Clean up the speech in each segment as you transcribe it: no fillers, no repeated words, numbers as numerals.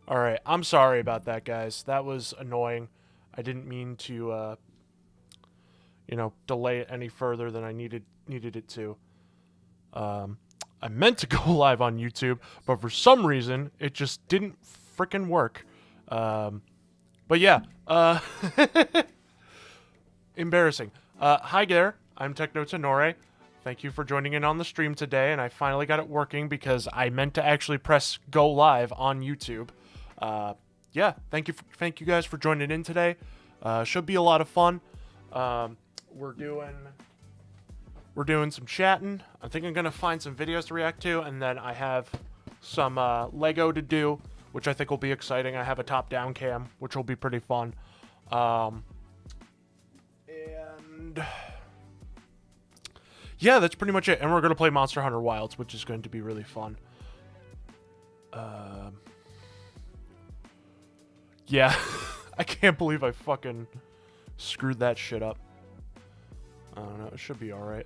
Alright, I'm sorry about that, guys. That was annoying. I didn't mean to, delay it any further than I needed it to. Um, I meant to go live on YouTube, but for some reason, it just didn't frickin' work. But yeah, embarrassing. Hi there, I'm Techno Tenore. Thank you for joining in on the stream today, and I finally got it working because I meant to actually press go live on YouTube. Yeah, thank you guys for joining in today. Should be a lot of fun. We're doing some chatting. I think I'm gonna find some videos to react to, and then I have some Lego to do, which I think will be exciting. I have a top-down cam, which will be pretty fun. And yeah, that's pretty much it. And we're gonna play Monster Hunter Wilds, which is going to be really fun. Yeah, I can't believe I fucking screwed that shit up. I don't know, it should be alright.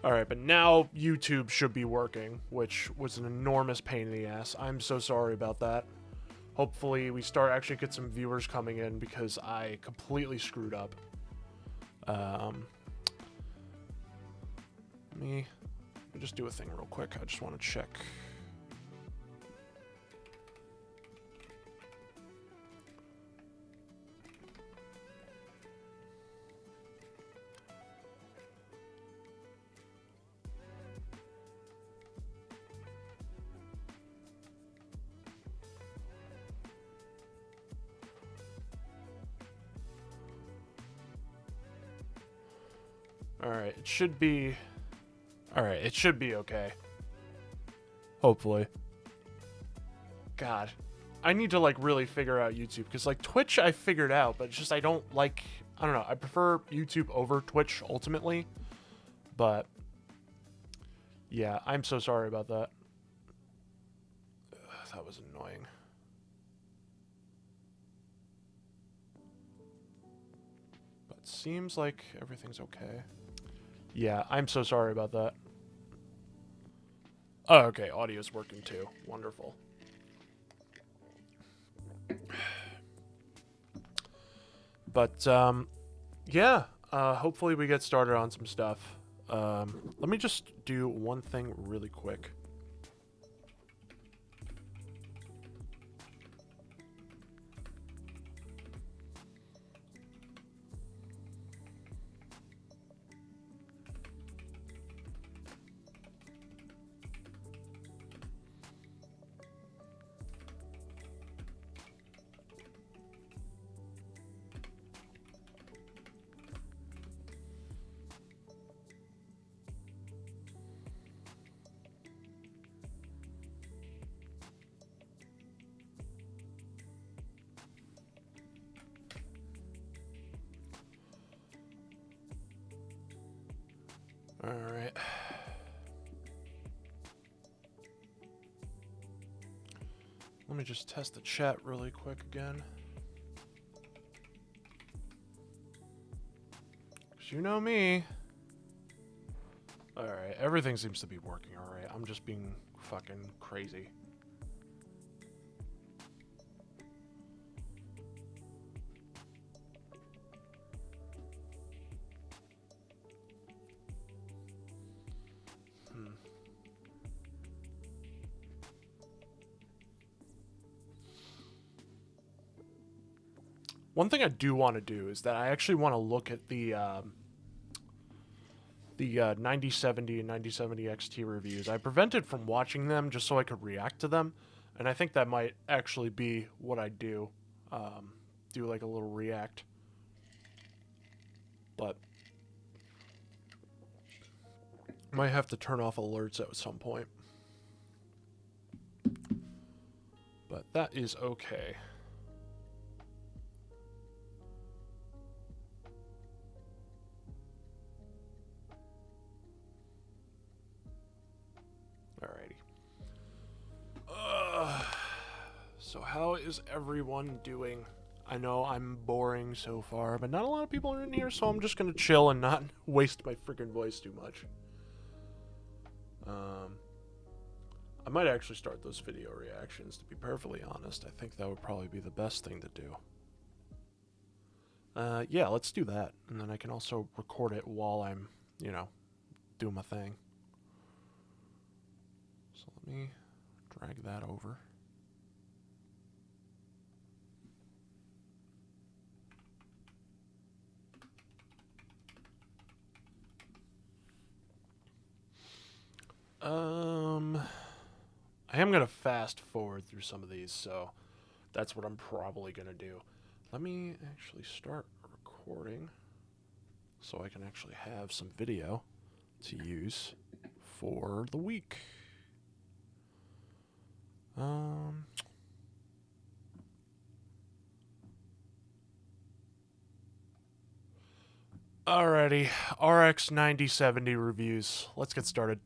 Alright, but now YouTube should be working, which was an enormous pain in the ass. I'm so sorry about that. Hopefully we actually get some viewers coming in because I completely screwed up. Let me just do a thing real quick. I just want to check. Alright, it should be... Alright, it should be okay. Hopefully. God. I need to, like, really figure out YouTube. Because, like, Twitch I figured out, but it's just I don't like... I don't know. I prefer YouTube over Twitch, ultimately. But... yeah, I'm so sorry about that. That was annoying. But seems like everything's okay. Yeah, I'm so sorry about that. Oh, okay, audio's working too. Wonderful. But, yeah, hopefully we get started on some stuff. Let me just do one thing really quick. Alright. Let me just test the chat really quick again. 'Cause you know me. Alright, everything seems to be working alright. I'm just being fucking crazy. One thing I do want to do is that I actually want to look at the 9070 and 9070 XT reviews. I prevented from watching them just so I could react to them, and I think that might actually be what I do. Do like a little react. But might have to turn off alerts at some point. But that is okay. Alrighty. So how is everyone doing? I know I'm boring so far, but not a lot of people are in here, so I'm just gonna chill and not waste my freaking voice too much. I might actually start those video reactions, to be perfectly honest. I think that would probably be the best thing to do. Yeah, let's do that. And then I can also record it while I'm, you know, doing my thing. So let me drag that over. I am going to fast forward through some of these, so that's what I'm probably going to do. Let me actually start recording so I can actually have some video to use for the week. Alrighty, RX 9070 reviews. Let's get started.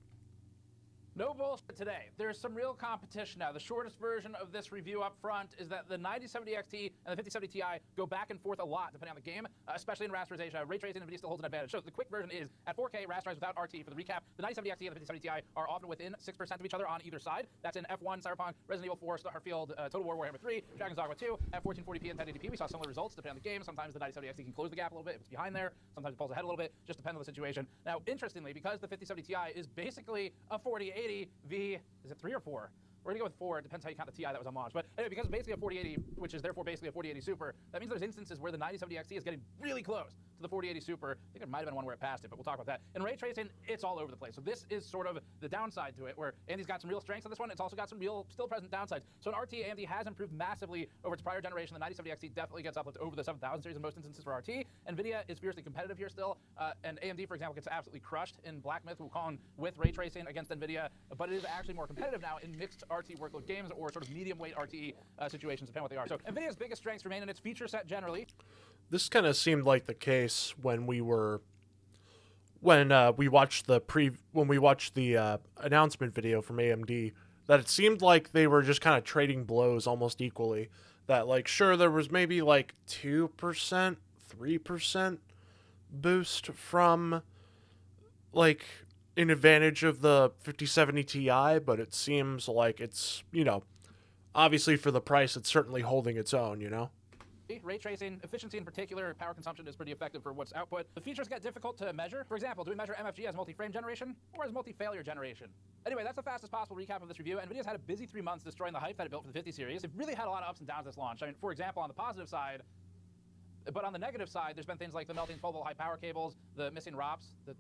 No bullshit today. There's some real competition now. The shortest version of this review up front is that the 9070 XT and the 5070 Ti go back and forth a lot depending on the game, especially in rasterization. Ray tracing NVIDIA still holds an advantage. So the quick version is at 4K rasterized without RT. For the recap, the 9070 XT and the 5070 Ti are often within 6% of each other on either side. That's in F1, Cyberpunk, Resident Evil 4, Starfield, Total War Warhammer 3, Dragon's Dogma 2, at 1440p and 1080p. We saw similar results depending on the game. Sometimes the 9070 XT can close the gap a little bit if it's behind there. Sometimes it pulls ahead a little bit. Just depends on the situation. Now, interestingly, because the 5070 Ti is basically a 4080 v is it 3 or 4? We're going to go with 4. It depends how you count the Ti that was unlaunched. But anyway, because it's basically a 4080, which is therefore basically a 4080 Super, that means there's instances where the 9070 XT is getting really close to the 4080 Super. I think there might have been one where it passed it, but we'll talk about that. In ray tracing, it's all over the place. So this is sort of the downside to it, where AMD's got some real strengths on this one. It's also got some real still present downsides. So in RT, AMD has improved massively over its prior generation. The 9070 XT definitely gets uplift over the 7000 series in most instances for RT. NVIDIA is fiercely competitive here still. And AMD, for example, gets absolutely crushed in Black Myth Wukong with ray tracing against NVIDIA. But it is actually more competitive now in mixed RT workload games or sort of medium-weight RT situations, depending on what they are. So NVIDIA's biggest strengths remain in its feature set generally. This kind of seemed like the case when we watched the announcement video from AMD, that it seemed like they were just kind of trading blows almost equally. That, like, sure, there was maybe like 2%, 3% boost from like an advantage of the 5070 Ti, but it seems like it's, you know, obviously for the price, it's certainly holding its own, you know? Ray tracing, efficiency in particular, power consumption is pretty effective for what's output. The features get difficult to measure. For example, do we measure MFG as multi-frame generation or as multi-failure generation? Anyway, that's the fastest possible recap of this review. NVIDIA's had a busy 3 months destroying the hype that it built for the 50 series. They've really had a lot of ups and downs this launch. I mean, for example, on the positive side, but on the negative side, there's been things like the melting 12-volt high power cables, the missing ROPs, the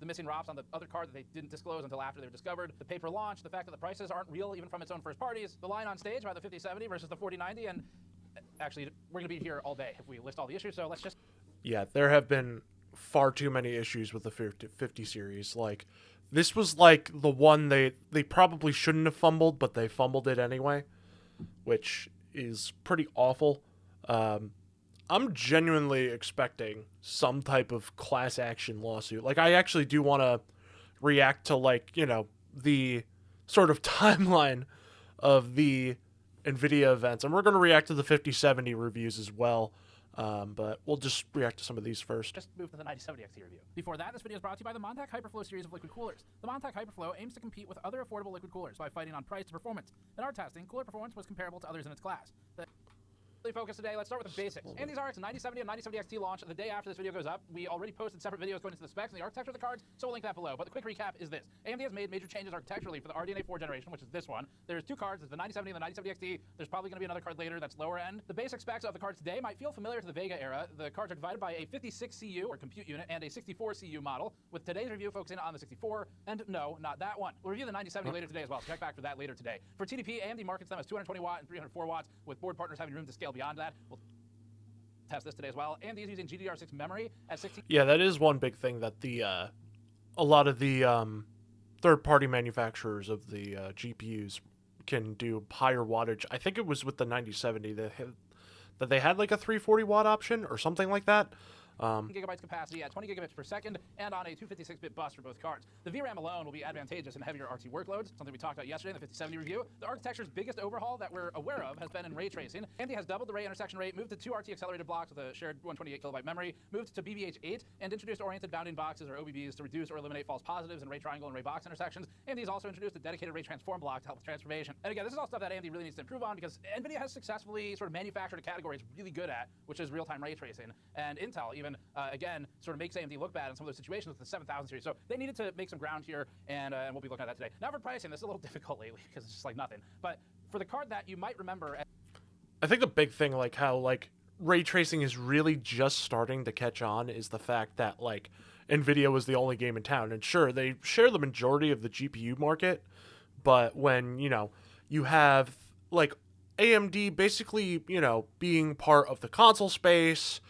missing ROPs on the other card that they didn't disclose until after they were discovered, the paper launch, the fact that the prices aren't real even from its own first parties, the line on stage about the 5070 versus the 4090, and actually, we're going to be here all day if we list all the issues, so let's just... Yeah, there have been far too many issues with the 50 series. Like, this was like the one they probably shouldn't have fumbled, but they fumbled it anyway, which is pretty awful. I'm genuinely expecting some type of class action lawsuit. Like, I actually do want to react to, like, you know, the sort of timeline of the NVIDIA events. And we're going to react to the 5070 reviews as well. But we'll just react to some of these first. Just move to the 9070 XT review. Before that, this video is brought to you by the Montech Hyperflow series of liquid coolers. The Montech Hyperflow aims to compete with other affordable liquid coolers by fighting on price to performance. In our testing, cooler performance was comparable to others in its class. Focus today. Let's start with the basics. AMD's RX 9070 and 9070 XT launch the day after this video goes up. We already posted separate videos going into the specs and the architecture of the cards, so we'll link that below. But the quick recap is this. AMD has made major changes architecturally for the RDNA 4 generation, which is this one. There's 2 cards. There's the 9070 and the 9070 XT. There's probably going to be another card later that's lower end. The basic specs of the cards today might feel familiar to the Vega era. The cards are divided by a 56 CU, or compute unit, and a 64 CU model, with today's review focusing on the 64, and no, not that one. We'll review the 9070 later today as well, so check back for that later today. For TDP, AMD markets them as 220 watt and 304 watts, with board partners having room to scale beyond that. We'll test this today as well. AMD is using GDDR6 memory at 16. Yeah, that is one big thing that the a lot of the third-party manufacturers of the GPUs can do higher wattage. I think it was with the 9070 that they had like a 340 watt option or something like that. gigabytes capacity at 20 gigabits per second and on a 256-bit bus for both cards. The VRAM alone will be advantageous in heavier RT workloads, something we talked about yesterday in the 5070 review. The architecture's biggest overhaul that we're aware of has been in ray tracing. AMD has doubled the ray intersection rate, moved to 2 RT accelerated blocks with a shared 128 kilobyte memory, moved to BBH8, and introduced oriented bounding boxes or OBBs to reduce or eliminate false positives in ray triangle and ray box intersections. AMD has also introduced a dedicated ray transform block to help with transformation. And again, this is all stuff that AMD really needs to improve on because NVIDIA has successfully sort of manufactured a category it's really good at, which is real-time ray tracing. And Intel even, again, sort of makes AMD look bad in some of those situations with the 7000 series. So they needed to make some ground here, and we'll be looking at that today. Now for pricing, this is a little difficult lately because it's just like nothing. But for the card that you might remember... I think the big thing, like how like ray tracing is really just starting to catch on is the fact that like NVIDIA was the only game in town. And sure, they share the majority of the GPU market, but when, you know, you have like AMD basically, you know, being part of the console space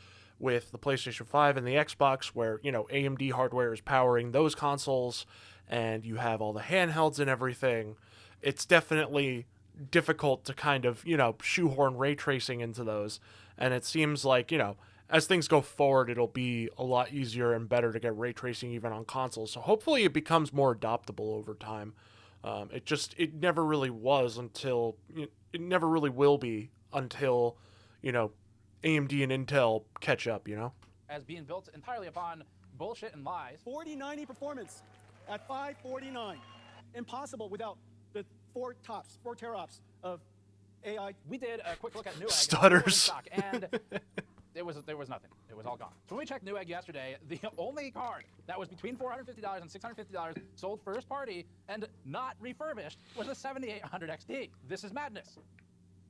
with the PlayStation 5 and the Xbox where, you know, AMD hardware is powering those consoles and you have all the handhelds and everything, it's definitely difficult to kind of, you know, shoehorn ray tracing into those. And it seems like, you know, as things go forward, it'll be a lot easier and better to get ray tracing even on consoles. So hopefully it becomes more adoptable over time. It never really was until, it never really will be until, you know, AMD and Intel catch up, you know? As being built entirely upon bullshit and lies. 4090 performance at 549. Impossible without the 4 teraops of AI. We did a quick look at Newegg. Stutters. And there was nothing. It was all gone. So when we checked Newegg yesterday, the only card that was between $450 and $650 sold first party and not refurbished was the 7800 XT. This is madness.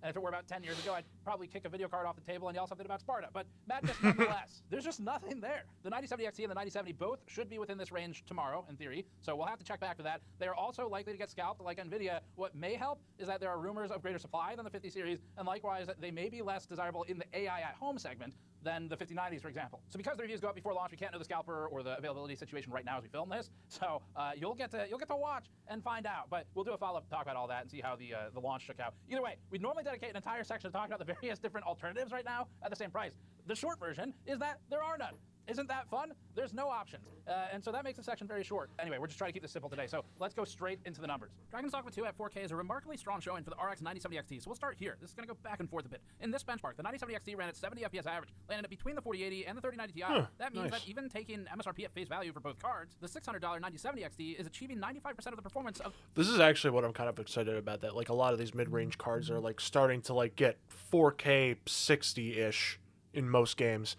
And if it were about 10 years ago, I'd probably kick a video card off the table and yell something about Sparta. But madness nonetheless. There's just nothing there. The 9070 XT and the 9070 both should be within this range tomorrow, in theory. So we'll have to check back for that. They are also likely to get scalped like NVIDIA. What may help is that there are rumors of greater supply than the 50 series, and likewise, they may be less desirable in the AI at home segment than the 5090s, for example. So because the reviews go up before launch, we can't know the scalper or the availability situation right now as we film this. So you'll get to watch and find out. But we'll do a follow-up to talk about all that and see how the launch shook out. Either way, we'd normally dedicate an entire section to talking about the various different alternatives right now at the same price. The short version is that there are none. Isn't that fun? There's no options. And so that makes the section very short. Anyway, we're just trying to keep this simple today, so let's go straight into the numbers. Dragon's Dogma 2 at 4K is a remarkably strong showing for the RX 9070 XT, so we'll start here. This is going to go back and forth a bit. In this benchmark, the 9070 XT ran at 70 FPS average, landing at between the 4080 and the 3090 Ti. That means that even taking MSRP at face value for both cards, the $600 9070 XT is achieving 95% of the performance of... This is actually what I'm kind of excited about, that like a lot of these mid-range cards are like starting to like get 4K 60-ish in most games.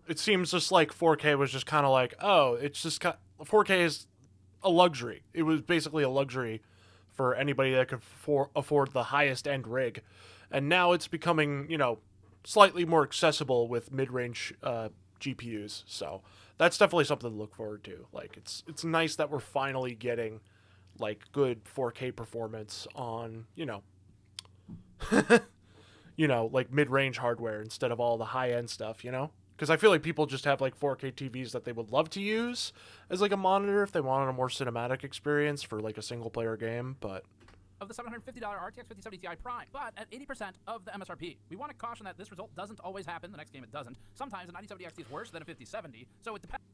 It seems just like 4K was just kind of like, oh, it's just 4K is a luxury. It was basically a luxury for anybody that could afford the highest end rig. And now it's becoming, you know, slightly more accessible with mid-range GPUs. So that's definitely something to look forward to. Like it's nice that we're finally getting like good 4K performance on, you know, you know, like mid-range hardware instead of all the high-end stuff, you know? Because I feel like people just have like 4K TVs that they would love to use as like a monitor if they wanted a more cinematic experience for like a single player game, but... Of the $750 RTX 5070 Ti Prime, but at 80% of the MSRP. We want to caution that this result doesn't always happen. The next game it doesn't. Sometimes a 9070 XT is worse than a 5070, so it depends.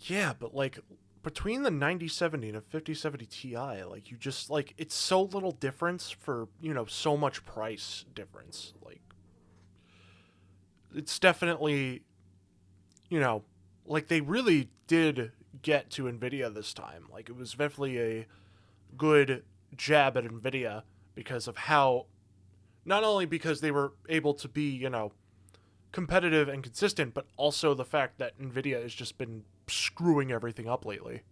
Yeah, but like between the 9070 and a 5070 Ti, like you just like it's so little difference for, you know, so much price difference. Like it's definitely, you know, like they really did get to NVIDIA this time. Like it was definitely a good jab at NVIDIA because of how, not only because they were able to be, you know, competitive and consistent, but also the fact that NVIDIA has just been screwing everything up lately.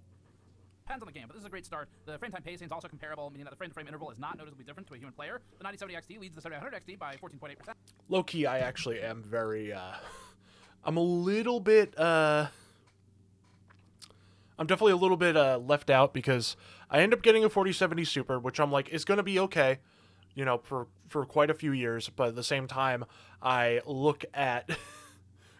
Depends on the game, but this is a great start. The frame time pacing is also comparable, meaning that the frame-to-frame interval is not noticeably different to a human player. The 9070 XT leads the 7800 XT by 14.8%. Low-key, I actually am very, I'm a little bit, I'm definitely a little bit left out because I end up getting a 4070 Super, which I'm like, is going to be okay, you know, for quite a few years. But at the same time, I look at,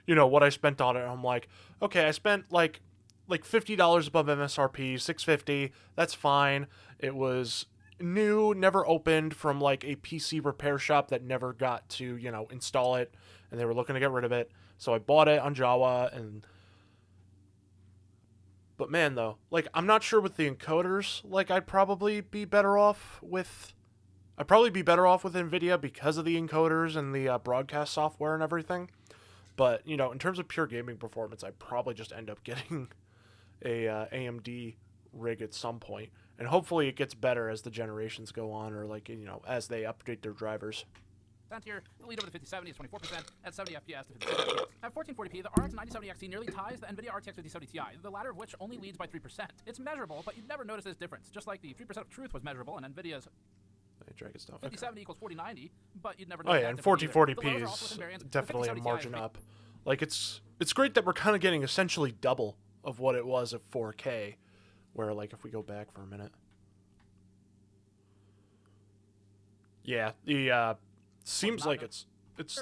you know, what I spent on it, and I'm like, okay, I spent like $50 above MSRP, $650, that's fine. It was, new, never opened, from like a PC repair shop that never got to, you know, install it, and they were looking to get rid of it. So I bought it on Java, but man, though, like, I'm not sure with the encoders. Like, I'd probably be better off with NVIDIA because of the encoders and the broadcast software and everything. But, you know, in terms of pure gaming performance, I'd probably just end up getting a AMD rig at some point. And hopefully it gets better as the generations go on, or, like, you know, as they update their drivers. Here, the lead over the 5070 is 24% at 70 FPS to 50 FPS. At 1440p, the RX 9070 XT nearly ties the NVIDIA RTX 5070 Ti, the latter of which only leads by 3%. It's measurable, but you'd never notice this difference, just like the 3% of truth was measurable in NVIDIA's 5070 equals 4090, but you'd never notice and 1440p is definitely a margin up. Like, it's great that we're kind of getting essentially double of what it was at 4K, where, like, if we go back for a minute. Yeah, the seems like it's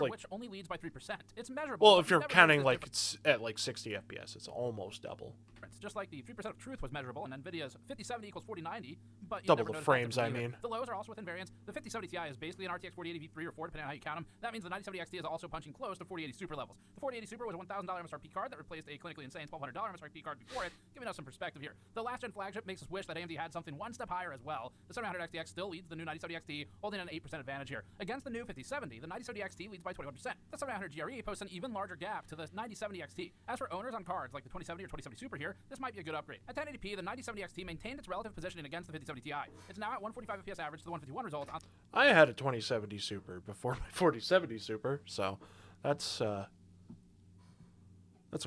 like, which only leads by 3%. It's measurable. Well, if you're counting like it's at like 60 FPS, it's almost double. Just like the 3% of truth was measurable in NVIDIA's 5070 equals 4090, but you double never the frames, I mean. The lows are also within variance. The 5070 Ti is basically an RTX 4080 V3 or 4, depending on how you count them. That means the 9070 XT is also punching close to 4080 Super levels. The 4080 Super was a $1,000 MSRP card that replaced a clinically insane $1,200 MSRP card before it, giving us some perspective here. The last gen flagship makes us wish that AMD had something one step higher as well. The 700 XTX still leads the new 9070 XT, holding an 8% advantage here. Against the new 5070, the 9070 XT leads by 21%. The 700 GRE posts an even larger gap to the 9070 XT. As for owners on cards like the 2070 or 2070 Super here, this might be a good upgrade. At 1080p, the 9070 XT maintained its relative positioning against the 5070 Ti. It's now at 145 FPS average to the 151 result. I had a 2070 Super before my 4070 Super, so that's a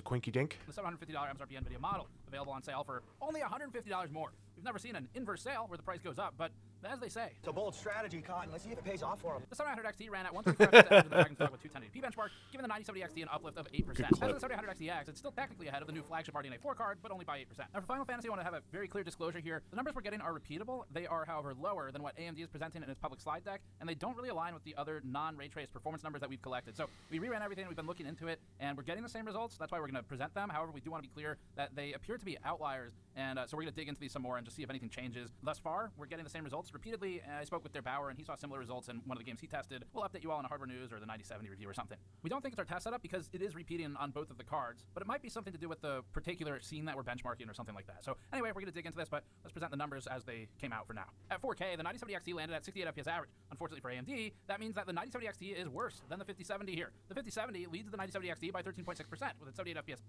quinky dink. The $750 MSRP NVIDIA model, available on sale for only $150 more. We've never seen an inverse sale where the price goes up, but as they say, it's a bold strategy, Cotton. Let's see if it pays off for them. The 700 XT ran at 135 FPS with the Dragon's Dog with 21080p benchmark, giving the 9070 XT an uplift of 8%. As for the 700 XTX, it's still technically ahead of the new flagship RDNA 4 card, but only by 8%. Now for Final Fantasy, I want to have a very clear disclosure here. The numbers we're getting are repeatable. They are, however, lower than what AMD is presenting in its public slide deck, and they don't really align with the other non-ray trace performance numbers that we've collected. So we reran everything, we've been looking into it, and we're getting the same results. That's why we're going to present them. However, we do want to be clear that they appear to be outliers, and so we're going to dig into these some more and just see if anything changes. Thus far, we're getting the same results repeatedly. I spoke with their Bauer, and he saw similar results in one of the games he tested. We'll update you all on a hardware news or the 9070 review or something. We don't think it's our test setup because it is repeating on both of the cards, but it might be something to do with the particular scene that we're benchmarking or something like that. So anyway, we're going to dig into this, but let's present the numbers as they came out for now. At 4K, the 9070 XT landed at 68 FPS average. Unfortunately for AMD, that means that the 9070 XT is worse than the 5070 here. The 5070 leads the 9070 XT by 13.6% with its 78 FPS.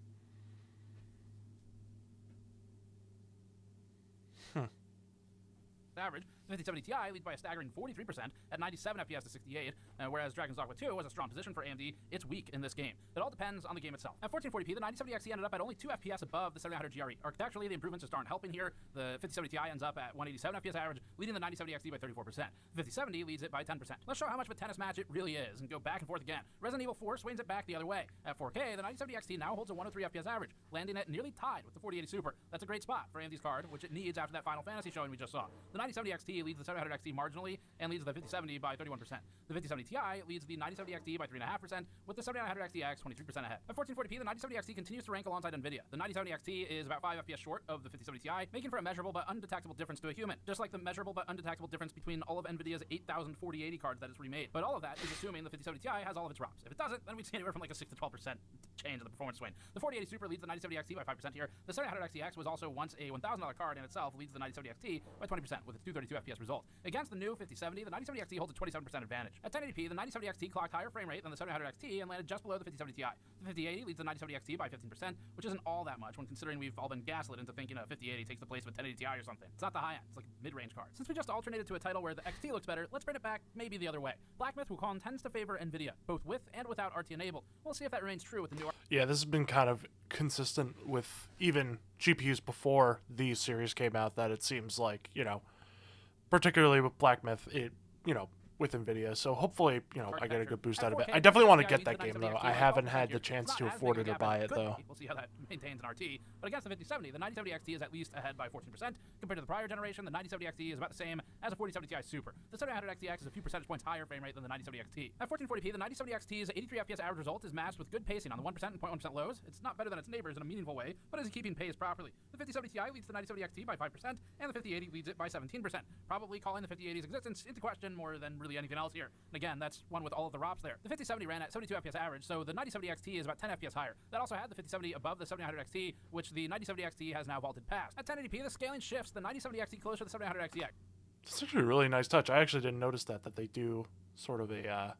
Average. The 5070 Ti leads by a staggering 43% at 97 FPS to 68, whereas Dragon's Dogma 2 was a strong position for AMD. It's weak in this game. It all depends on the game itself. At 1440p, the 9070 XT ended up at only 2 FPS above the 700 GRE. Architecturally, the improvements just aren't helping here. The 5070 Ti ends up at 187 FPS average, leading the 9070 XT by 34%. The 5070 leads it by 10%. Let's show how much of a tennis match it really is and go back and forth again. Resident Evil 4 swings it back the other way. At 4K, the 9070 XT now holds a 103 FPS average, landing it nearly tied with the 4080 Super. That's a great spot for AMD's card, which it needs after that Final Fantasy showing we just saw. The 9070 XT leads the 700 XT marginally and leads the 5070 by 31%. The 5070 Ti leads the 9070 XT by 3.5%, with the 7900 XTX 23% ahead. At 1440p, the 9070 XT continues to rank alongside NVIDIA. The 9070 XT is about 5 FPS short of the 5070 Ti, making for a measurable but undetectable difference to a human, just like the measurable but undetectable difference between all of NVIDIA's 8,000 4080 cards that it's remade. But all of that is assuming the 5070 Ti has all of its ROMs. If it doesn't, then we'd see anywhere from like a 6 to 12% change in the performance swing. The 4080 Super leads the 9070 XT by 5% here. The 700 XTX was also once a $1,000 card in itself, leads the 9070 XT by 20% with its 232 FPS result. Against the new 5070, the 9070 XT holds a 27% advantage. At 1080p, the 9070 XT clocked higher frame rate than the 700 XT and landed just below the 5070 Ti. The 5080 leads the 9070 XT by 15%, which isn't all that much when considering we've all been gaslit into thinking a 5080 takes the place of a 1080 Ti or something. It's not the high end, it's like a mid-range card. Since we just alternated to a title where the XT looks better, let's bring it back maybe the other way. Black Myth Wukong tends to favor NVIDIA, both with and without RT enabled. We'll see if that remains true with the new. Yeah, this has been kind of consistent with even GPUs before these series came out, that it seems like, you know, particularly with Black Myth, it, you know, with NVIDIA, so hopefully, you know, I get a good boost At out of it. 4K, I definitely want to the get that 9070 game, though. XT I by haven't 12% had the here. chance It's to not as afford big it a or gap buy as it, could be. though. We'll see how that maintains in RT. But against the 5070, the 9070 XT is at least ahead by 14%. Compared to the prior generation, the 9070 XT is about the same as a 4070 Ti Super. The 7900 XTX is a few percentage points higher frame rate than the 9070 XT. At 1440p, the 9070 XT's 83 FPS average result is matched with good pacing on the 1% and 0.1% lows. It's not better than its neighbors in a meaningful way, but is keeping pace properly. The 5070 Ti leads the 9070 XT by 5%, and the 5080 leads it by 17%, probably calling the 5080's existence into question more than really anything else here. And again, that's one with all of the ROPs there. The 5070 ran at 72 FPS average, so the 9070 XT is about 10 FPS higher. That also had the 5070 above the 7900 XT, which the 9070 XT has now vaulted past. At 1080p, the scaling shifts the 9070 XT closer to the 7900 XTX. It's actually a really nice touch. I actually didn't notice that they do sort of a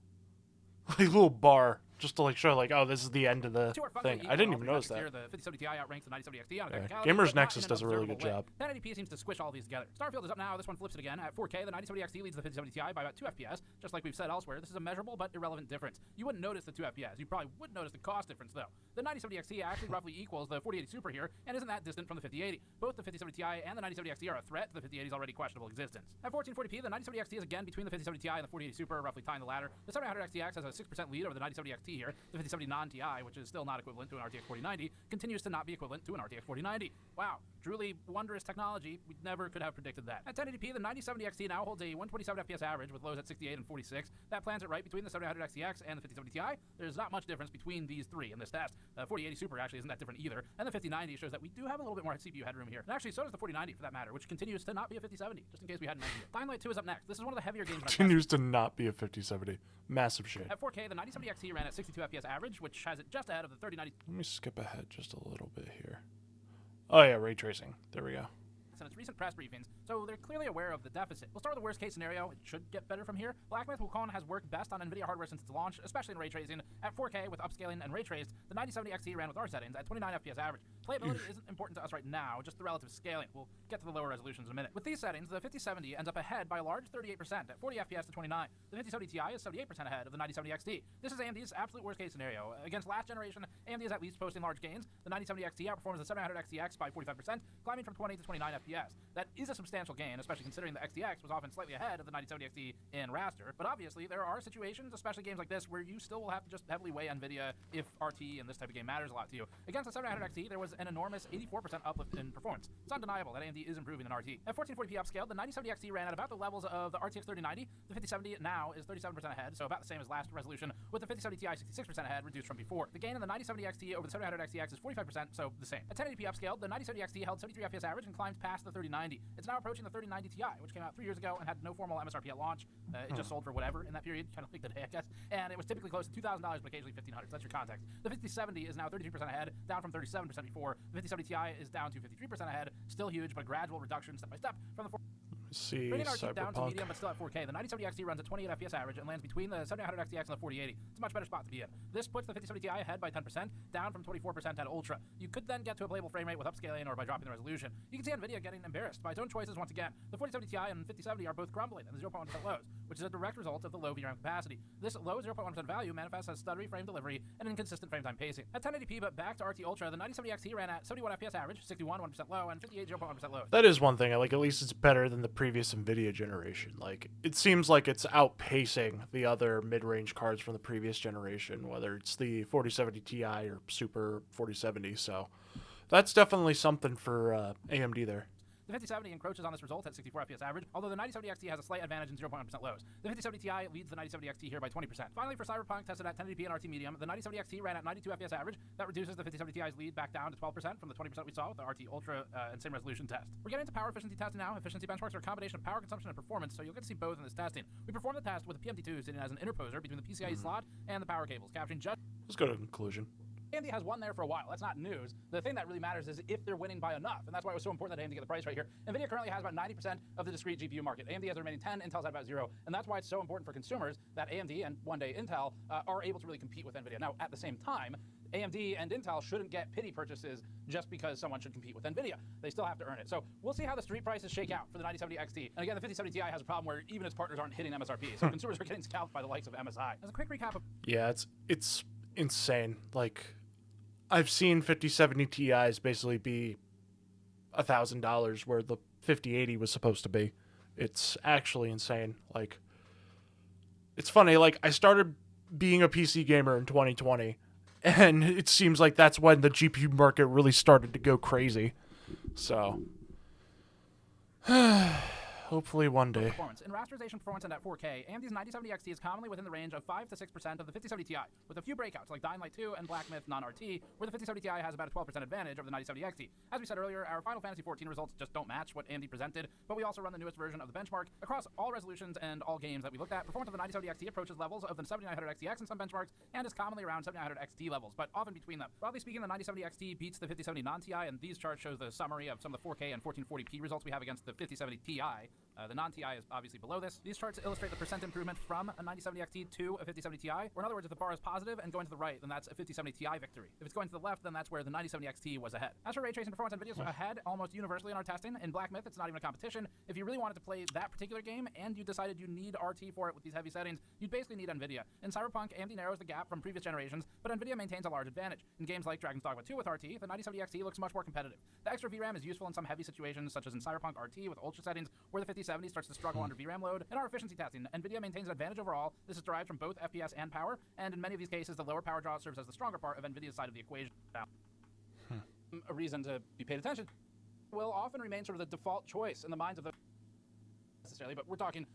like little bar just to like show like, oh, this is the end of the thing. I didn't even notice that. Here, the 5070 Ti outranks the 9070 XT on Yeah. technicality, Gamers but not Nexus in an does a really observable good way. job. 1080p seems to squish all these together. Starfield is up now. This one flips it again. At 4K, the 9070 XT leads the 5070 Ti by about 2 FPS. Just like we've said elsewhere, this is a measurable but irrelevant difference. You wouldn't notice the 2 FPS. You probably would notice the cost difference, though. The 9070 XT actually roughly equals the 4080 Super here, and isn't that distant from the 5080. Both the 5070 Ti and the 9070 XT are a threat to the 5080's already questionable existence. At 1440p, the 9070 XT is again between the 5070 Ti and the 4080 Super, roughly tying the latter. The 7900 XTX has a 6% lead over the 9070 XT here. The 5070 non-Ti, which is still not equivalent to an RTX 4090, continues to not be equivalent to an RTX 4090. Wow, truly wondrous technology. We never could have predicted that. At 1080p, the 9070 XT now holds a 127 FPS average with lows at 68 and 46. That plans it right between the 7900 XTX and the 5070 Ti. There's not much difference between these three in this test. The 4080 Super actually isn't that different either, and the 5090 shows that we do have a little bit more CPU headroom here. And actually, so does the 4090 for that matter, which continues to not be a 5070, just in case we hadn't mentioned it. Dying Light 2 is up next. This is one of the heavier games in our test. Continues to not be a 5070. Massive shit. At 4K, the 9070 XT ran at 62 FPS average, which has it just ahead of the 3090. Let me skip ahead just a little bit here. Oh yeah, ray tracing. There we go. In its recent press briefings, so they're clearly aware of the deficit. We'll start with the worst case scenario. It should get better from here. Black Myth Wukong has worked best on NVIDIA hardware since its launch, especially in ray tracing. At 4K with upscaling and ray traced, the 9070 XT ran with our settings at 29 FPS average. Playability isn't important to us right now, just the relative scaling. We'll get to the lower resolutions in a minute. With these settings, the 5070 ends up ahead by a large 38% at 40 FPS to 29. The 5070 Ti is 78% ahead of the 9070 XT. This is AMD's absolute worst case scenario. Against last generation, AMD is at least posting large gains. The 9070 XT outperforms the 700 XTX by 45%, climbing from 20 to 29 FPS. That is a substantial gain, especially considering the XTX was often slightly ahead of the 9070 XT in raster. But obviously, there are situations, especially games like this, where you still will have to just heavily weigh NVIDIA if RT and this type of game matters a lot to you. Against the 700 XT, there was an enormous 84% uplift in performance. It's undeniable that AMD is improving in RT. At 1440p upscaled, the 9070 XT ran at about the levels of the RTX 3090. The 5070 now is 37% ahead, so about the same as last resolution, with the 5070 Ti 66% ahead, reduced from before. The gain in the 9070 XT over the 700 XTX is 45%, so the same. At 1080p upscaled, the 9070 XT held 73 FPS average and climbed past the 3090. It's now approaching the 3090 Ti, which came out 3 years ago and had no formal MSRP at launch. It just sold for whatever in that period, kind of like the day, I guess. And it was typically close to $2,000, but occasionally $1,500. So that's your context. The 5070 is now 33% ahead, down from 37% before. The 5070 Ti is down to 53% ahead, still huge, but a gradual reduction step by step from the. See, Bringing RT down to Cyberpunk. medium, but still at 4K. The 9070 XT runs at 28 FPS average and lands between the 7900 XTX and the 4080. It's a much better spot to be in. This puts the 5070 Ti ahead by 10%, down from 24% at Ultra. You could then get to a playable frame rate with upscaling or by dropping the resolution. You can see NVIDIA getting embarrassed by its own choices once again. The 4070 Ti and 5070 are both crumbling in the 0.1% lows, which is a direct result of the low VRAM capacity. This low 0.1% value manifests as stuttery frame delivery and inconsistent frame time pacing. At 1080p, but back to RT Ultra, the 9070 XT ran at 71 FPS average, 61 1% low, and 58 0.1% low. That is one thing. Like, at least it's better than the previous NVIDIA generation. Like, it seems like it's outpacing the other mid-range cards from the previous generation, whether it's the 4070 Ti or Super 4070. So that's definitely something for AMD there. The 5070 encroaches on this result at 64 FPS average, although the 9070 XT has a slight advantage in 0.1% lows. The 5070 Ti leads the 9070 XT here by 20%. Finally, for Cyberpunk, tested at 1080p and RT medium, the 9070 XT ran at 92 FPS average. That reduces the 5070 Ti's lead back down to 12% from the 20% we saw with the RT Ultra and same resolution test. We're getting into power efficiency testing now. Efficiency benchmarks are a combination of power consumption and performance, so you'll get to see both in this testing. We performed the test with the PMT2 sitting as an interposer between the PCIe slot and the power cables, capturing just. Let's go to conclusion. AMD has won there for a while. That's not news. The thing that really matters is if they're winning by enough, and that's why it was so important that AMD get the price right here. NVIDIA currently has about 90% of the discrete GPU market. AMD has the remaining 10, Intel's at about 0, and that's why it's so important for consumers that AMD and one day Intel are able to really compete with NVIDIA. Now, at the same time, AMD and Intel shouldn't get pity purchases just because someone should compete with NVIDIA. They still have to earn it. So we'll see how the street prices shake out for the 9070 XT. And again, the 5070 Ti has a problem where even its partners aren't hitting MSRP, so consumers are getting scalped by the likes of MSI. As a quick recap of. Yeah, it's insane. Like, I've seen 5070 Ti's basically be $1,000 where the 5080 was supposed to be. It's actually insane. Like, It's funny, like, I started being a PC gamer in 2020, and it seems like that's when the GPU market really started to go crazy. So, hopefully one day. Performance. In rasterization performance and at 4K, AMD's 9070 XT is commonly within the range of 5 to 6% of the 5070 Ti, with a few breakouts like Dying Light 2 and Black Myth non-RT, where the 5070 Ti has about a 12% advantage over the 9070 XT. As we said earlier, our Final Fantasy XIV results just don't match what AMD presented, but we also run the newest version of the benchmark across all resolutions and all games that we looked at. Performance of the 9070 XT approaches levels of the 7900 XTX in some benchmarks and is commonly around 7900 XT levels, but often between them. Broadly speaking, the 9070 XT beats the 5070 non-Ti, and these charts shows the summary of some of the 4K and 1440p results we have against the 5070 Ti. The non-Ti is obviously below this. These charts illustrate the percent improvement from a 9070 XT to a 5070 Ti, or in other words, if the bar is positive and going to the right, then that's a 5070 Ti victory. If it's going to the left, then that's where the 9070 XT was ahead. As for ray tracing performance, NVIDIA's ahead almost universally in our testing. In Black Myth, it's not even a competition. If you really wanted to play that particular game and you decided you need RT for it with these heavy settings, you'd basically need NVIDIA. In Cyberpunk, AMD narrows the gap from previous generations, but NVIDIA maintains a large advantage. In games like Dragon's Dogma 2 with RT, the 9070 XT looks much more competitive. The extra VRAM is useful in some heavy situations, such as in Cyberpunk RT with ultra settings, where the 5070 starts to struggle under VRAM load. In our efficiency testing, NVIDIA maintains an advantage overall. This is derived from both FPS and power, and in many of these cases, the lower power draw serves as the stronger part of NVIDIA's side of the equation. A reason to be paid attention will often remain sort of the default choice in the minds of the necessarily, but we're talking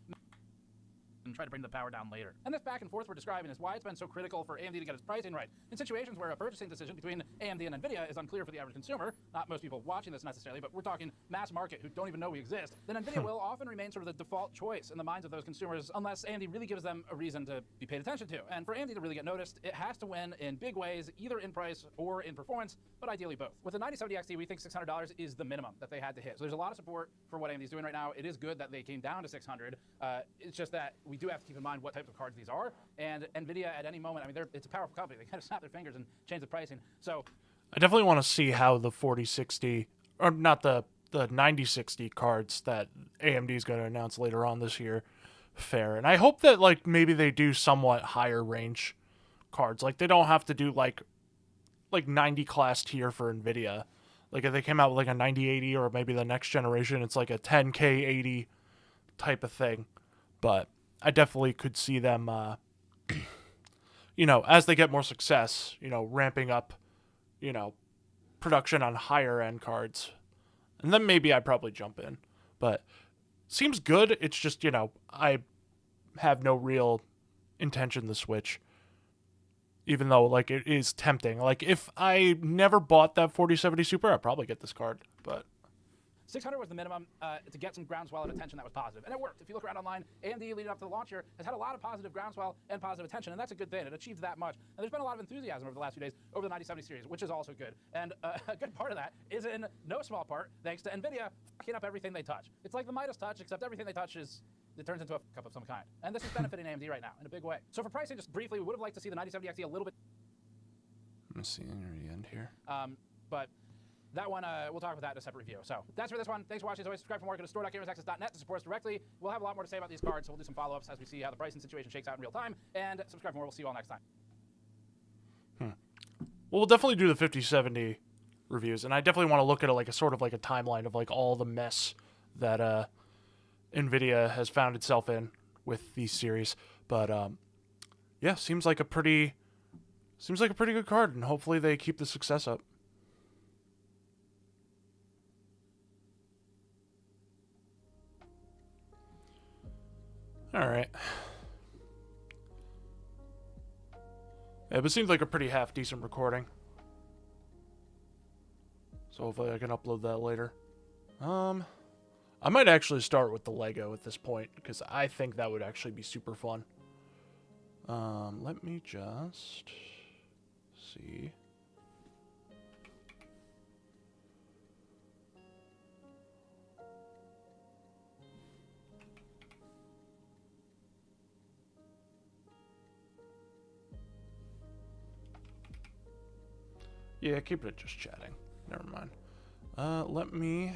and try to bring the power down later. And this back and forth we're describing is why it's been so critical for AMD to get its pricing right. In situations where a purchasing decision between AMD and NVIDIA is unclear for the average consumer, not most people watching this necessarily, but we're talking mass market who don't even know we exist, then NVIDIA will often remain sort of the default choice in the minds of those consumers unless AMD really gives them a reason to be paid attention to. And for AMD to really get noticed, it has to win in big ways, either in price or in performance, but ideally both. With the 9070 XT, we think $600 is the minimum that they had to hit. So there's a lot of support for what AMD's doing right now. It is good that they came down to $600. It's just that we do have to keep in mind what types of cards these are, and NVIDIA at any moment, I mean, it's a powerful company. They kind of snap their fingers and change the pricing. So I definitely want to see how the 4060, or not the 9060 cards that AMD is going to announce later on this year fare. And I hope that, like, maybe they do somewhat higher range cards. Like, they don't have to do like 90 class tier for NVIDIA. Like, if they came out with like a 9080, or maybe the next generation, it's like a 10K 80 type of thing. But I definitely could see them, you know, as they get more success, you know, ramping up, you know, production on higher end cards. And then maybe I'd probably jump in. But seems good. It's just, you know, I have no real intention to switch. Even though, like, it is tempting. Like, if I never bought that 4070 Super, I'd probably get this card. But $600 was the minimum to get some groundswell and attention that was positive. And it worked. If you look around online, AMD leading up to the launch year has had a lot of positive groundswell and positive attention, and that's a good thing. It achieved that much. And there's been a lot of enthusiasm over the last few days over the 9070 series, which is also good. And a good part of that is in no small part thanks to NVIDIA fucking up everything they touch. It's like the Midas touch, except everything they touch it turns into a cup of some kind. And this is benefiting AMD right now in a big way. So for pricing, just briefly, we would have liked to see the 9070 XT a little bit. I'm see near the end here. But that one, we'll talk about that in a separate review. So that's for this one. Thanks for watching. As always, subscribe for more. Go to store.gamersaccess.net to support us directly. We'll have a lot more to say about these cards, so we'll do some follow-ups as we see how the pricing situation shakes out in real time. And subscribe for more. We'll see you all next time. Well, we'll definitely do the 5070 reviews, and I definitely want to look at it like a sort of like a timeline of like all the mess that NVIDIA has found itself in with these series. But yeah, seems like a pretty good card, and hopefully they keep the success up. All right. Yeah, it seems like a pretty half decent recording. So hopefully I can upload that later. I might actually start with the Lego at this point, because I think that would actually be super fun. Let me just see. Yeah, keep it just chatting. Never mind. Let me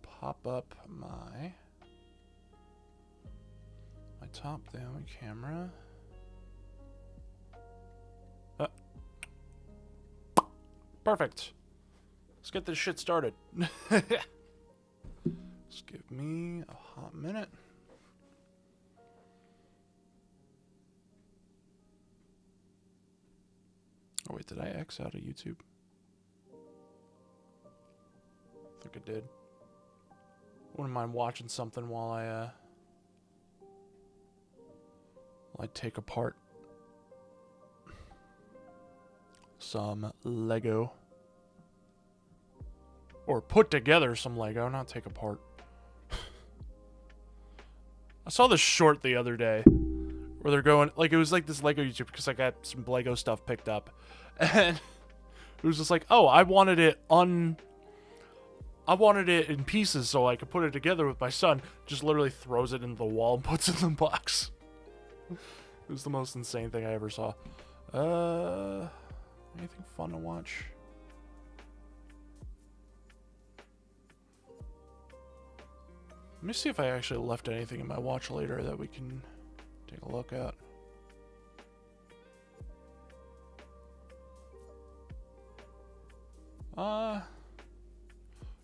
pop up my top-down camera. Perfect. Let's get this shit started. Just give me a hot minute. Wait, did I X out of YouTube? I think I did. Wouldn't mind watching something while I take apart some Lego. Or put together some Lego, not take apart. I saw this short the other day where they're going, like, it was like this Lego YouTube because I got some Lego stuff picked up. And it was just like, oh, I wanted it in pieces so I could put it together with my son. Just literally throws it into the wall and puts it in the box. It was the most insane thing I ever saw. Anything fun to watch? Let me see if I actually left anything in my watch later that we can take a look at.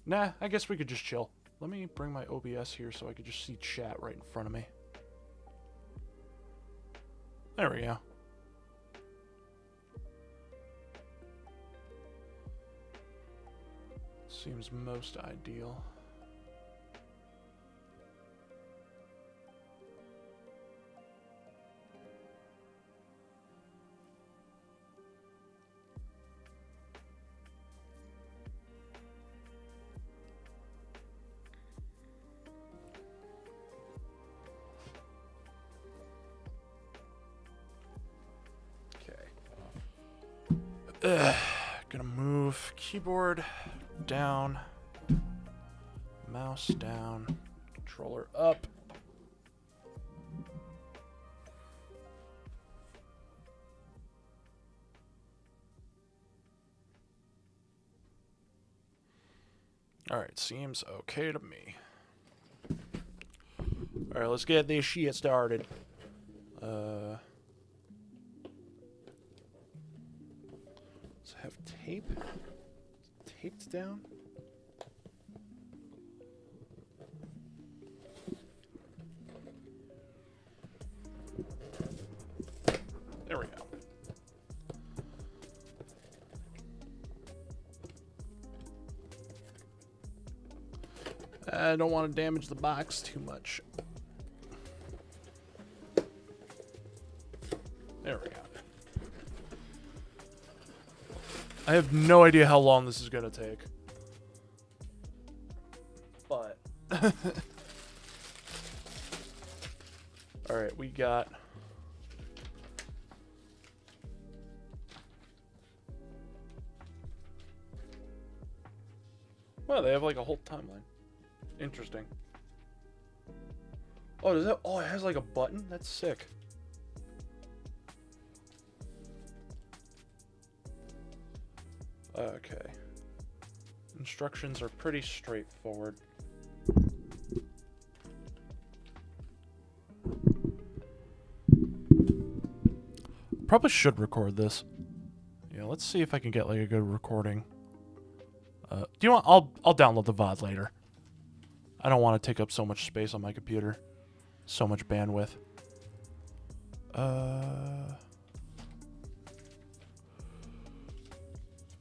Nah, I guess we could just chill. Let me bring my OBS here so I could just see chat right in front of me. There we go. Seems most ideal. Gonna move keyboard down, mouse down, controller up. All right, seems okay to me. All right, let's get this shit started. Have tape taped down. There we go. I don't want to damage the box too much. There we go. I have no idea how long this is going to take. But. Alright, we got. Well, they have like a whole timeline. Interesting. Oh, does that? Oh, it has like a button? That's sick. Okay. Instructions are pretty straightforward. Probably should record this. Yeah, let's see if I can get like a good recording. Do you want? I'll download the VOD later. I don't want to take up so much space on my computer. So much bandwidth.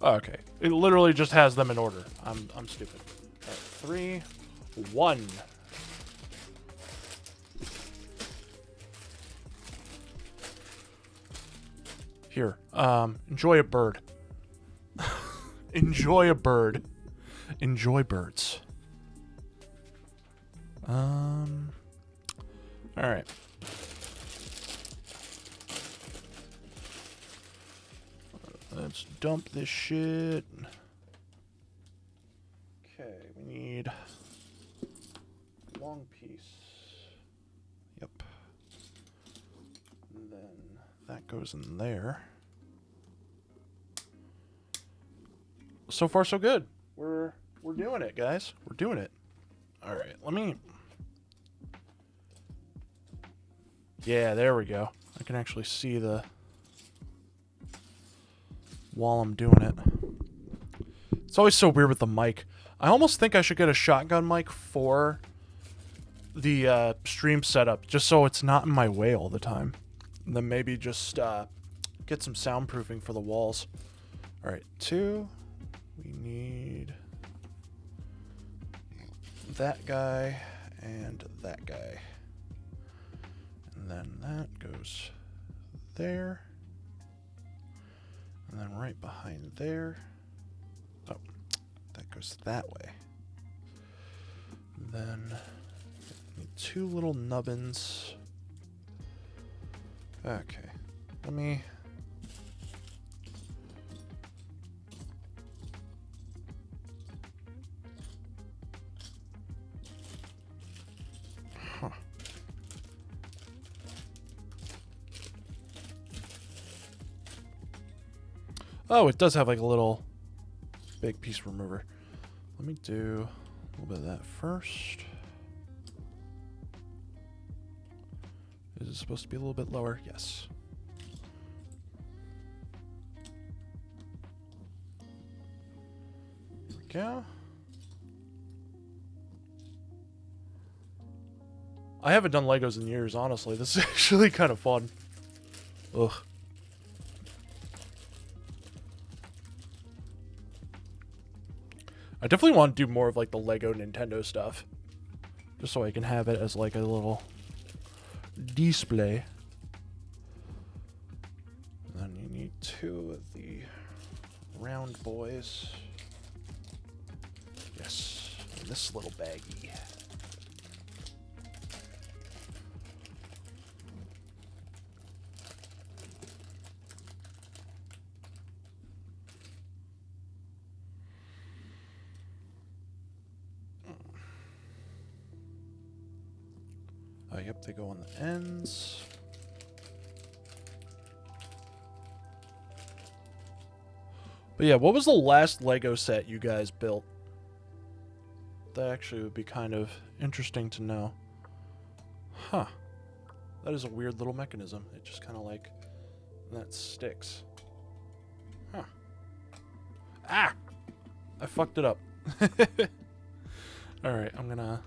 Okay. It literally just has them in order. I'm stupid. All right, 3, 1. Here. Enjoy a bird. Enjoy a bird. Enjoy birds. All right. Let's dump this shit. Okay, we need long piece. Yep. And then that goes in there. So far, so good. We're doing it, guys. We're doing it. All right, let me. Yeah, there we go. I can actually see the while I'm doing it. It's always so weird with the mic. I almost think I should get a shotgun mic for the stream setup, just so it's not in my way all the time. And then maybe just get some soundproofing for the walls. All right, 2. We need that guy and that guy. And then that goes there. And then right behind there. Oh, that goes that way. And then need 2 little nubbins. Okay, let me... Huh. Oh, it does have like a little big piece remover. Let me do a little bit of that first. Is it supposed to be a little bit lower? Yes. There we go. I haven't done Legos in years, honestly. This is actually kind of fun. Ugh. I definitely want to do more of like the Lego Nintendo stuff. Just so I can have it as like a little display. And then you need 2 of the round boys. Yes. And this little baggie. Oh, yep, they go on the ends. But yeah, what was the last Lego set you guys built? That actually would be kind of interesting to know. Huh. That is a weird little mechanism. It just kind of like... that sticks. Huh. Ah! I fucked it up. Alright, I'm gonna...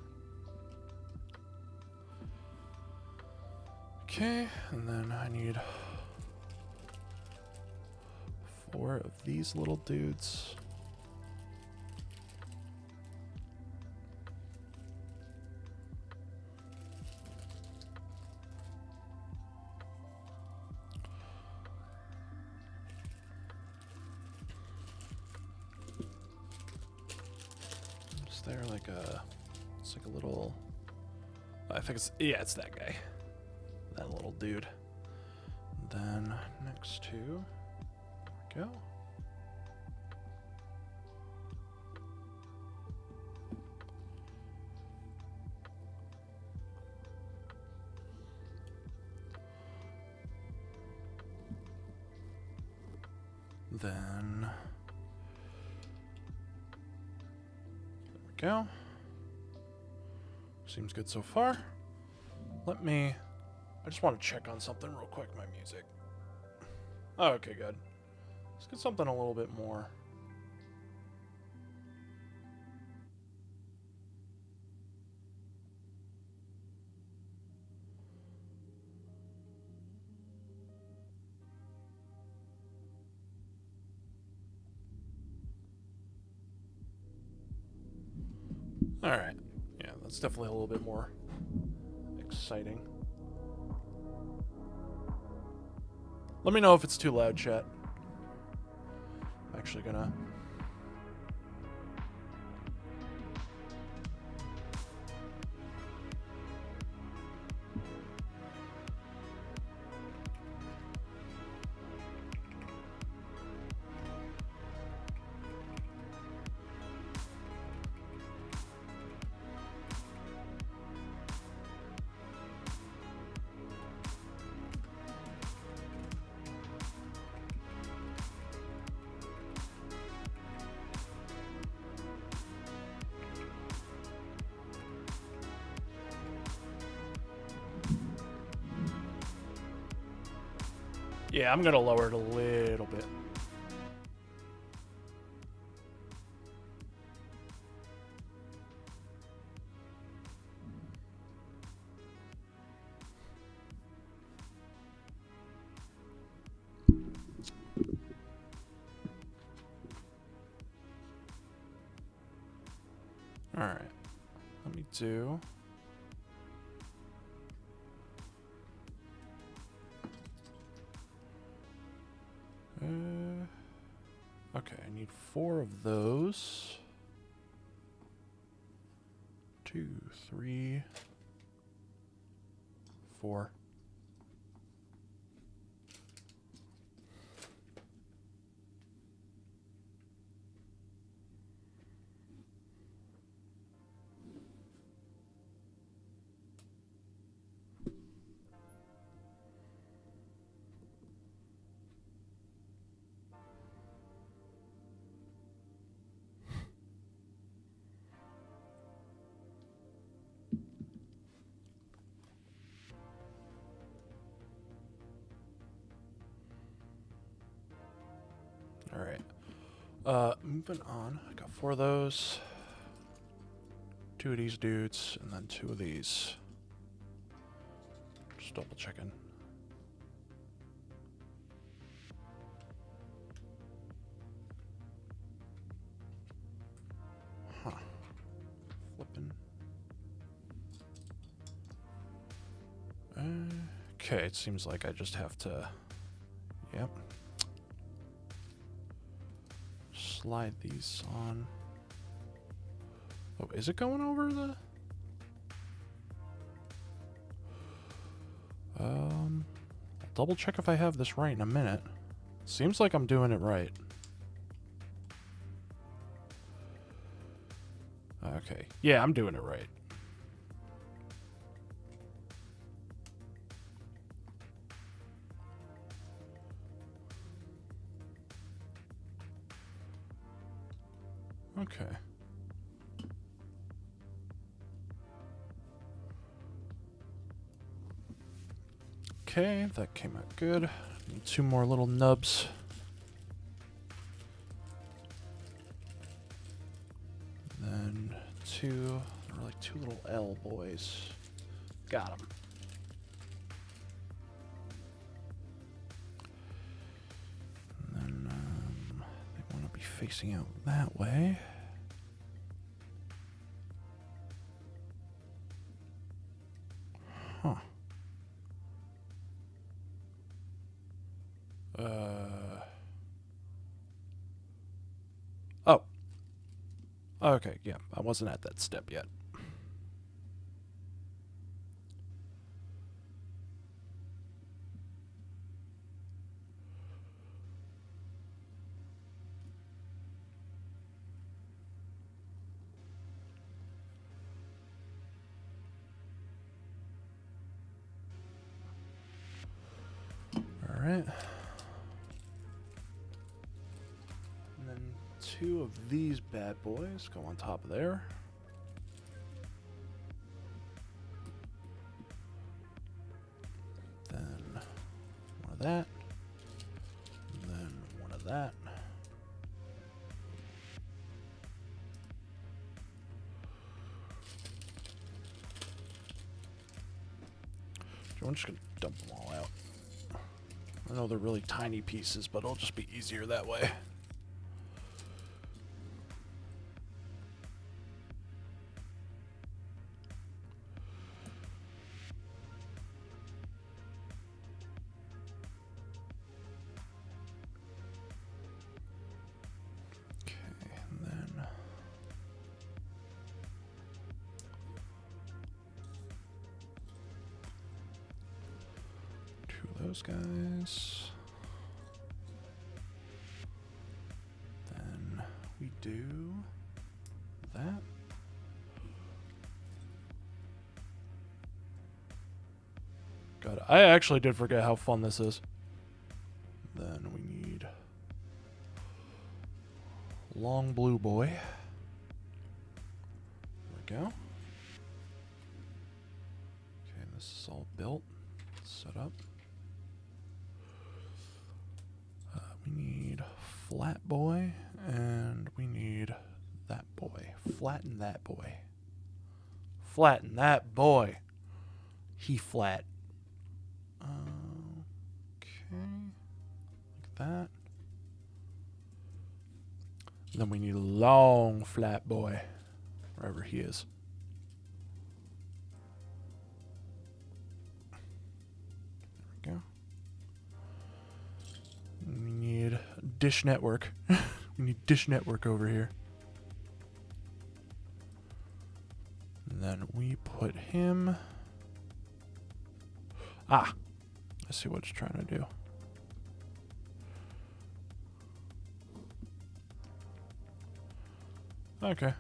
Okay, and then I need 4 of these little dudes. Is there like a... it's like a little... I think it's... yeah, it's that guy. That little dude. Then next to... there we go. Then... there we go. Seems good so far. Let me... I just want to check on something real quick, my music. Oh, okay, good. Let's get something a little bit more. Alright. Yeah, that's definitely a little bit more exciting. Let me know if it's too loud, chat. I'm actually gonna... yeah, I'm gonna lower it a little bit. do. Okay, I need 4 of those. 2, 3, 4. All right. Moving on. I got 4 of those. 2 of these dudes, and then 2 of these. Just double checking. Huh. Flipping. Okay, it seems like I just have to... Yep. Slide these on. Oh, is it going over the... I'll double check if I have this right in a minute. Seems like I'm doing it right. Okay. Yeah, I'm doing it right. Okay. Okay, that came out good. Need 2 more little nubs. Then 2, or like 2 little L boys. Got them. And then they want to be facing out that way. Huh. Oh. Okay, yeah. I wasn't at that step yet. All right. And then 2 of these bad boys go on top of there. Then 1 of that. And then 1 of that. I'm just gonna dump them all out. I know they're really tiny pieces, but it'll just be easier that way. Okay, and then those guys. Then we do that. God, I actually did forget how fun this is. Then we need long blue boy. There we go. Okay, this is all built, set up. We need flat boy, and we need that boy. Flatten that boy. Flatten that boy. He flat. Okay. Like that. And then we need a long flat boy. Wherever he is. Dish Network. We need Dish Network over here. And then we put him... Ah! I see what it's trying to do. Okay.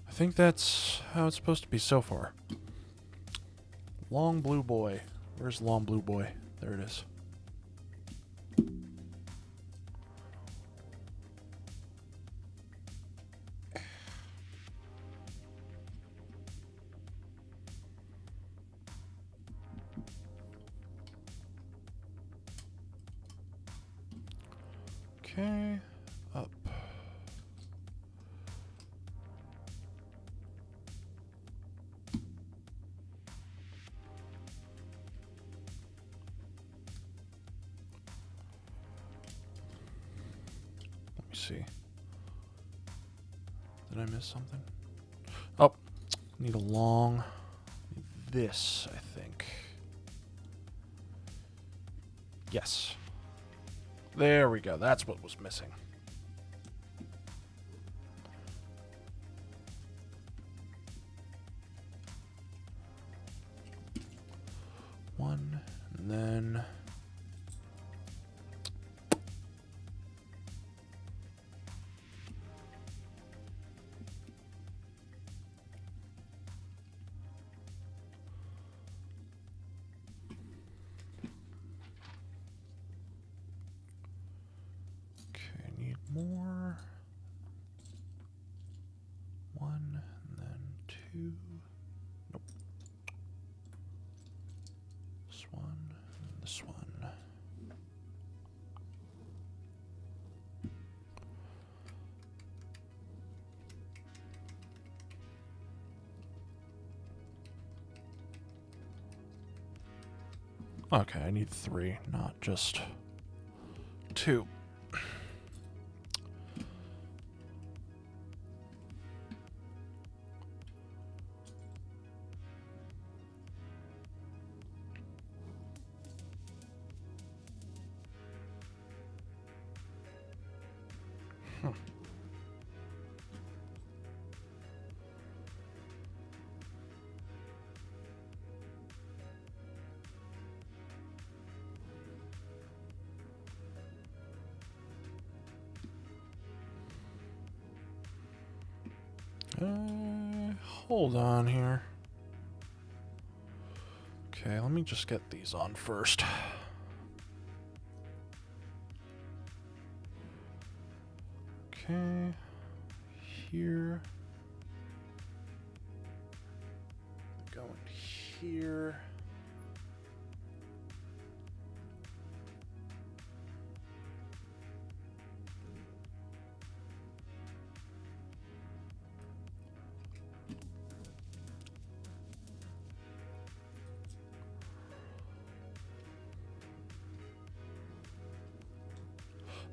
I think that's how it's supposed to be so far. Long Blue Boy. Where's Long Blue Boy? There it is. Okay, up. Let me see. Did I miss something? Oh, need a long... This, I think. Yes. There we go. That's what was missing. One, and then... more. One, and then two. Nope. This one, and this one. Okay, I need 3, not just 2. Hold on here. Okay, let me just get these on first. Okay, here. Going here.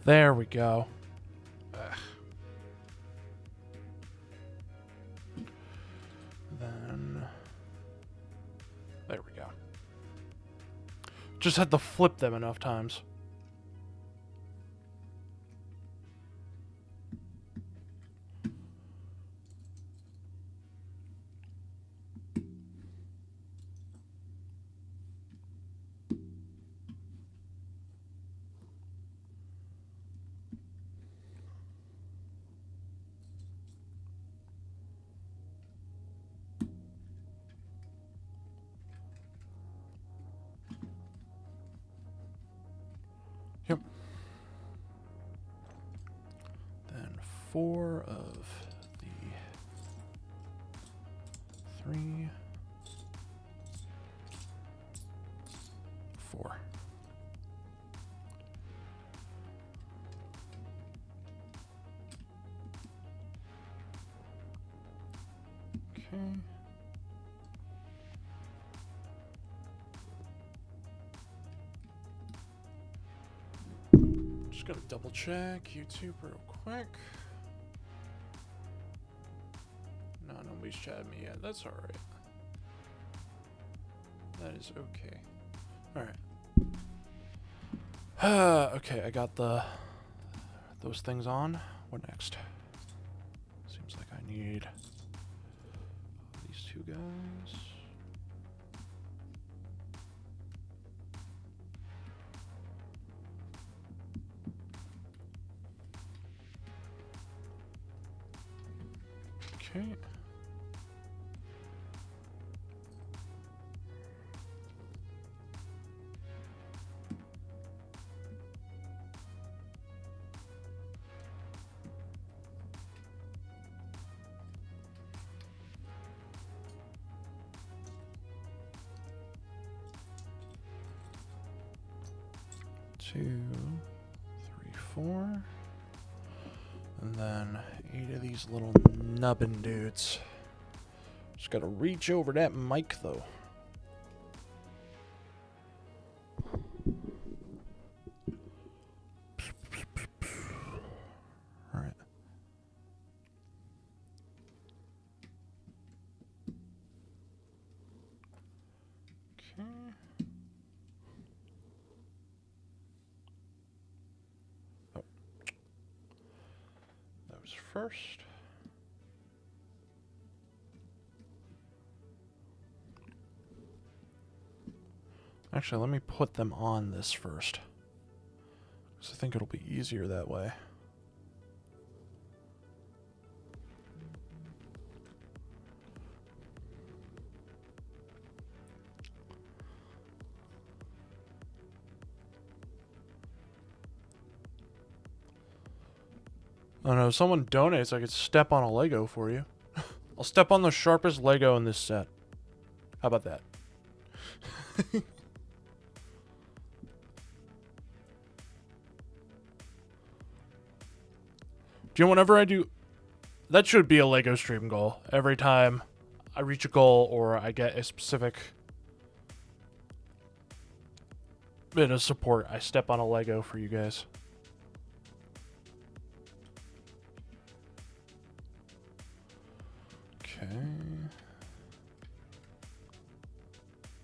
There we go. Ugh. Then... There we go. Just had to flip them enough times. Yep. Then 4 of the 3, 4. Okay. Just gotta double check YouTube real quick. No, nobody's chatted me yet. That's alright. That is okay. All right. Okay, I got those things on. What next? Seems like I need these two guys. Okay. Two, three, four. And then 8 of these little nubbin dudes. Just gotta reach over that mic though. Alright. Okay. Oh. That was first. Actually, let me put them on this first. Because I think it'll be easier that way. I don't know, if someone donates, I could step on a Lego for you. I'll step on the sharpest Lego in this set. How about that? Do you know, whenever I do... That should be a Lego stream goal. Every time I reach a goal or I get a specific bit of support, I step on a Lego for you guys. Okay.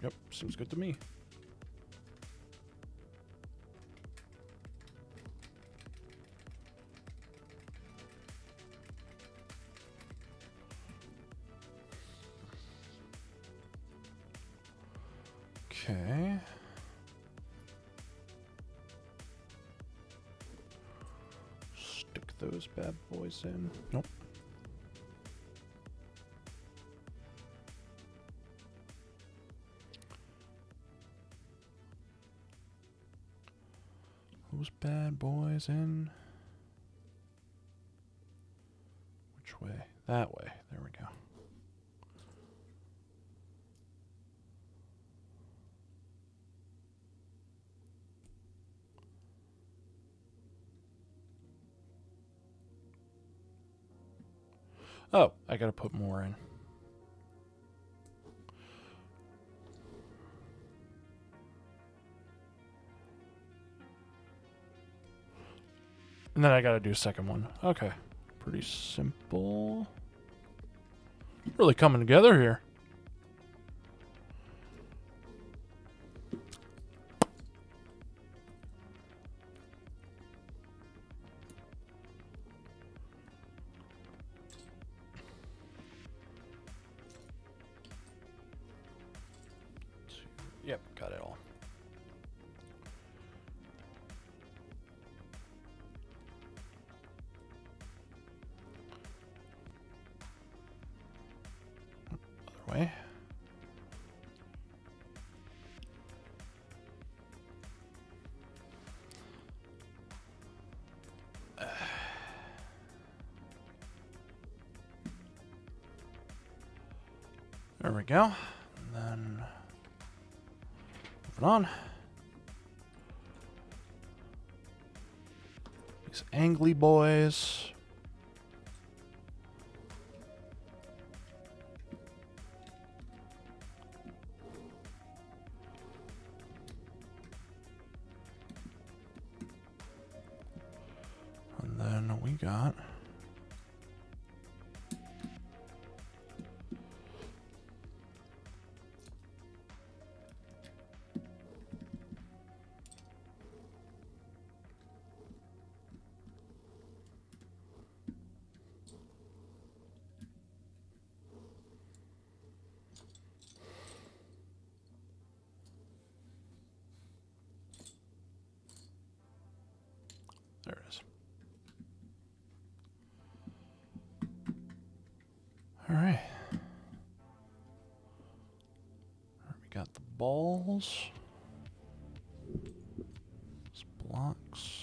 Yep, seems good to me. Okay. Stick those bad boys in. Nope. Those bad boys in. Which way? That way. There we go. Oh, I gotta put more in. And then I gotta do a second one. Okay. Pretty simple. Really coming together here. Yep, got it all. Other way. There we go. And then moving on. These angly boys. And then we got All right. We got the balls. Blocks.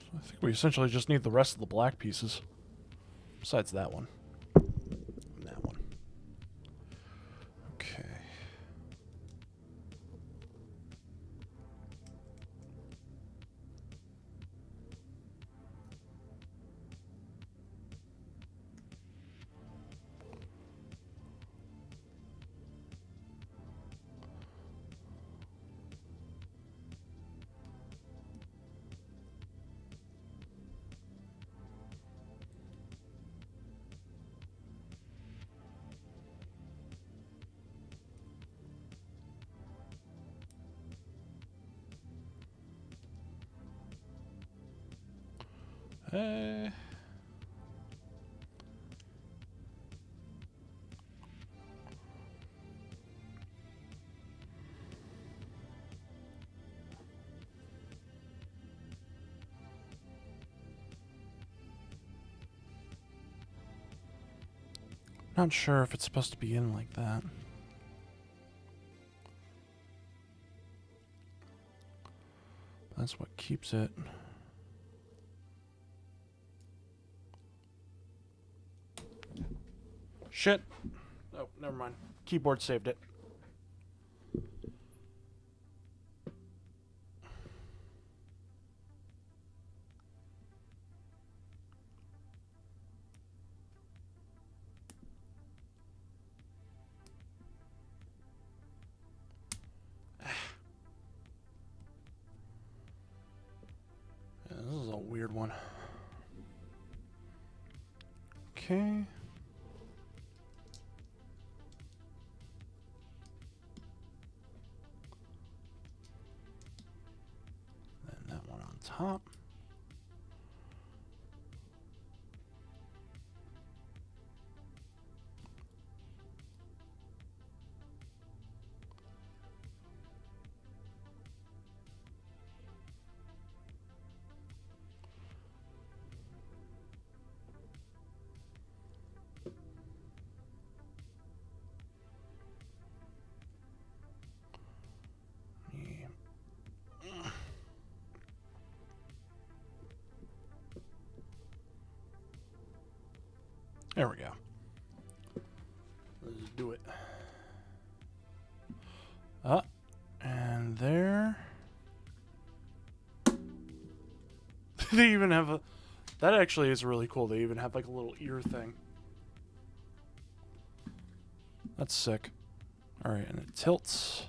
So I think we essentially just need the rest of the black pieces. Besides that one. And that one. Okay. Not sure if it's supposed to be in like that. That's what keeps it. Shit. Oh, never mind. Keyboard saved it. Yeah, this is a weird one. Okay. Then that one on top. There we go. Let's do it. And there. They even have a... That actually is really cool. They even have like a little ear thing. That's sick. Alright, and it tilts.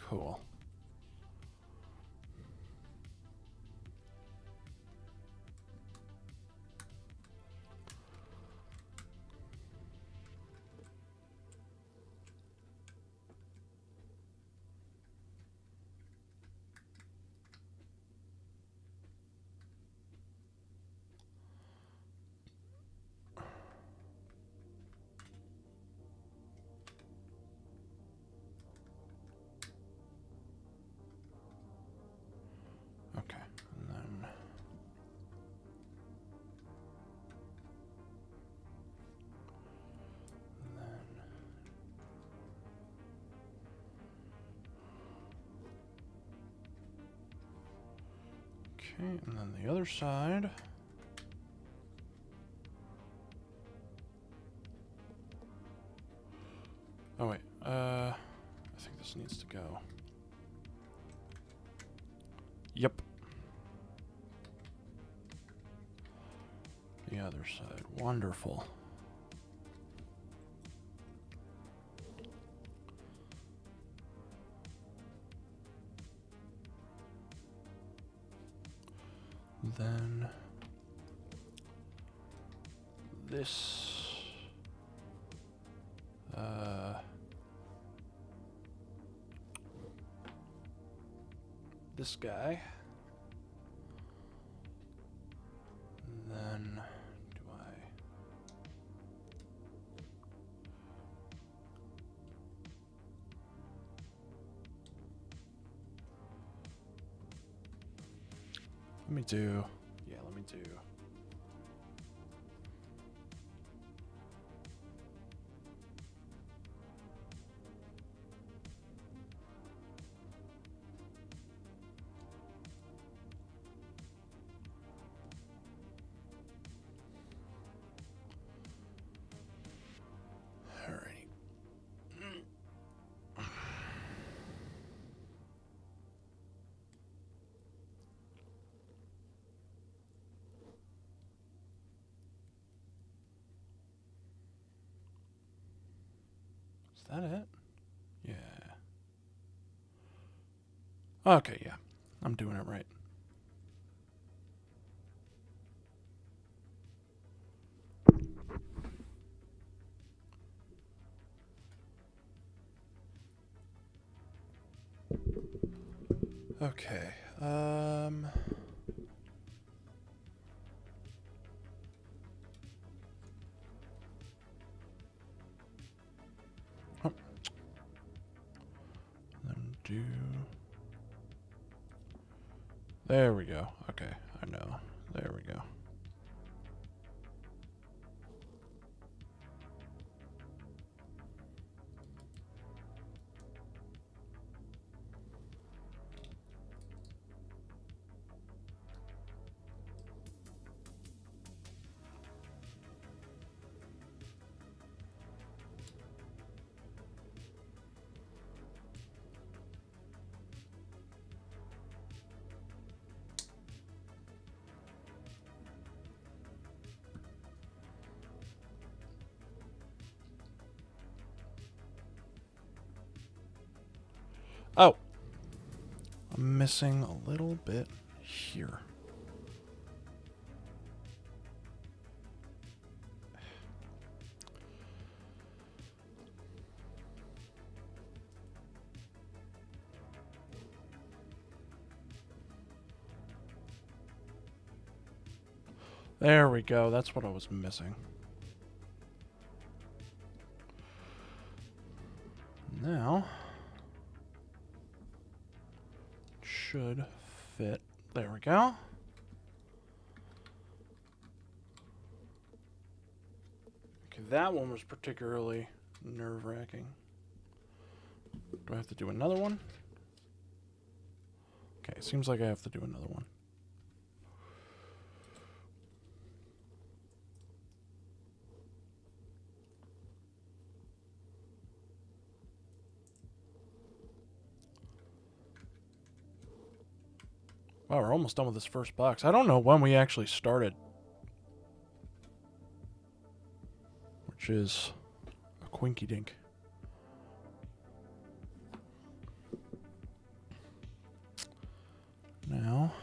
Cool. Okay, and then... Okay, and then the other side. Oh wait, I think this needs to go. Yep. The other side, wonderful. Then this this guy. And then do I Let me do... Yeah, let me do... Alrighty. Is that it? Yeah. Okay, yeah. I'm doing it right. Okay. Oh. Then do... There we go. Okay, I know. There we go. Oh! I'm missing a little bit here. There we go. That's what I was missing. Now... should fit. There we go. Okay, that one was particularly nerve-wracking. Do I have to do another one? Okay, seems like I have to do another one. Wow, we're almost done with this first box. I don't know when we actually started. Which is a quinky dink. Now...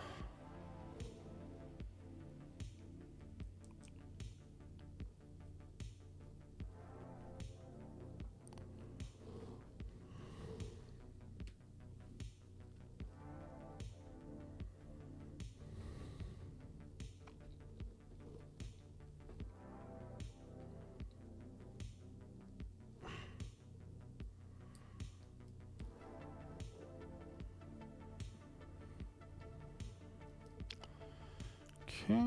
Okay.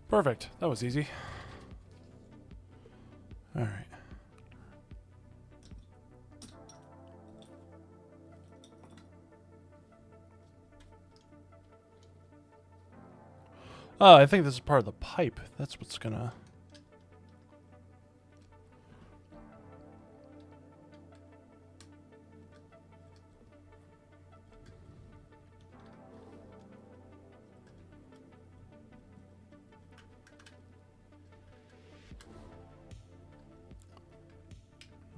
Perfect. That was easy. All right. Oh, I think this is part of the pipe. That's what's gonna...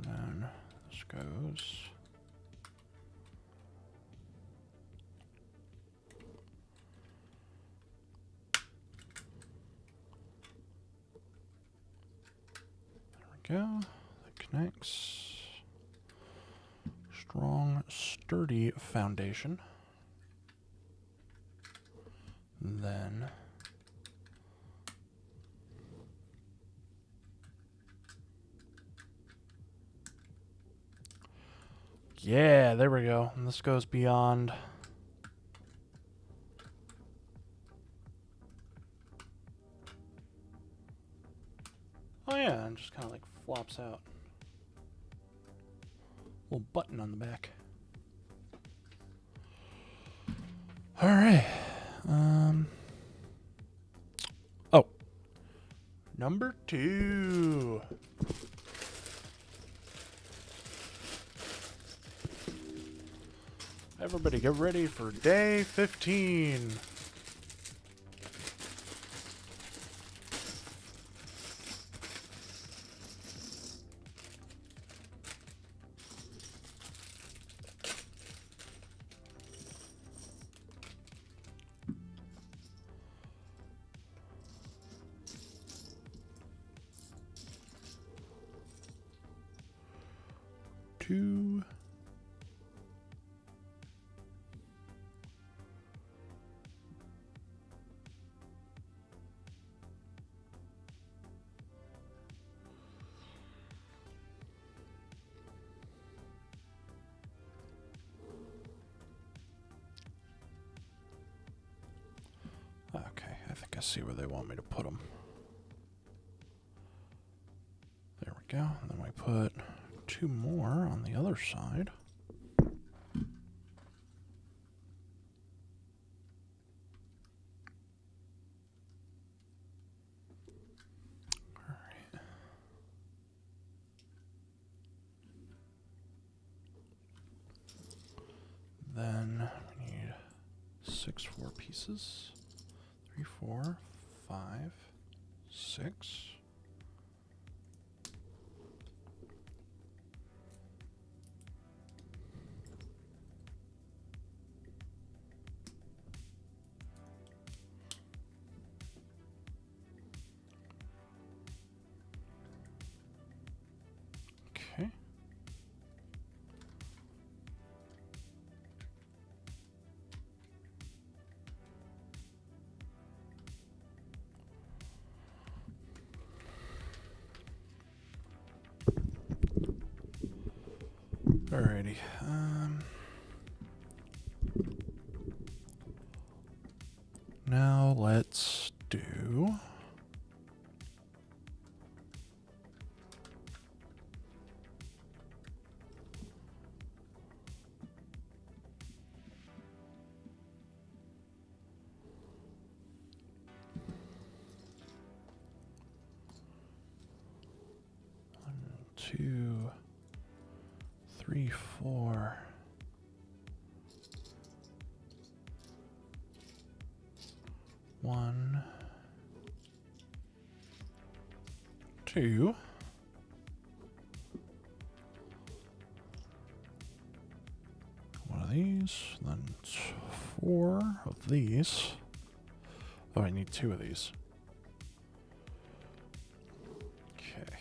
Then this goes... There we go. That connects. Strong, sturdy foundation. Then Yeah, there we go. And this goes beyond. Oh yeah, and just kind of like flops out. Little button on the back. All right. Oh. Number 2. Everybody get ready for day 15. Two. Okay, I think I see where they want me to put them. There we go. And then we put 2 more on the other side. All right. Then we need 6 4 pieces. 3 4 5 6. Okay. Alrighty. Now let's do. One, 2, 3, 4. One, 2. One of these, then 4 of these. Oh, I need 2 of these. Okay,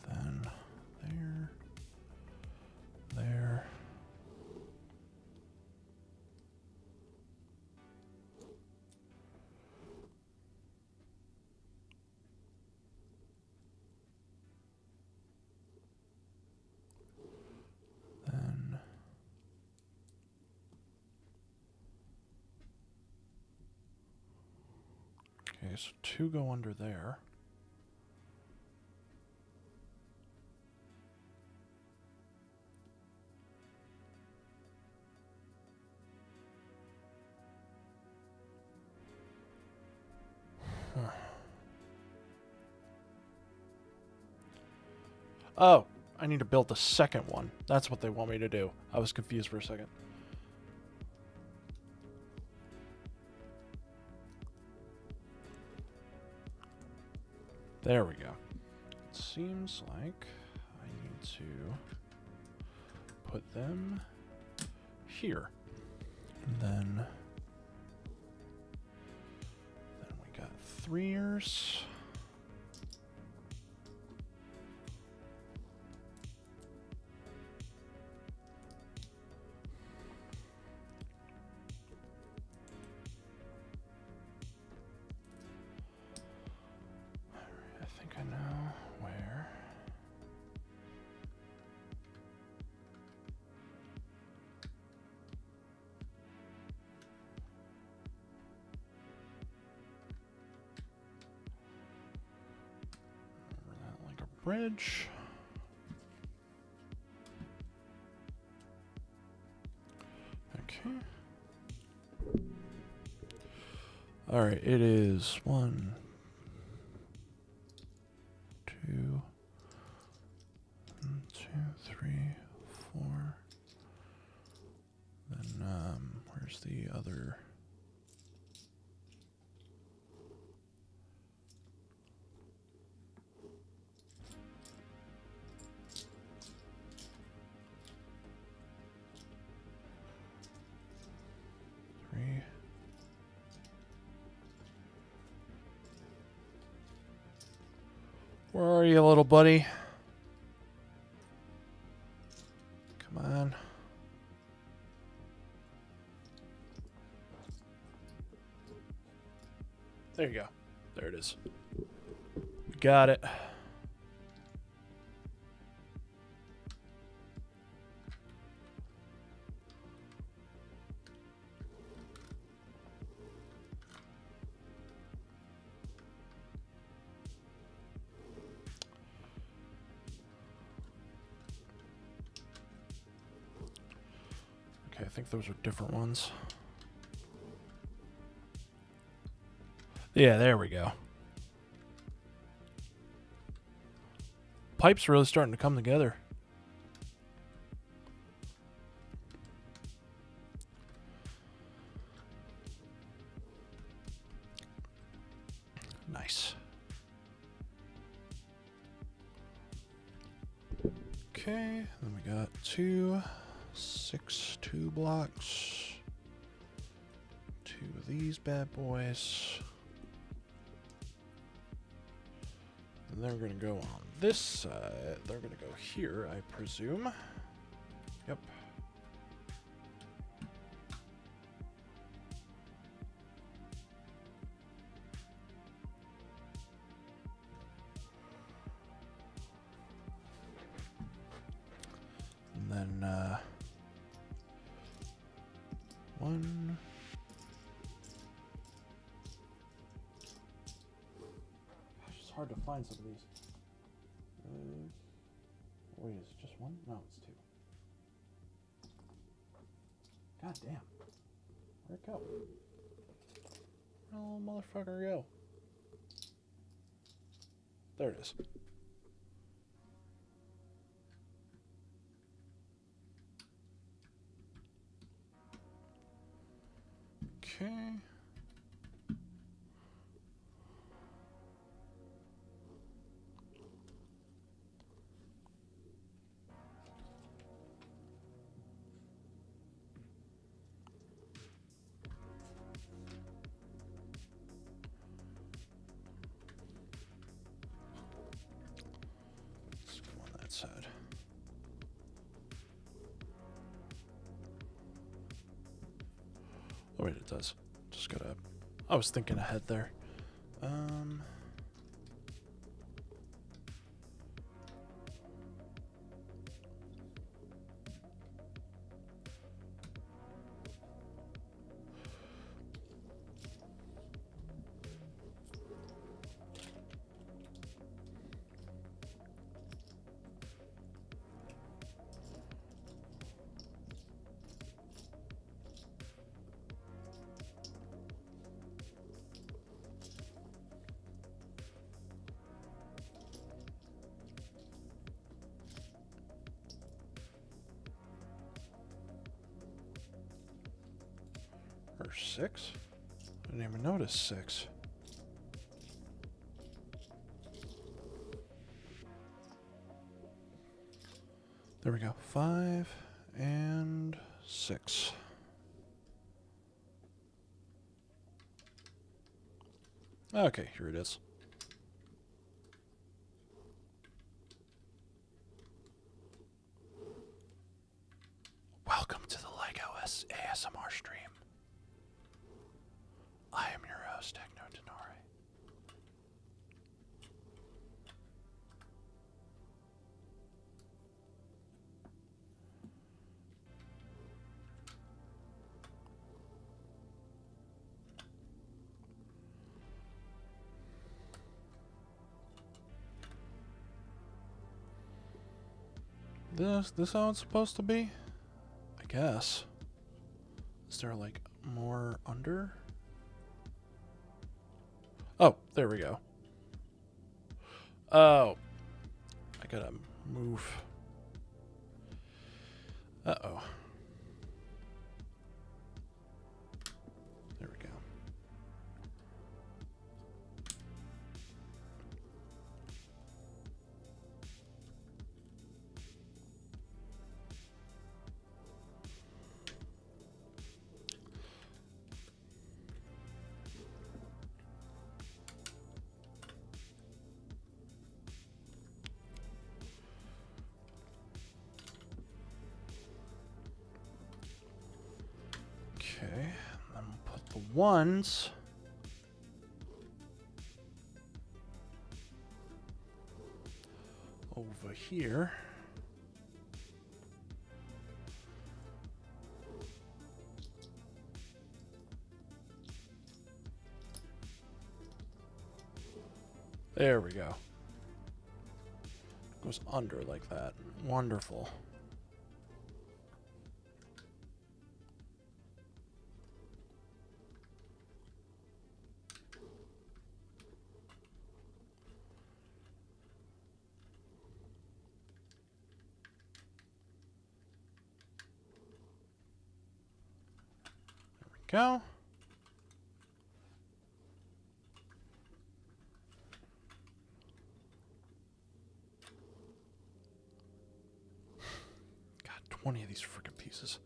then there. Then okay, so 2 go under there. Oh, I need to build the second one. That's what they want me to do. I was confused for a second. There we go. It seems like I need to put them here. And then we got 3ers. I think I know where. bridge. Okay. All right, it is 1, 2, 1, 2, 3, 4. Then where's the other? Where are you, little buddy? Come on. There you go. There it is. Got it. Okay, I think those are different ones. Yeah, there we go. Pipe's really starting to come together. Nice. Okay, then we got 2, 6, 2 blocks. 2 of these bad boys. And they're going to go on this side. They're going to go here, I presume. Yep. And then, 1. It's hard to find some of these. Wait, is it just 1? No, it's 2. God damn. Where'd it go? Where'd the little motherfucker go? There it is. Okay. Let's go on that side. Oh wait, it does. Just gotta. I was thinking ahead there. Or 6? I didn't even notice 6. There we go. 5 and 6. Okay, here it is. Welcome to the LEGO ASMR stream. I am your host, Techno Tenore. This how it's supposed to be? I guess. Is there like more under? Oh, there we go. Oh. I gotta move. Uh-oh. There we go. Okay, then we'll put the ones over here. There we go. Goes under like that. Wonderful. Go. God, 20 of these freaking pieces.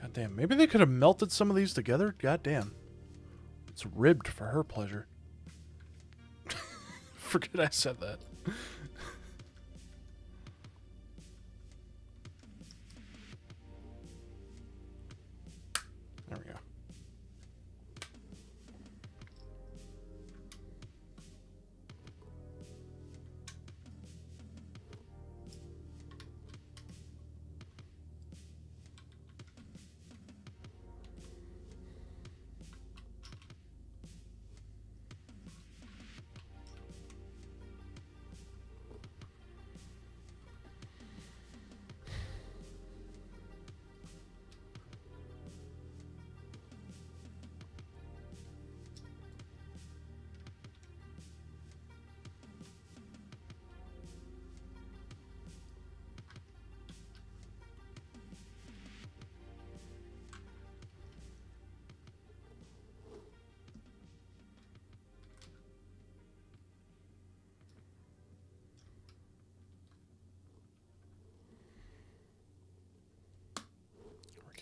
God damn, maybe they could have melted some of these together. God damn. It's ribbed for her pleasure. Forget I said that. There we go.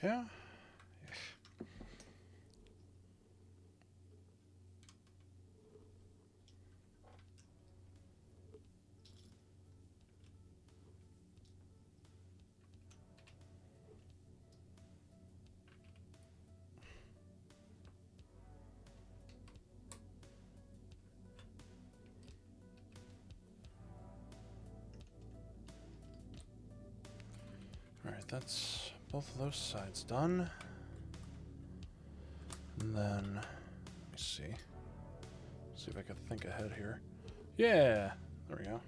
Okay. All right, that's both of those sides done. And then, let me see. See if I can think ahead here. Yeah, there we go.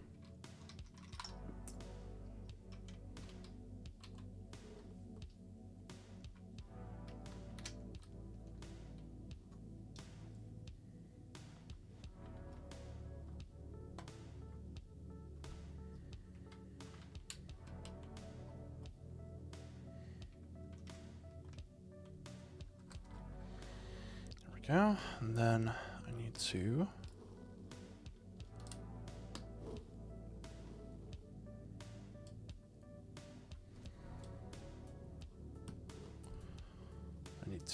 Go, and then I need to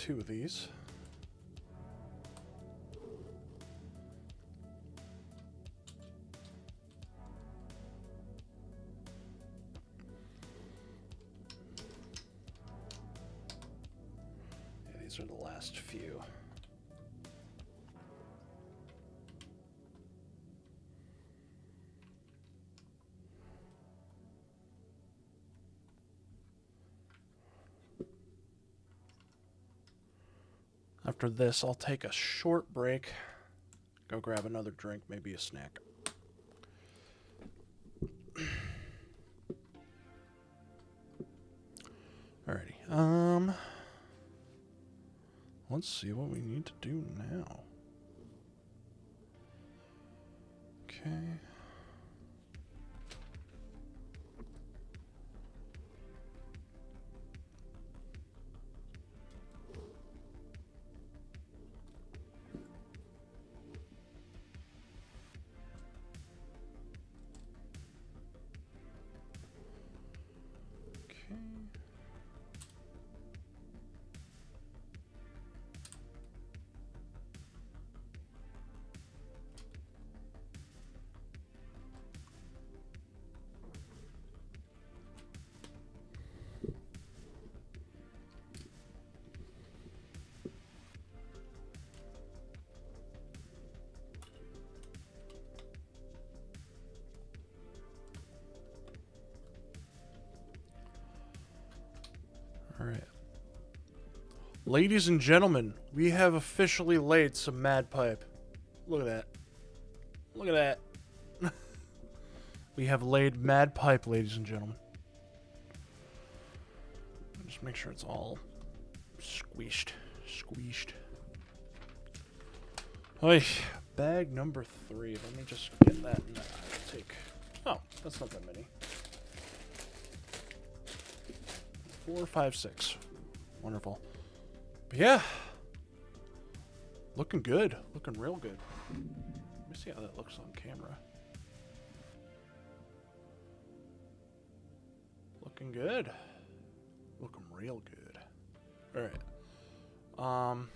two of these. Yeah, these are the last few. After this, I'll take a short break. Go grab another drink, maybe a snack. Alrighty. Let's see what we need to do now. Okay. All right. Ladies and gentlemen, we have officially laid some mad pipe. Look at that. Look at that. We have laid mad pipe, ladies and gentlemen. Just make sure it's all squeezed. Squeezed. Oy, bag number 3. Let me just get that and I'll take. Oh, that's not that many. 4, 5, 6. Wonderful. But yeah. Looking good. Looking real good. Let me see how that looks on camera. Looking good. Looking real good. Alright.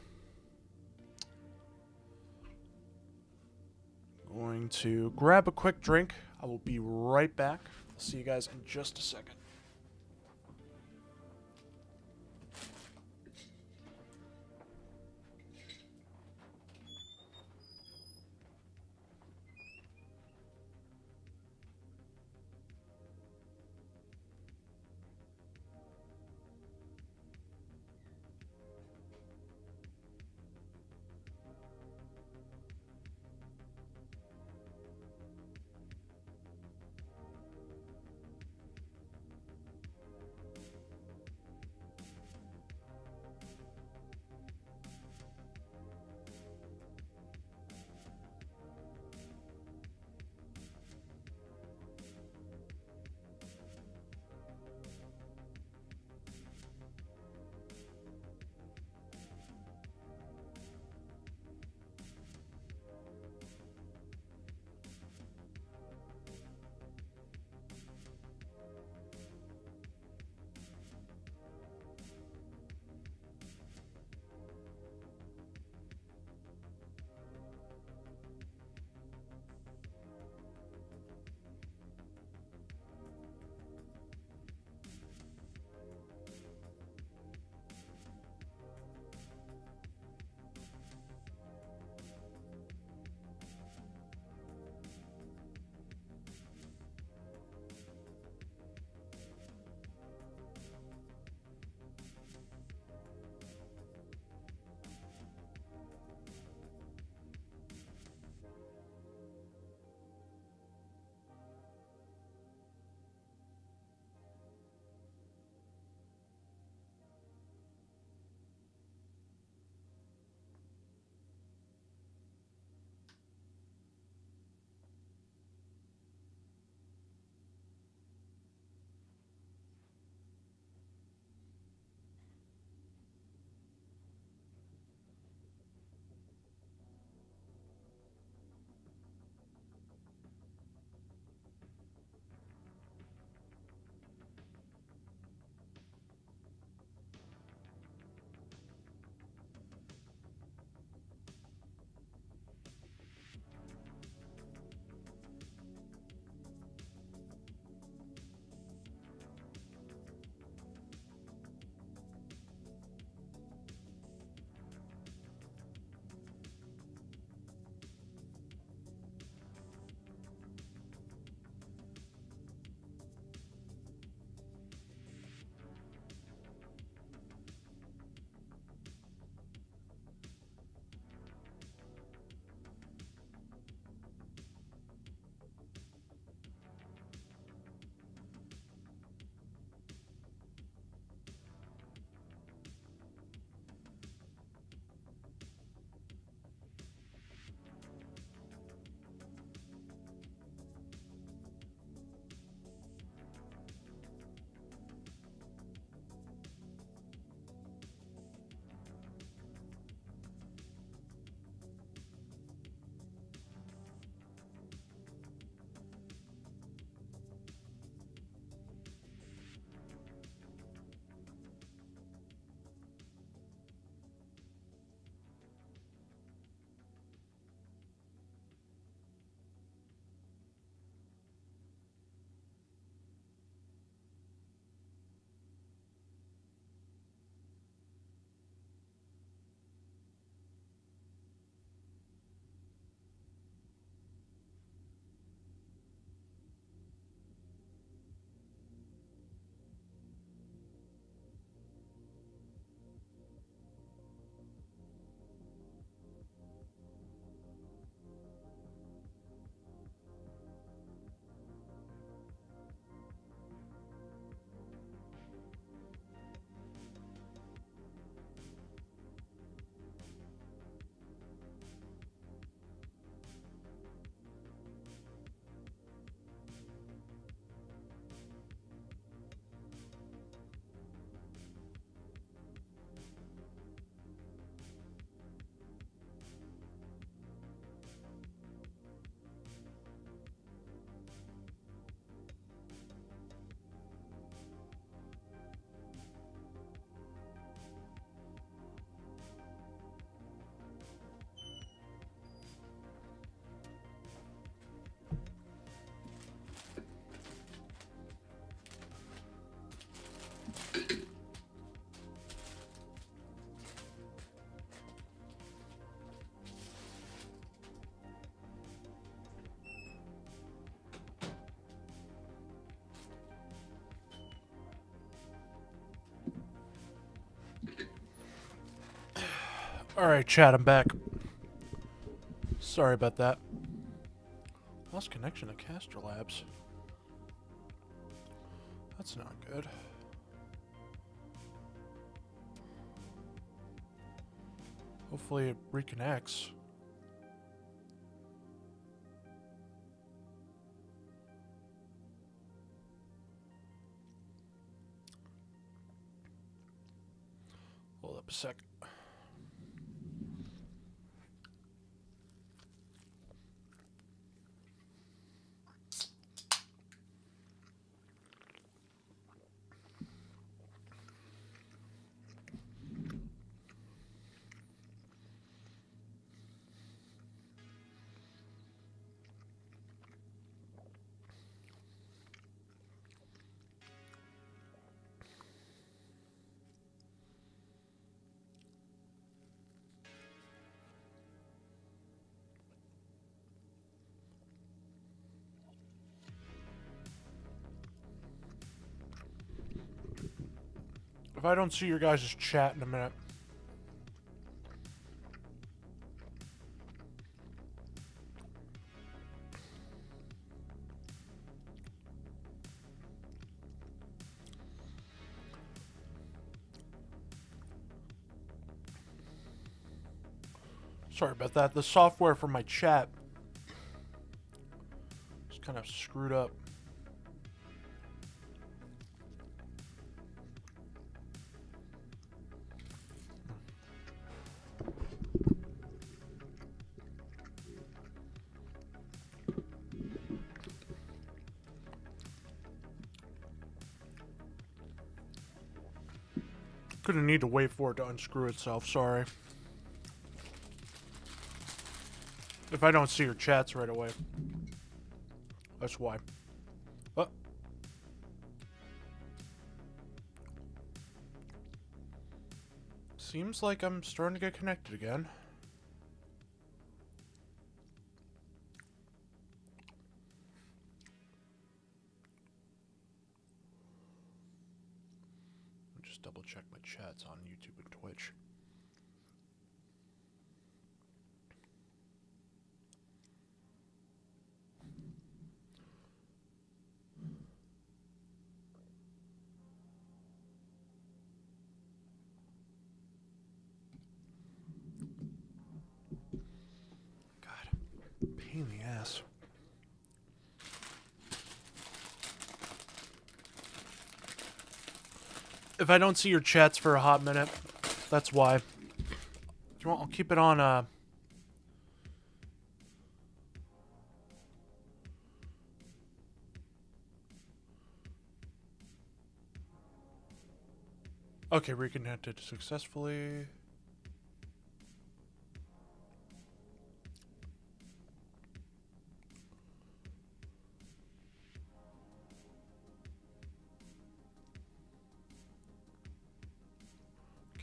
Going to grab a quick drink. I will be right back. I'll see you guys in just a second. Alright, chat, I'm back. Sorry about that. Lost connection to Caster Labs. That's not good. Hopefully it reconnects. Hold up a sec. If I don't see your guys' chat in a minute. Sorry about that. The software for my chat is kind of screwed up. Gonna need to wait for it to unscrew itself, sorry. If I don't see your chats right away. That's why. Seems like I'm starting to get connected again. Just double check my chats on YouTube and Twitch. God, pain in the ass. If I don't see your chats for a hot minute, that's why. If you want, I'll keep it on, Okay, reconnected successfully.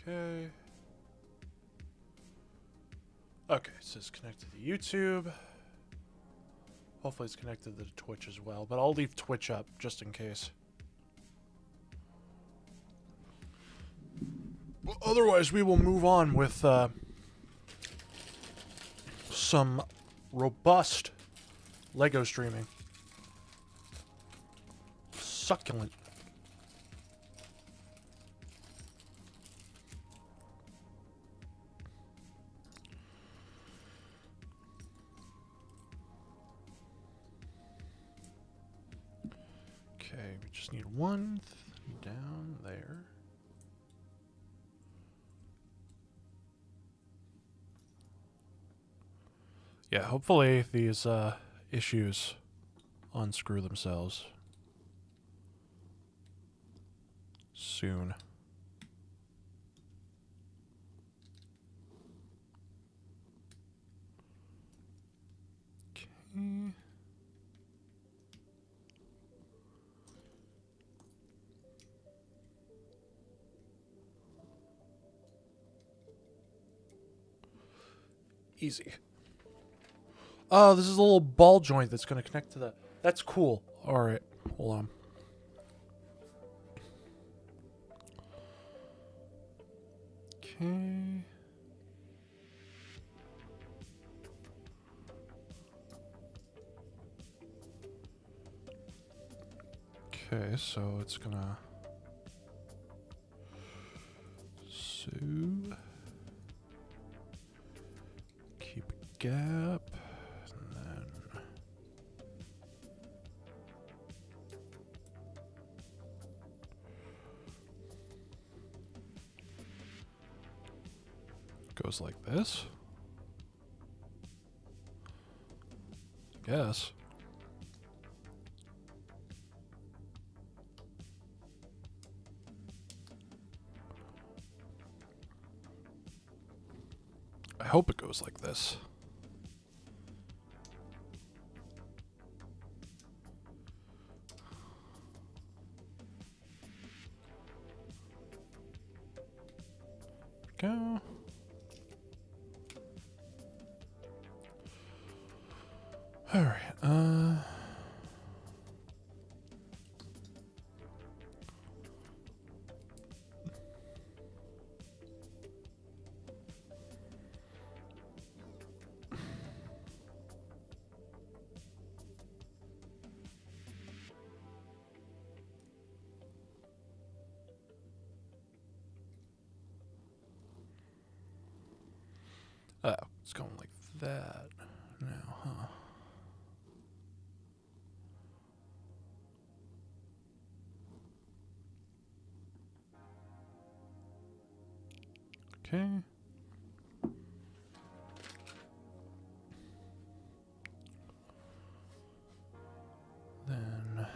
Okay. Okay, so it's connected to YouTube. Hopefully it's connected to Twitch as well, but I'll leave Twitch up just in case. Well, otherwise, we will move on with some robust Lego streaming. Succulent. Okay, we just need one down there. Yeah, hopefully these issues unscrew themselves soon. Okay. Easy. Oh, this is a little ball joint that's going to connect to the... That's cool. All right. Hold on. Okay. Okay, so it's gonna sue, keep a gap, and then goes like this. I guess. I hope it goes like this. Go. All right. Oh, it's going like that now, huh? Okay. Then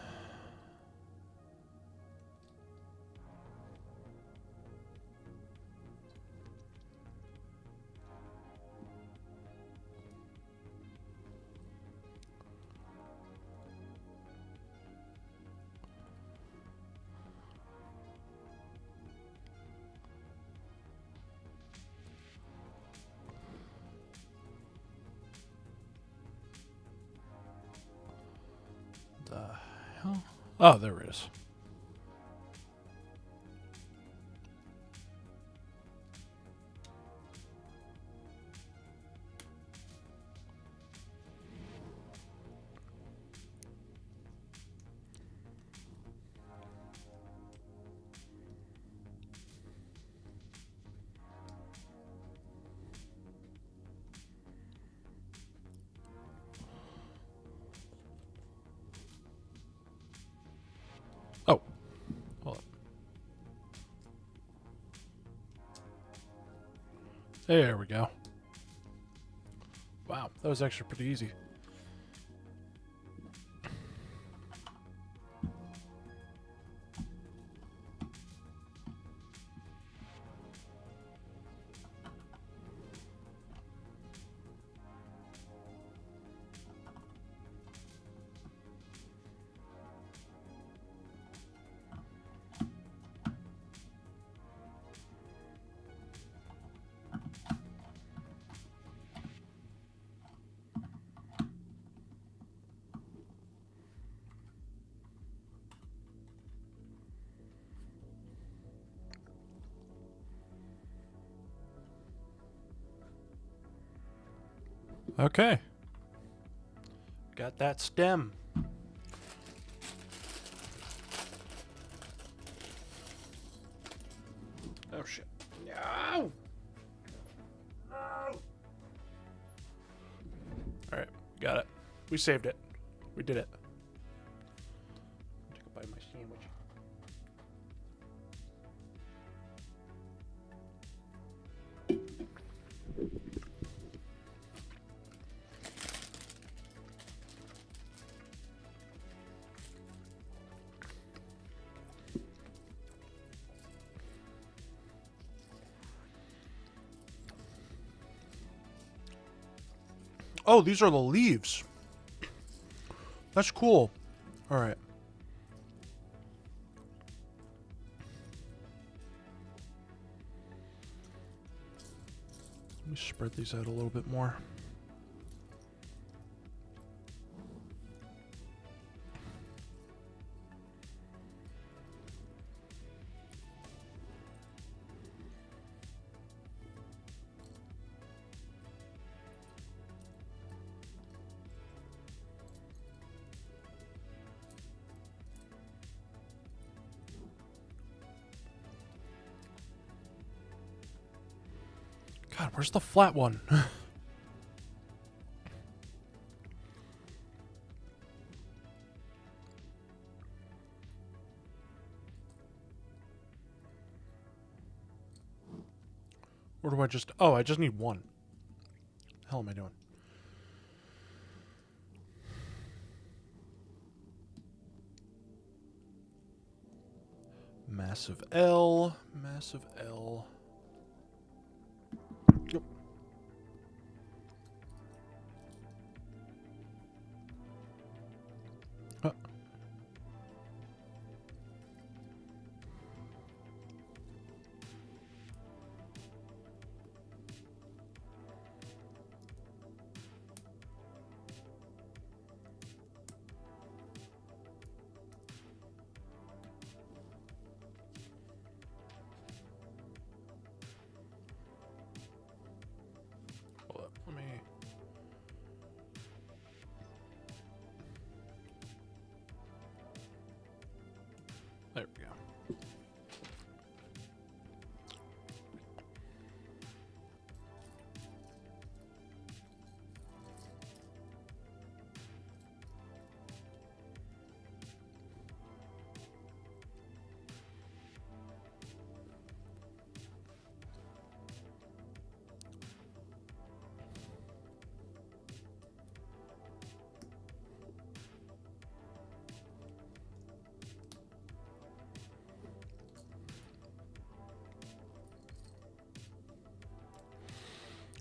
the hell? Oh, there it is. Oh, hold up. There we go. Wow, that was actually pretty easy. Okay. Got that stem. Oh shit. No! No! Alright, got it. We saved it. We did it. Take a bite of my sandwich. Oh, these are the leaves. That's cool. All right. Let me spread these out a little bit more. God, where's the flat one? Or do I just... Oh, I just need one. The hell am I doing? Massive L. Massive L. Yep. Huh. Hold up, let me... There we go.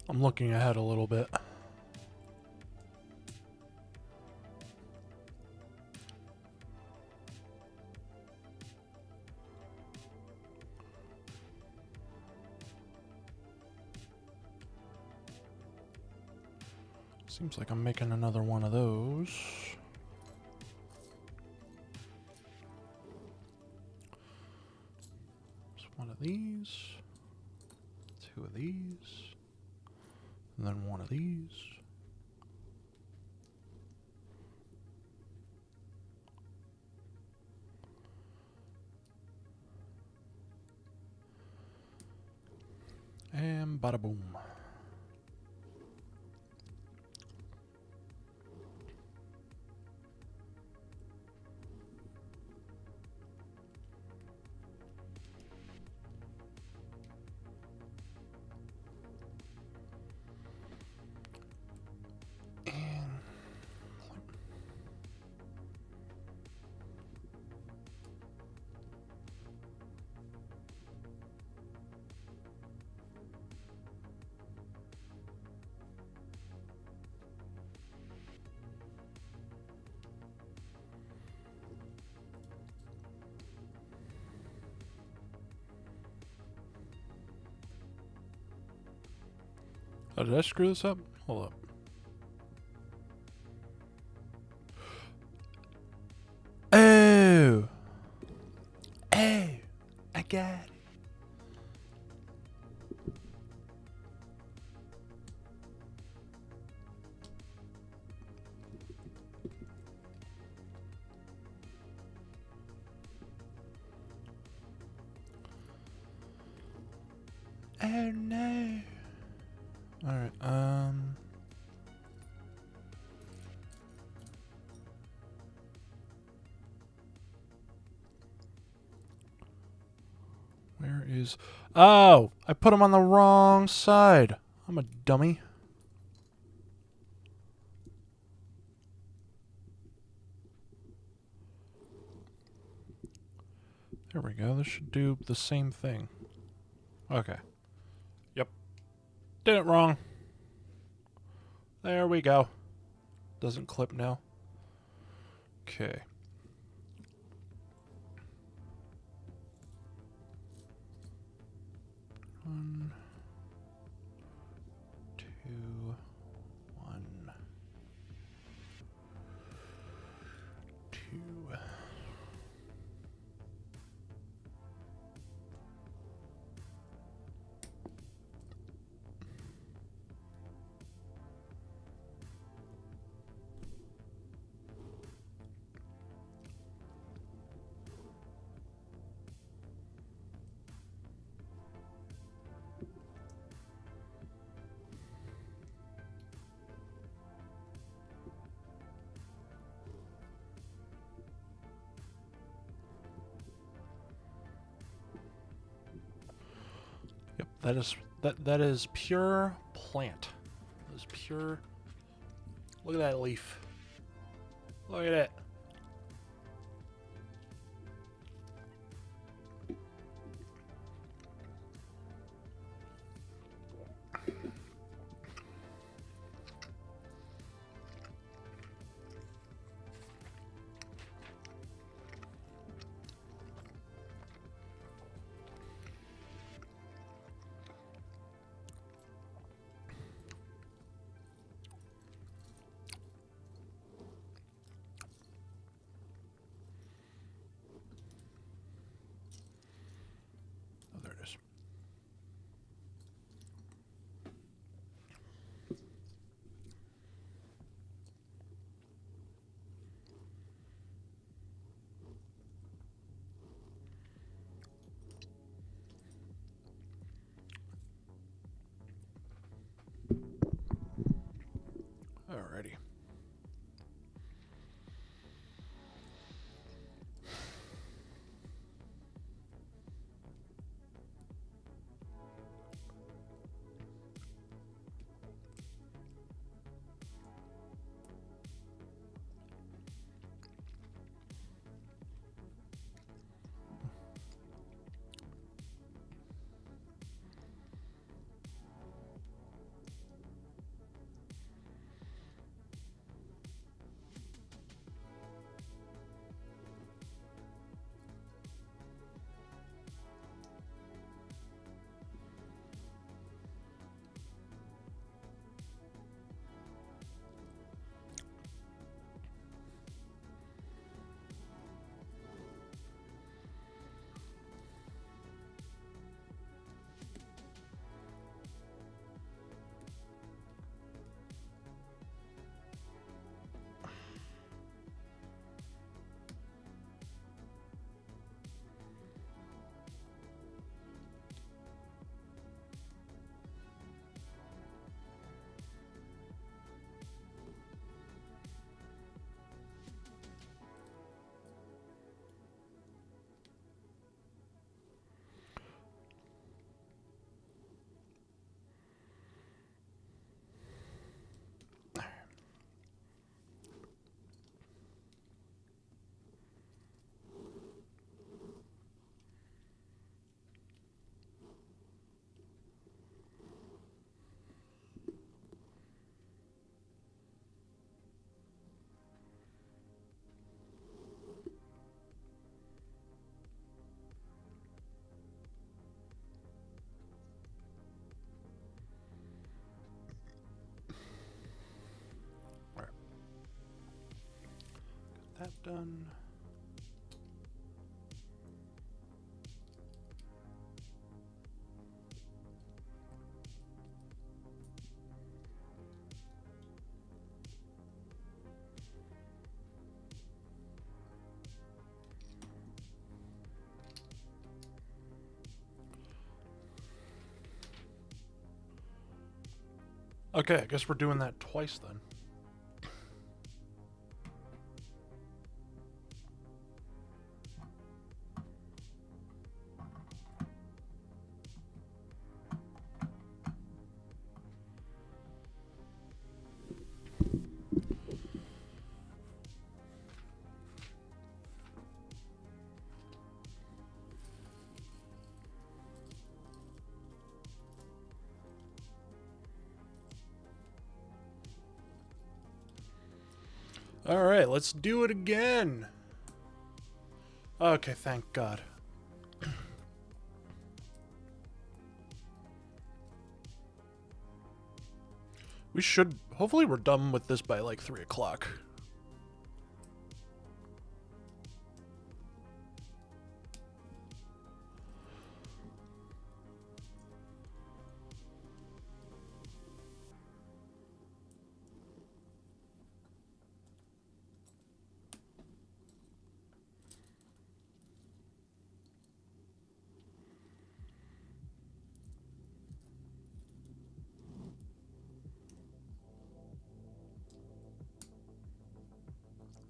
I'm looking ahead a little bit. Seems like I'm making another one of those. Just one of these. Two of these. And then one of these. And bada boom. Oh, did I screw this up? Hold up. Oh! Oh! I got it. Oh no. Alright, where is... Oh! I put him on the wrong side. I'm a dummy. There we go. This should do the same thing. Okay. Yep. Did it wrong. There we go. Doesn't clip now. Okay. One, two, one, two. That is pure plant. That is pure. Look at that leaf. Look at it. Oh, there it is. Alrighty. That done. Okay, I guess we're doing that twice then. All right, let's do it again. Okay, thank God. We should, hopefully we're done with this by like 3 o'clock.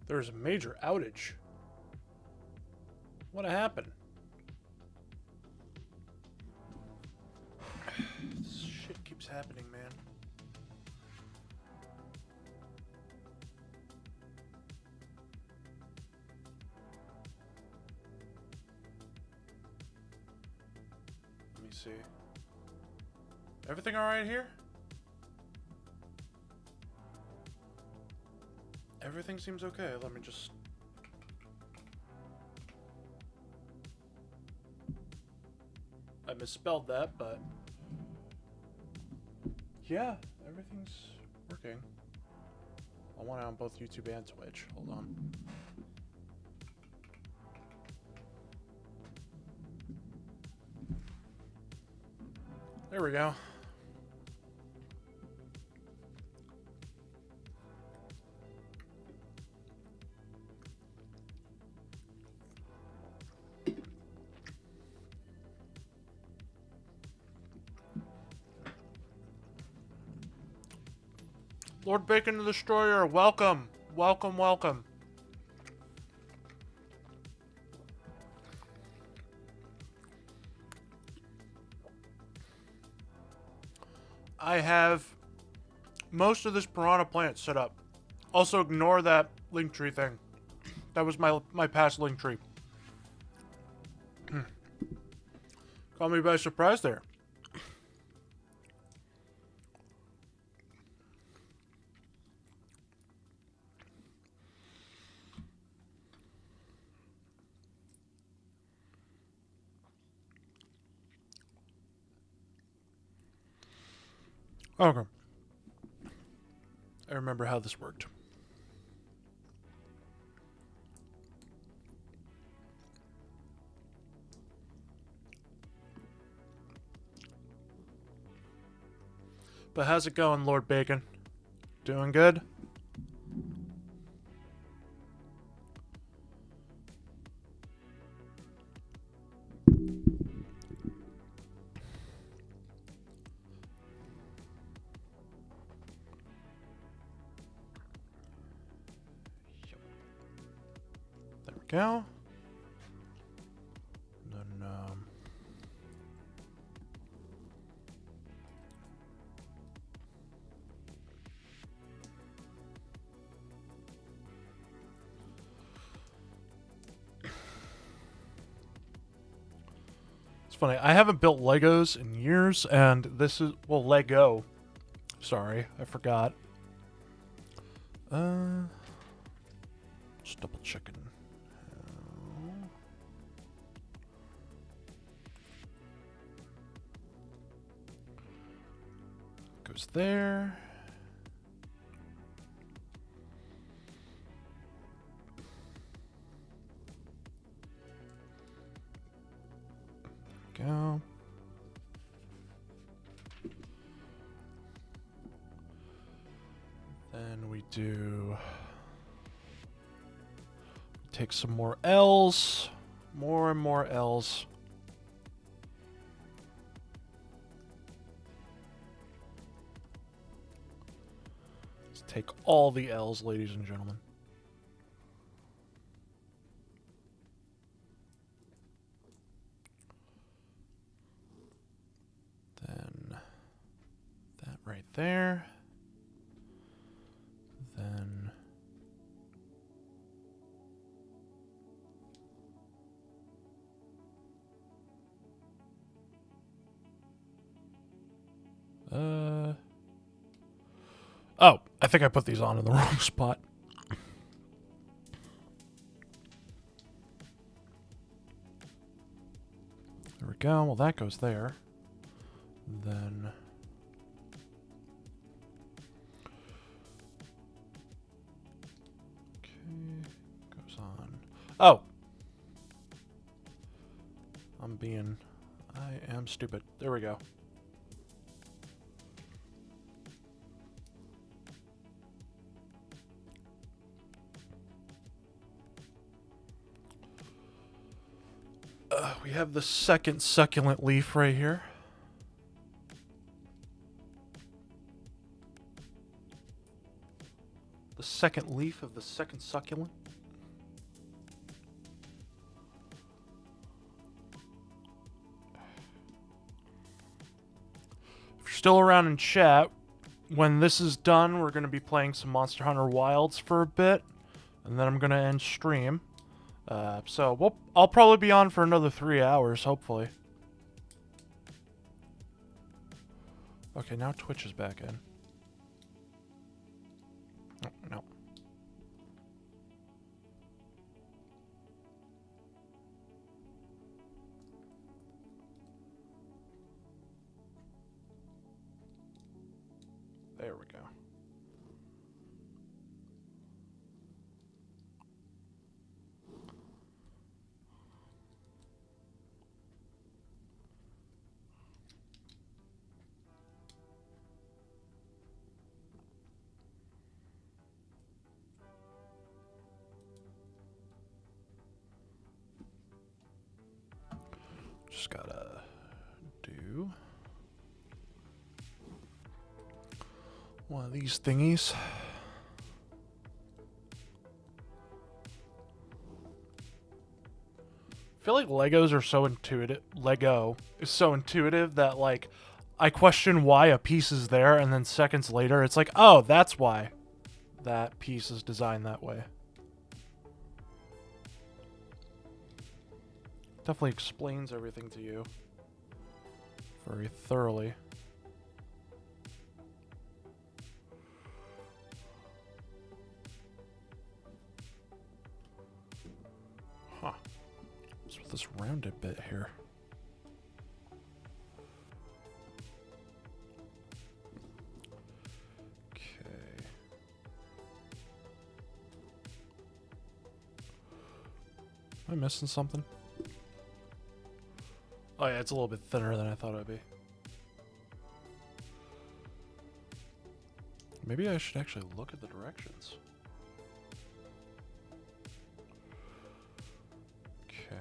There's a major outage. What happened? happening, man? Let me see. Everything alright here? Everything seems okay. Let me just... I misspelled that, but... Yeah, everything's working. I want it on both YouTube and Twitch. Hold on. There we go. Lord Bacon the Destroyer, welcome. Welcome, welcome. I have most of this piranha plant set up. Also, ignore that link tree thing. That was my past link tree. Caught me by surprise there. Okay. I remember how this worked. But how's it going, Lord Bacon? Doing good? There we go. And then, it's funny, I haven't built Legos in years, and this is, well, Lego. Sorry, I forgot. Just double checking. Goes there. Go. Then we do take some more L's, more and more L's. Let's take all the L's, ladies and gentlemen. Then that right there. Then oh, I think I put these on in the wrong spot. There we go. Well, that goes there. Then goes on. Oh! I am stupid. There we go. We have the second succulent leaf right here. The second leaf of the second succulent. For still around in chat, when this is done, we're going to be playing some Monster Hunter Wilds for a bit, and then I'm going to end stream. So I'll probably be on for another 3 hours, hopefully. Okay, now Twitch is back in. Oh, no. There we go. Just gotta do one of these thingies. I feel like Legos are so intuitive. Lego is so intuitive that, like, I question why a piece is there, and then seconds later it's like, oh, that's why that piece is designed that way. Definitely explains everything to you very thoroughly. Huh. What's with this rounded bit here? Okay. Am I missing something? Oh yeah, it's a little bit thinner than I thought it would be. Maybe I should actually look at the directions. Okay.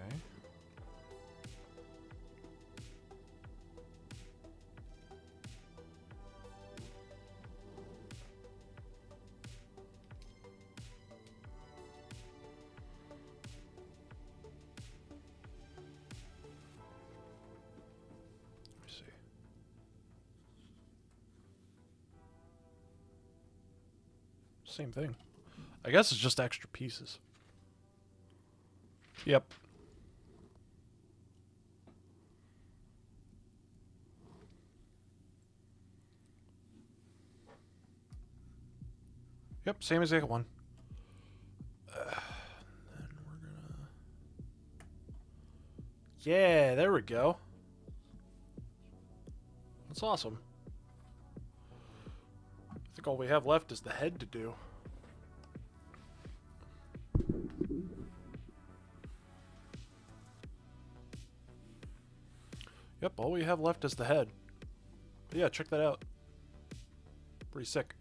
Same thing. I guess it's just extra pieces. Yep. Yep, same exact one. Then we're gonna... Yeah, there we go. That's awesome. I think all we have left is the head to do. Yep, all we have left is the head. But yeah, check that out. Pretty sick.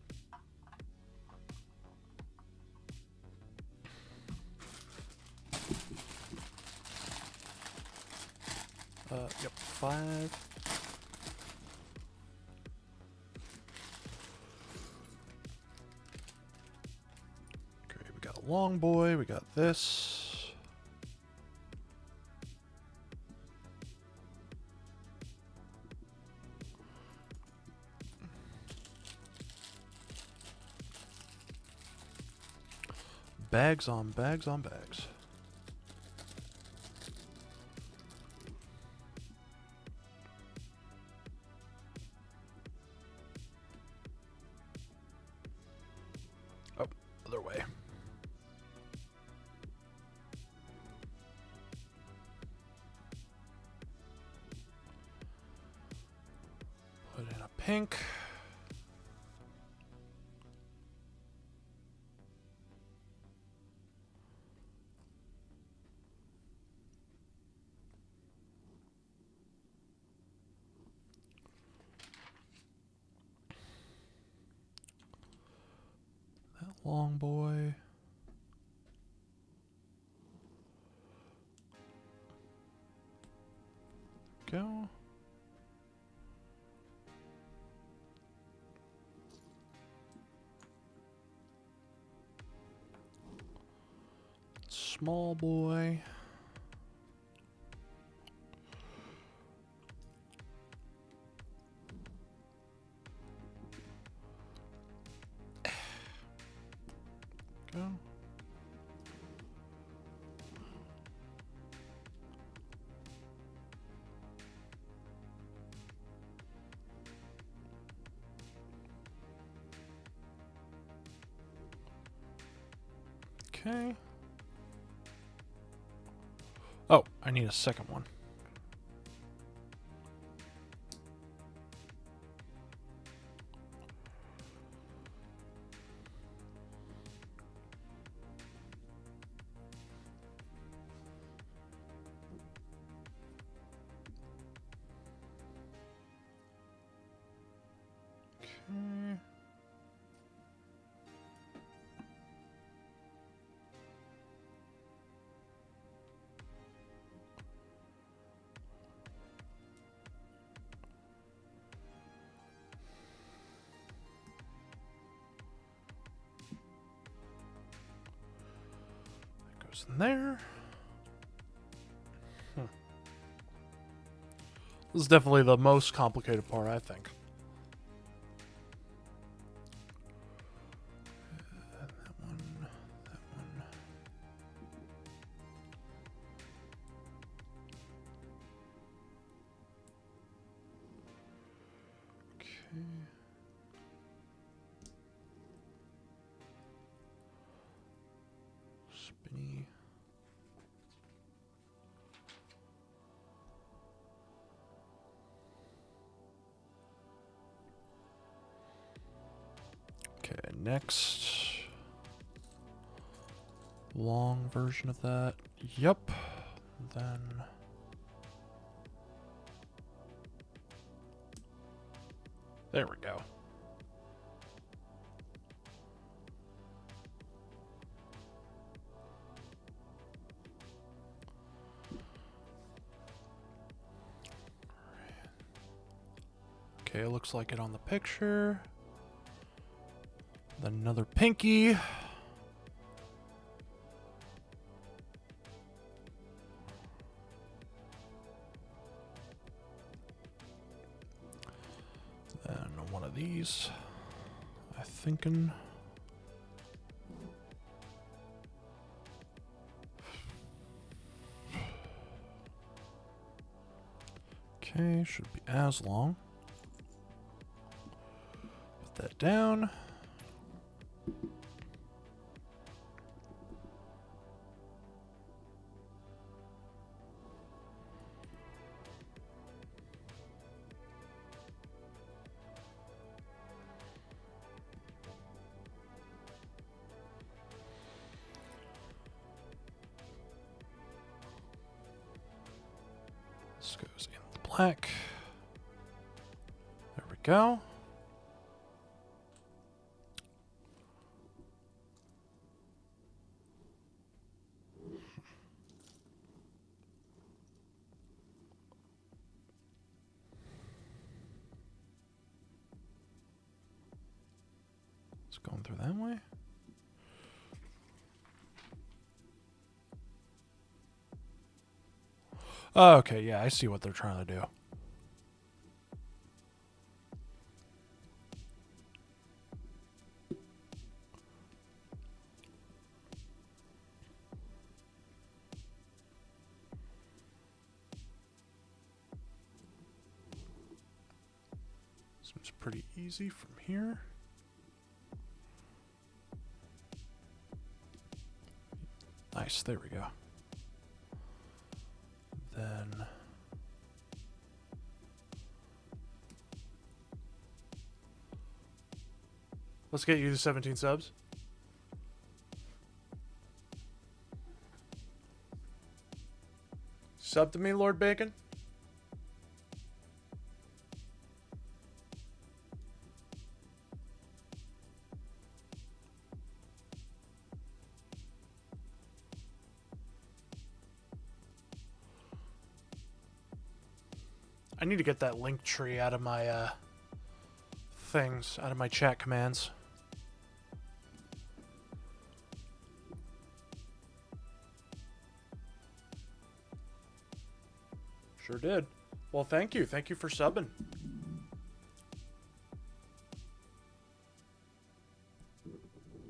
Yep, 5. Okay, we got a long boy, we got this. Bags on bags on bags. Oh, other way. Put in a pink. Long boy. Go. Small boy. we go. Okay. Oh, I need a second one. Okay. That goes in there. This is definitely the most complicated part, I think. That one, that one. Okay. Spinny. Okay, next. Long version of that. Yep. Then. There we go. Okay, it looks like it on the picture. Then another pinky. Then one of these. I'm thinking. Okay, should be as long. Put that down. This goes in the black. There we go. It's going through that way. Oh, okay, yeah, I see what they're trying to do. Seems pretty easy from here. Nice, there we go. Then let's get you to 17 subs. Sub to me, Lord Bacon. I need to get that link tree out of my things, out of my chat commands. Sure did. Well, thank you. Thank you for subbing.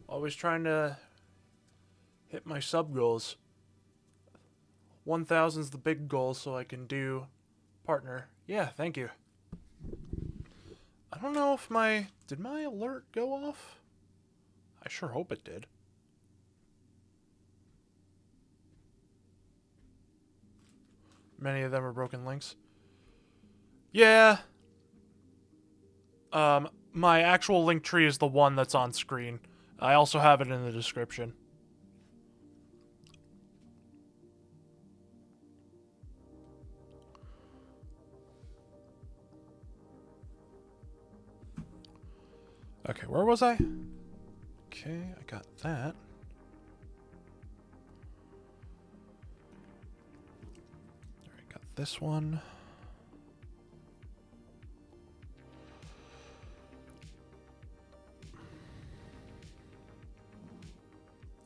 Always trying to my sub goals. 1,000's the big goal, so I can do partner. Yeah, thank you. I don't know if did my alert go off? I sure hope it did. Many of them are broken links. Yeah. My actual link tree is the one that's on screen. I also have it in the description. Okay, where was I? Okay, I got that. Alright, got this one.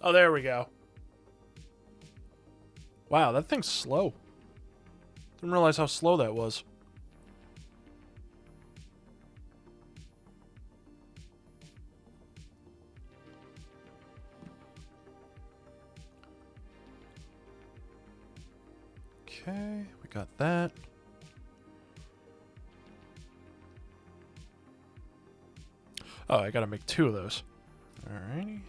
Oh, there we go. Wow, that thing's slow. Didn't realize how slow that was. Okay, we got that. Oh, I gotta make 2 of those. Alrighty.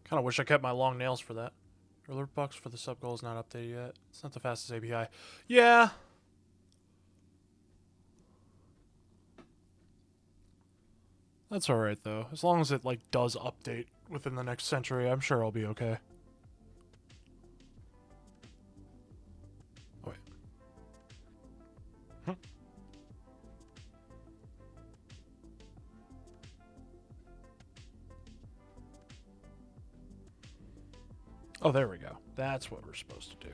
Kind of wish I kept my long nails for that. Alert box for the sub goal is not updated yet. It's not the fastest API. Yeah. That's alright though. As long as it like does update within the next century, I'm sure I'll be okay. Oh, wait. Oh, there we go. That's what we're supposed to do.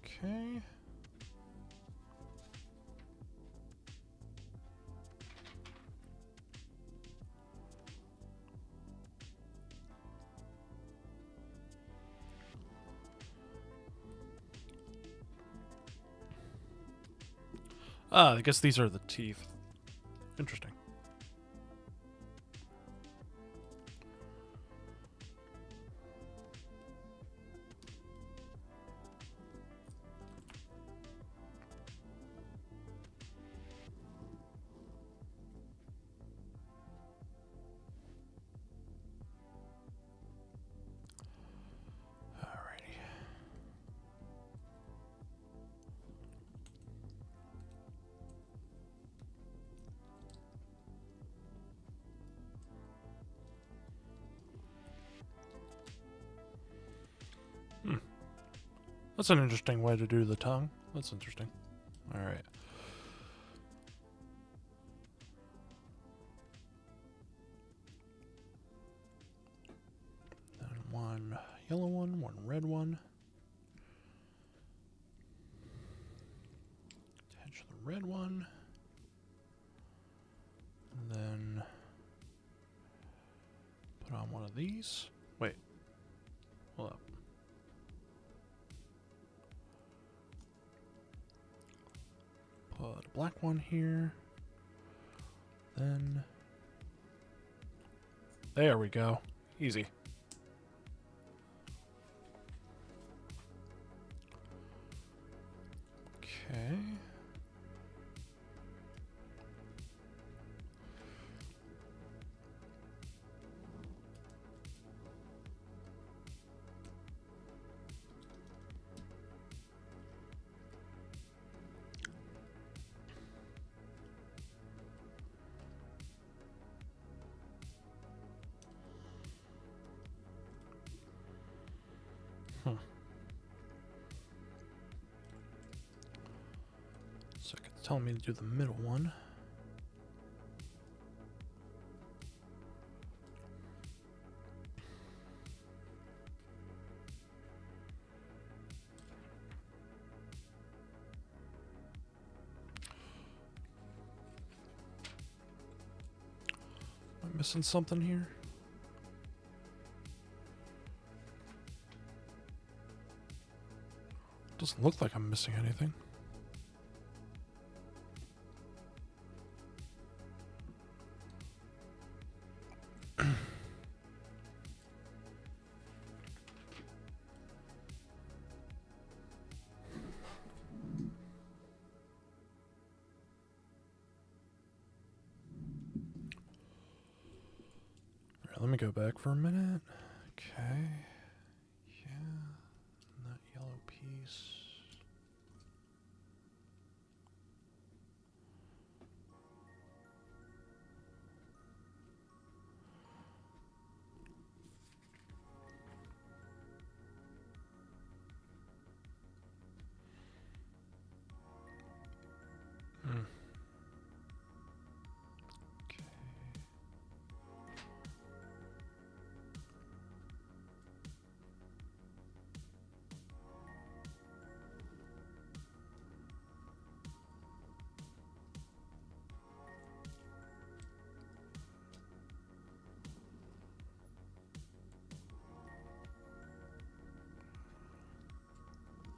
Okay. Ah, I guess these are the teeth. Interesting. Alrighty. That's an interesting way to do the tongue. That's interesting. Alright. Then one yellow one red one. Attach the red one. And then put on one of these. Wait. Hold up. Put a black one here. Then there we go. Easy. Okay. So it's telling me to do the middle one. missing something here? Doesn't look like I'm missing anything. Let me go back for a minute. Okay. Yeah. That yellow piece. Hmm. Okay.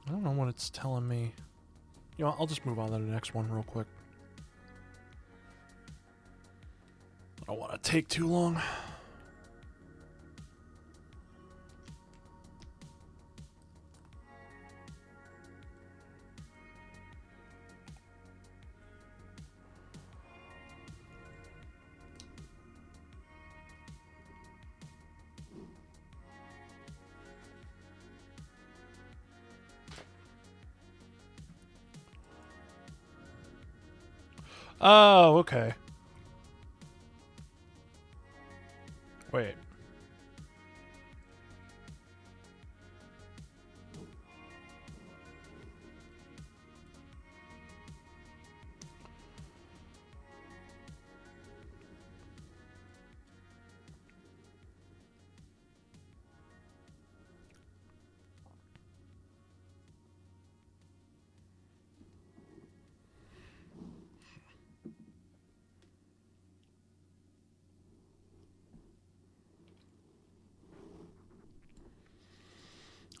I don't know what it's telling me. You know, I'll just move on to the next one real quick. I don't want to take too long. Oh, okay. Wait.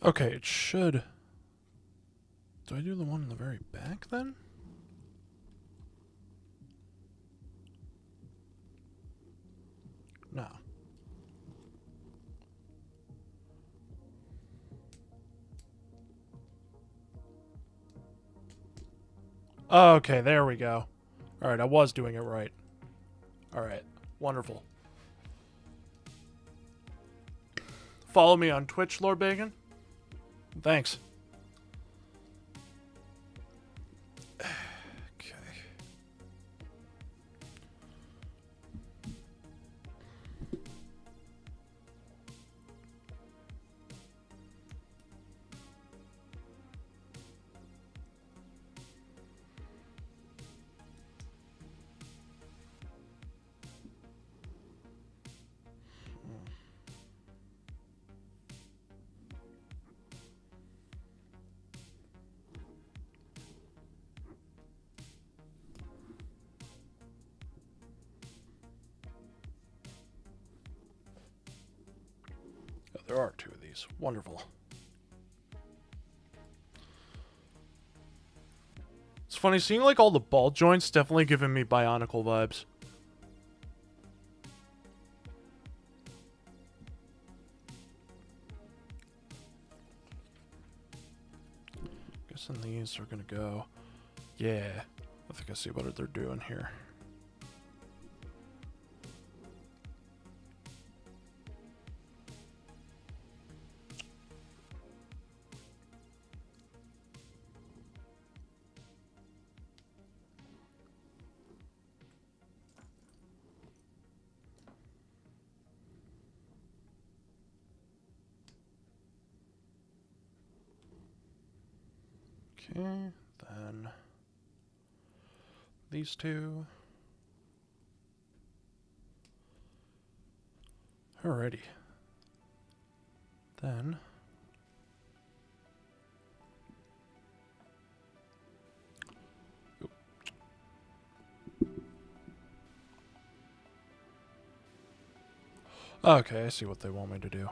Okay, it should. Do I do the one in the very back then? No. Okay, there we go. Alright, I was doing it right. Alright, wonderful. Follow me on Twitch, Lord Bacon. Thanks. Okay. Oh, there are two of these. Wonderful. It's funny, seeing like all the ball joints definitely giving me Bionicle vibes. Guessing these are gonna go. Yeah, I think I see what they're doing here. Okay, then these two. Alrighty. Then Okay, I see what they want me to do.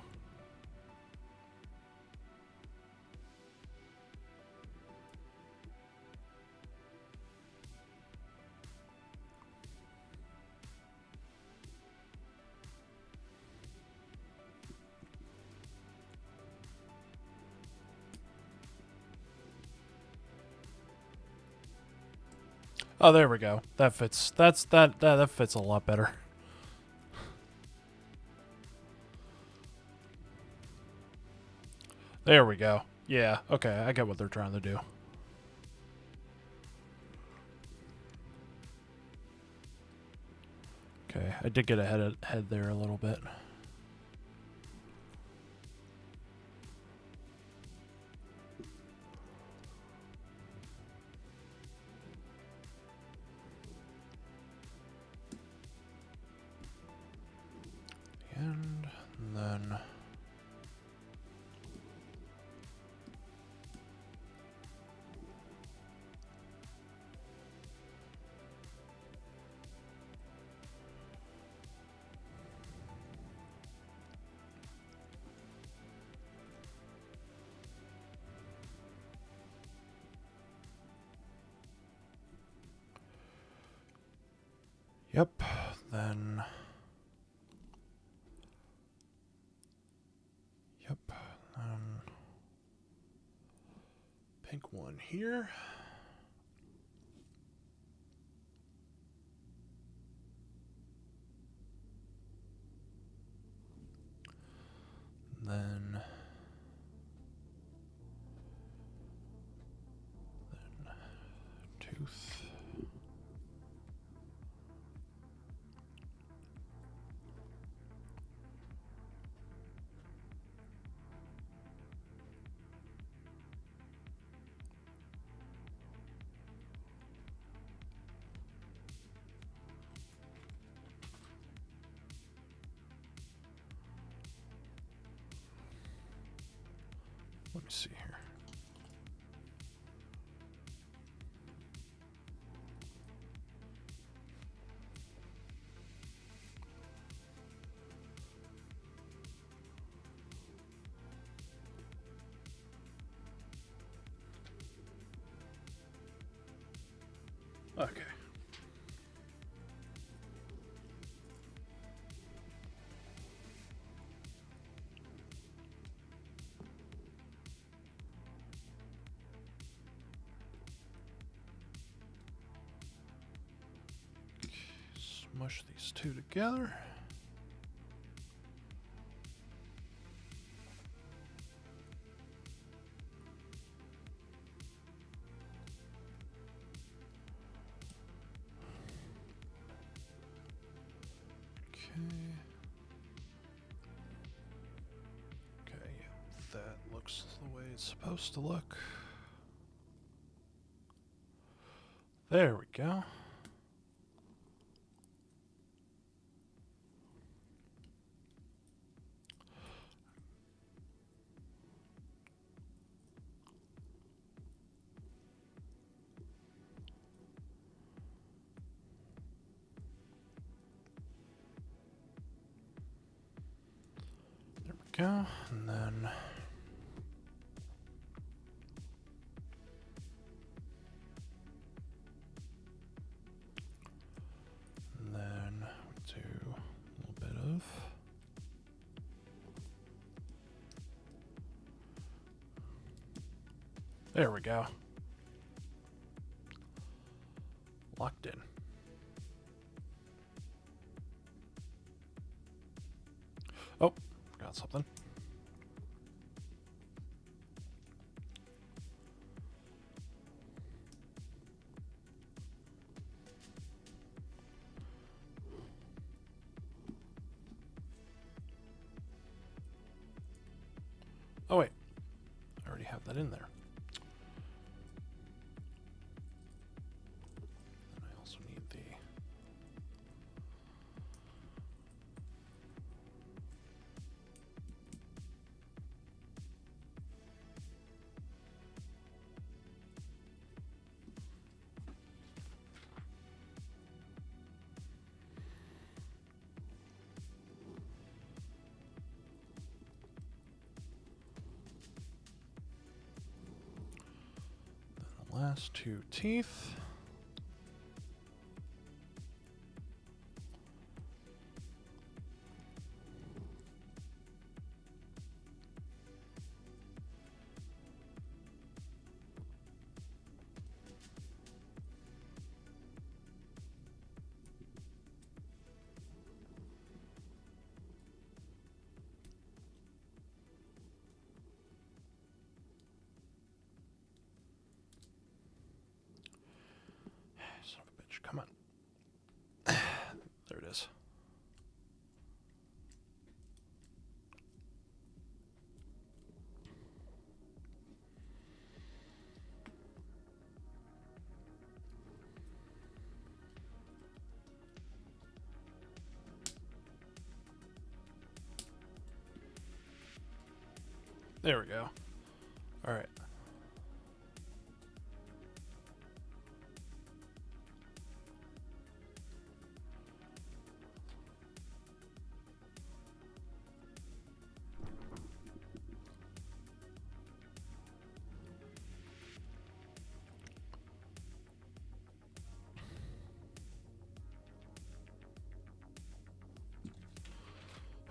Oh, there we go. That fits. That fits a lot better. There we go. Yeah, okay, I get what they're trying to do. Okay, I did get ahead there a little bit. And then yep, then yep, pink one here. Then tooth. Let me see here. Okay. Smush these two together. Okay, that looks the way it's supposed to look. There we go. There we go, and then we do a little bit of there we go. Locked in. Oh, forgot something. Oh wait, I already have that in there. And I also need the Last 2 teeth. Son of a bitch, come on. There it is. There we go. All right.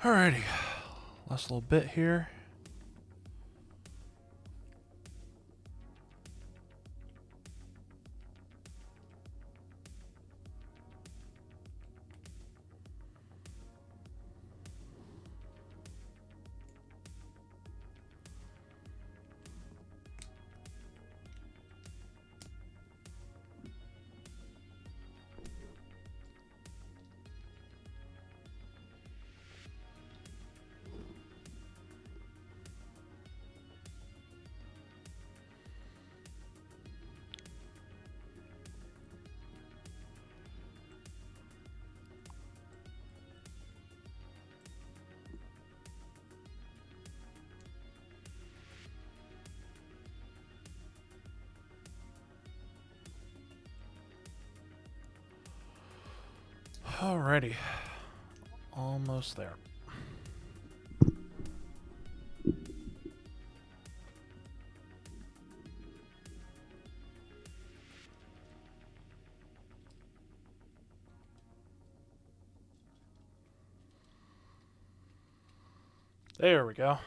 Alrighty, last little bit here. Alrighty, almost there. There we go.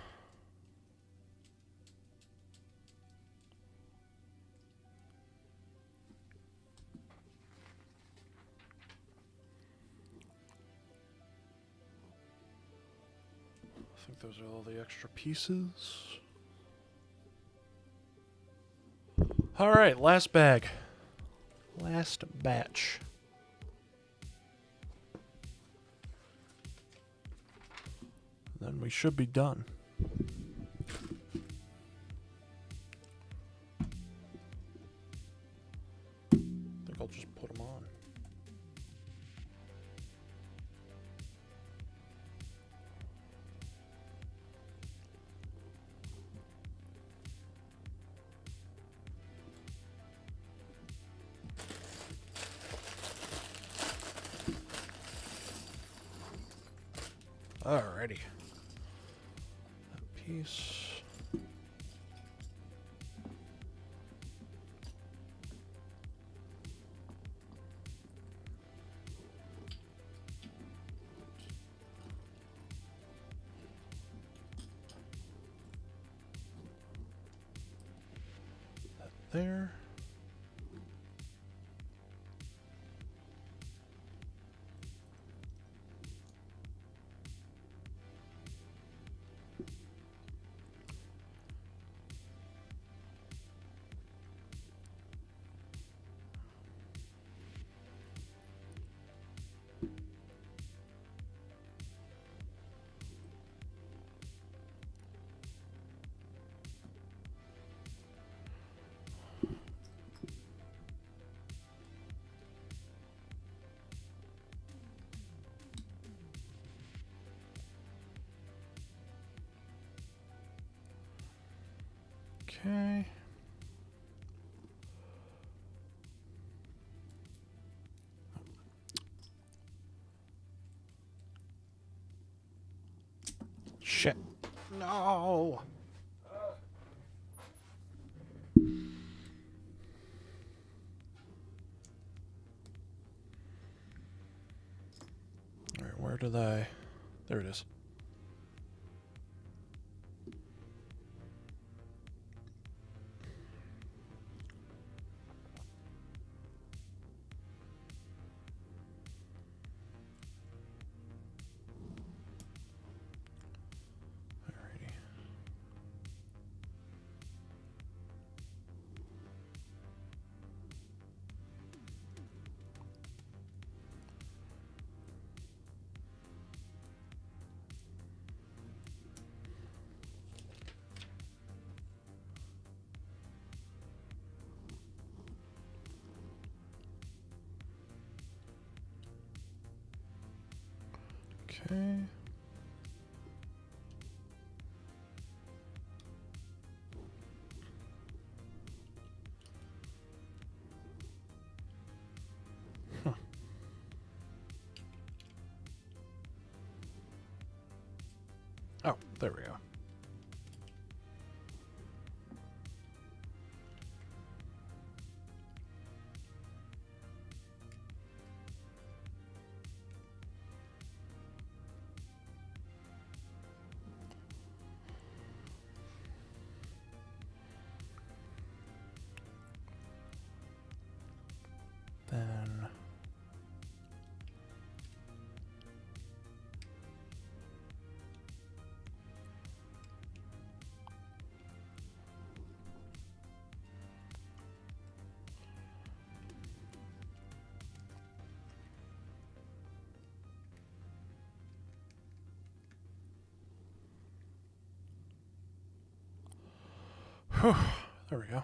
I think those are all the extra pieces. All right, last bag. Last batch. Then we should be done. I think I'll just put them on. Alrighty. That piece. That there. Okay. Shit. No. Where did I... There it is. Alrighty. Okay. Huh. Oh, there we go. Then whew, there we go.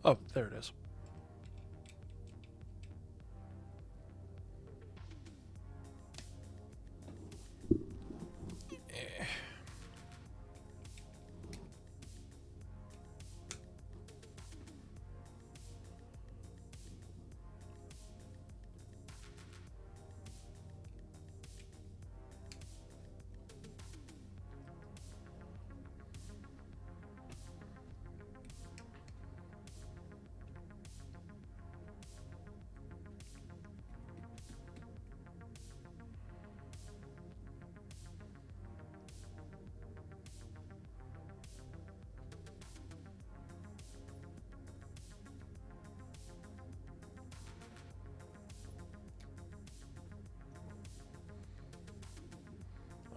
Oh, there it is. Eh.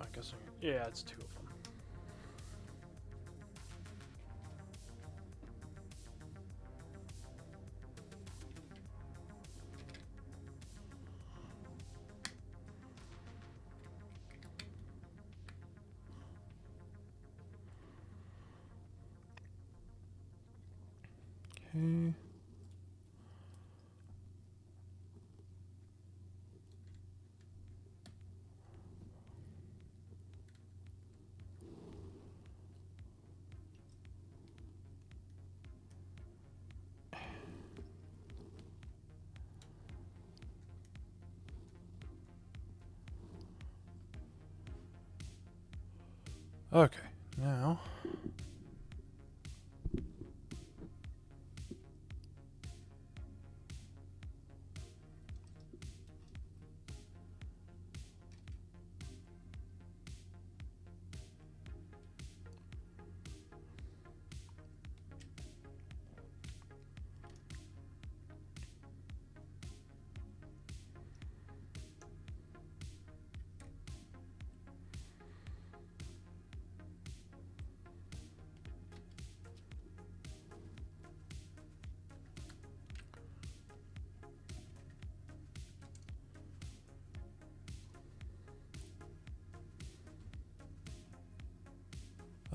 I guess yeah, it's two of them. Okay. Okay, now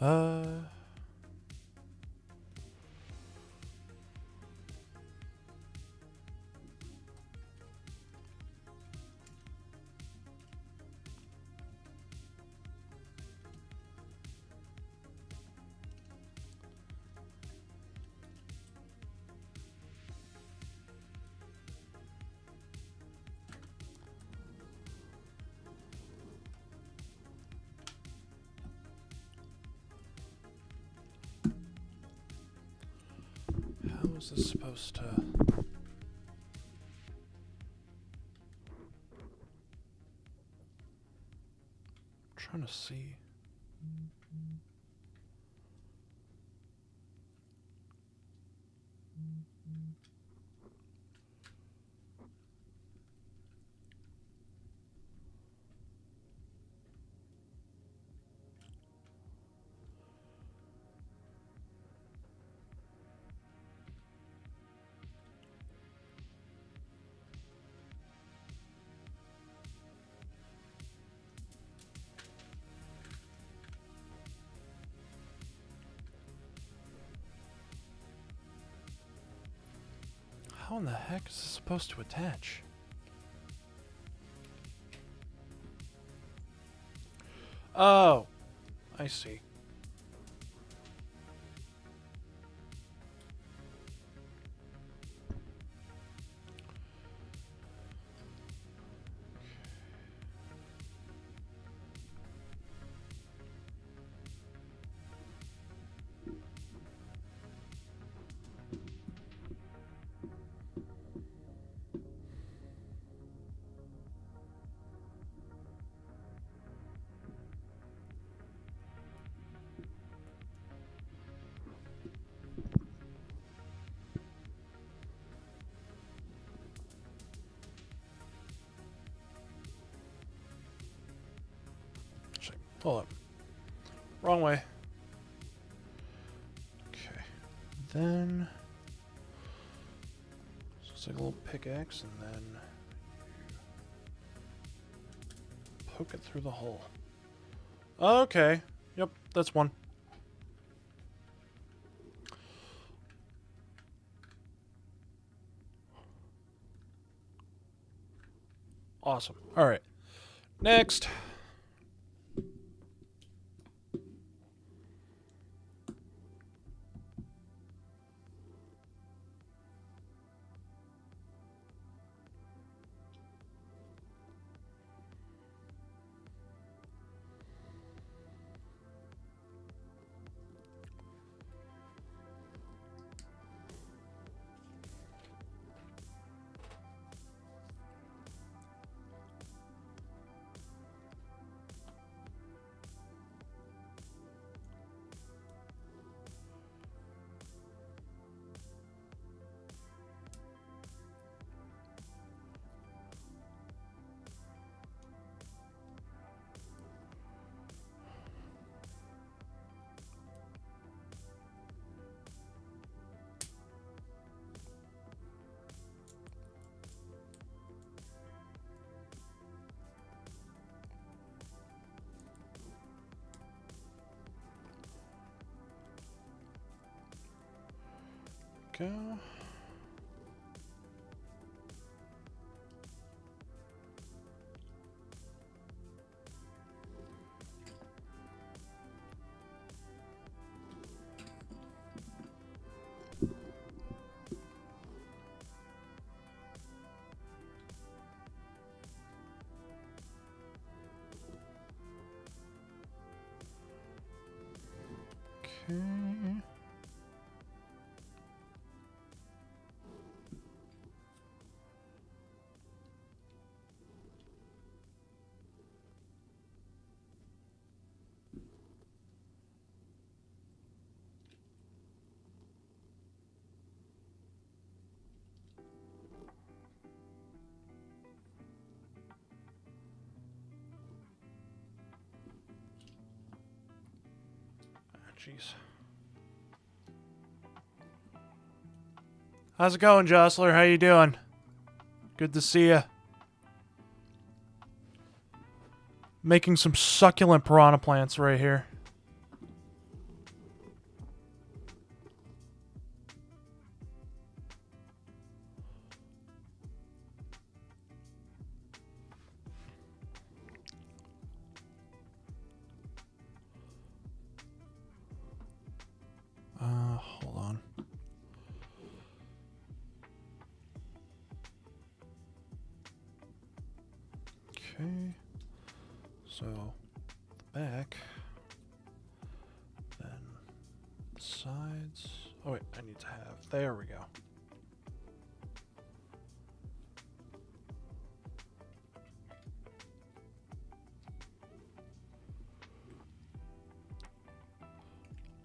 uh is this supposed to... trying to see. How in the heck is this supposed to attach? Oh, I see. Hold up. Wrong way. Okay. Then... so it's like a little pickaxe, and then... you poke it through the hole. Okay. Yep, that's one. Awesome. Alright. Next. Go. Okay. Jeez. How's it going, Jostler? How you doing? Good to see you. Making some succulent piranha plants right here. Hold on. Okay. So, the back. Then the sides. Oh wait, I need to have There we go.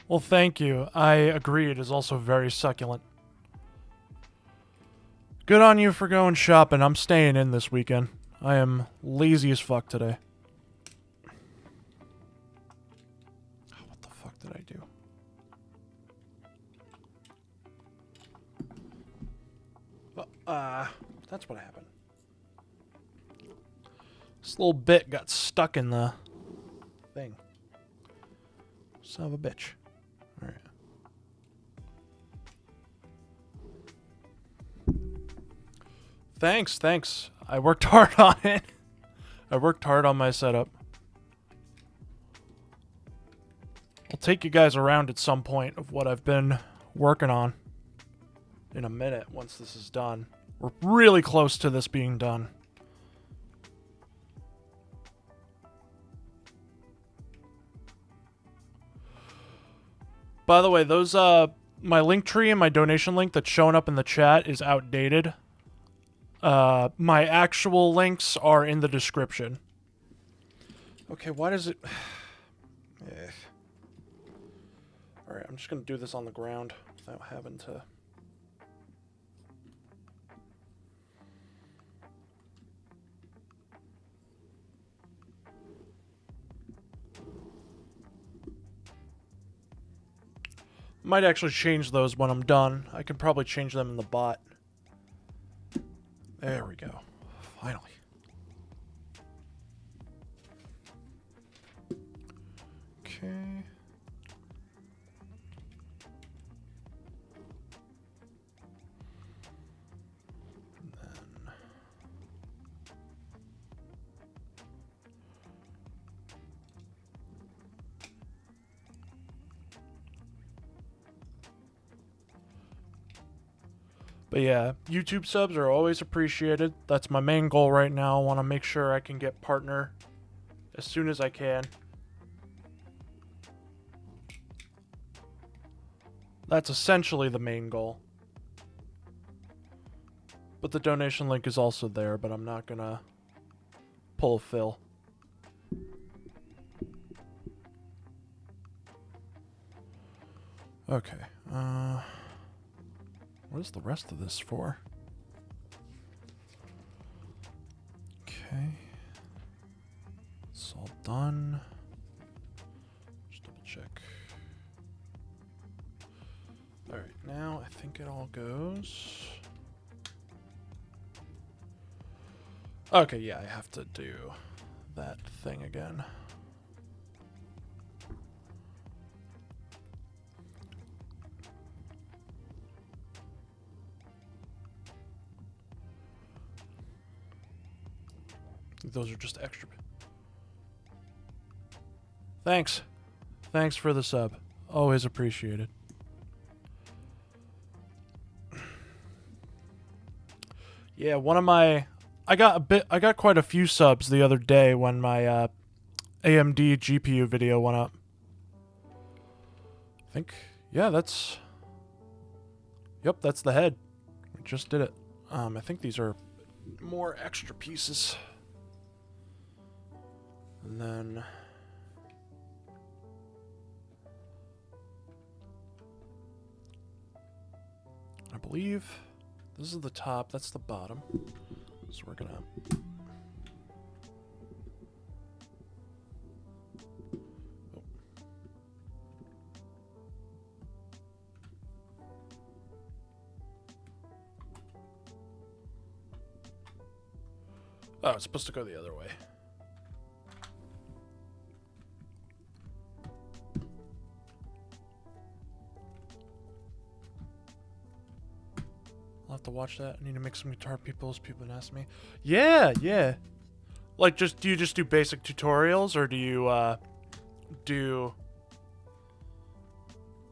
Well, thank you. I agree. It is also very succulent. Good on you for going shopping. I'm staying in this weekend. I am lazy as fuck today. What the fuck did I do? That's what happened. This little bit got stuck in the thing. Son of a bitch. Alright. Thanks. I worked hard on it. I worked hard on my setup. I'll take you guys around at some point of what I've been working on in a minute once this is done. We're really close to this being done. By the way, those my link tree and my donation link that's showing up in the chat is outdated. My actual links are in the description. Okay, why does it... Alright, I'm just gonna do this on the ground without having to... Might actually change those when I'm done. I can probably change them in the bot. There we go. Finally. Okay. But yeah, YouTube subs are always appreciated. That's my main goal right now. I want to make sure I can get partner as soon as I can. That's essentially the main goal. But the donation link is also there, but I'm not gonna pull a fill. Okay, what is the rest of this for? Okay. It's all done. Just double check. Alright, now I think it all goes. Okay, yeah, I have to do that thing again. Those are just extra. Thanks. Thanks for the sub. Always appreciated. Yeah, one of my... I got quite a few subs the other day when my AMD GPU video went up. I think... Yeah, that's... Yep, that's the head. We just did it. I think these are more extra pieces. And then... I believe this is the top, that's the bottom. So we're gonna... Oh, it's supposed to go the other way. I'll have to watch that. I need to make some guitar peoples. People have asked me. Yeah, yeah. Like, do you just do basic tutorials, or do you do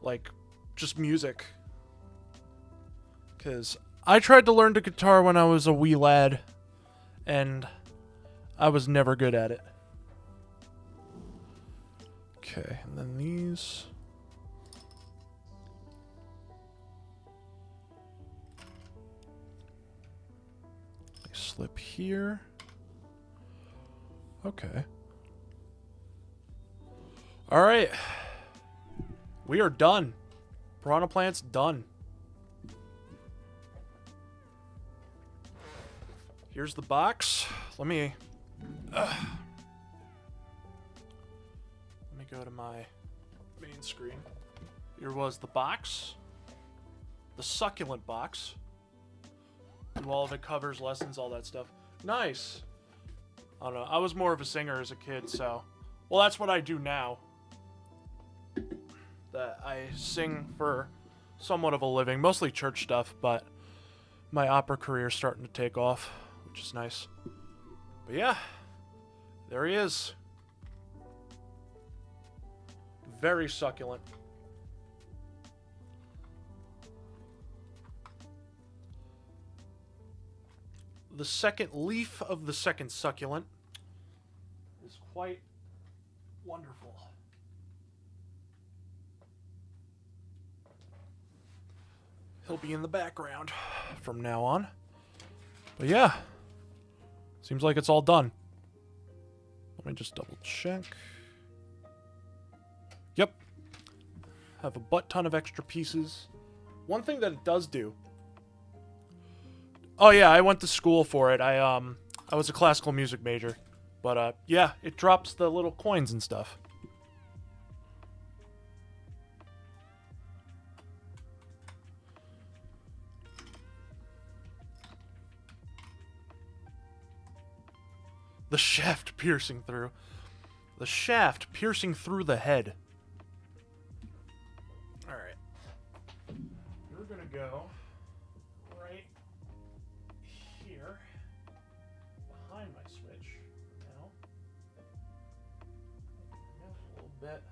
like just music? Because I tried to learn the guitar when I was a wee lad, and I was never good at it. Okay, and then these. slip here. Okay. All right. We are done. Piranha Plant's done. Here's the box. Let me go to my main screen. Here was the box. The succulent box. Do all of it, covers, lessons, all that stuff. Nice. I don't know. I was more of a singer as a kid, so... Well, that's what I do now. That I sing for somewhat of a living. Mostly church stuff, but my opera career is starting to take off, which is nice. But yeah, there he is. Very succulent. The second leaf of the second succulent is quite wonderful. He'll be in the background from now on. But yeah, seems like it's all done. Let me just double check. Yep. Have a butt ton of extra pieces. One thing that it does do. Oh yeah, I went to school for it. I was a classical music major. But yeah, it drops the little coins and stuff. The shaft piercing through. The shaft piercing through the head. Alright. You're gonna go right here. Behind my switch. Now. Just a little bit.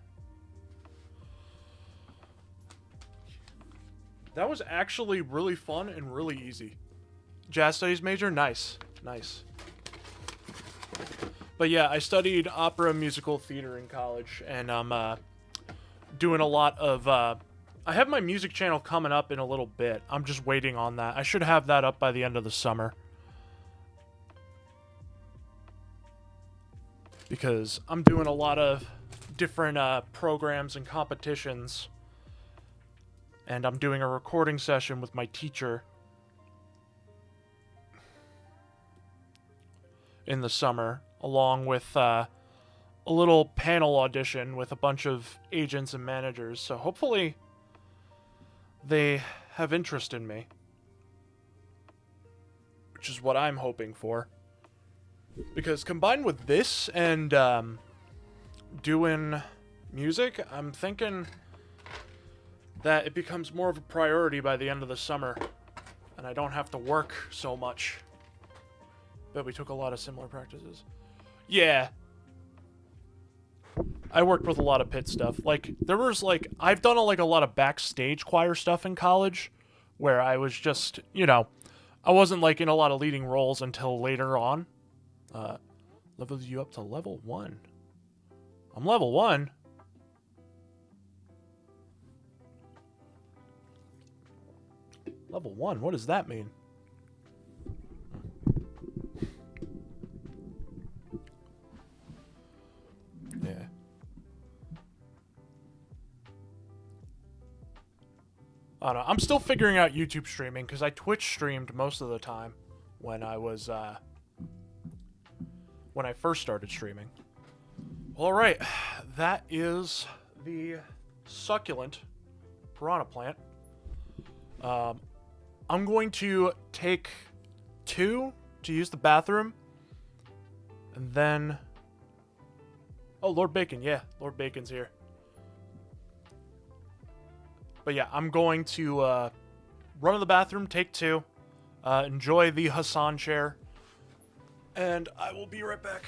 That was actually really fun and really easy. Jazz studies major? Nice. Nice. But yeah, I studied opera and musical theater in college, and I'm doing a lot of... I have my music channel coming up in a little bit. I'm just waiting on that. I should have that up by the end of the summer. Because I'm doing a lot of different programs and competitions. And I'm doing a recording session with my teacher in the summer, along with a little panel audition with a bunch of agents and managers. So hopefully they have interest in me, which is what I'm hoping for. Because combined with this and doing music, I'm thinking that it becomes more of a priority by the end of the summer, and I don't have to work so much. But we took a lot of similar practices. Yeah. I worked with a lot of pit stuff. Like, there was, like, I've done, like, a lot of backstage choir stuff in college, where I was just, you know, I wasn't, like, in a lot of leading roles until later on. Levels you up to level 1. I'm level 1. Level 1? What does that mean? Yeah. I don't know. I'm still figuring out YouTube streaming because I Twitch streamed most of the time when I was when I first started streaming. All right, that is the succulent piranha plant. I'm going to take 2 to use the bathroom, and then... Oh, Lord Bacon, yeah. Lord Bacon's here. But yeah, I'm going to run to the bathroom, take 2, enjoy the Hassan chair, and I will be right back.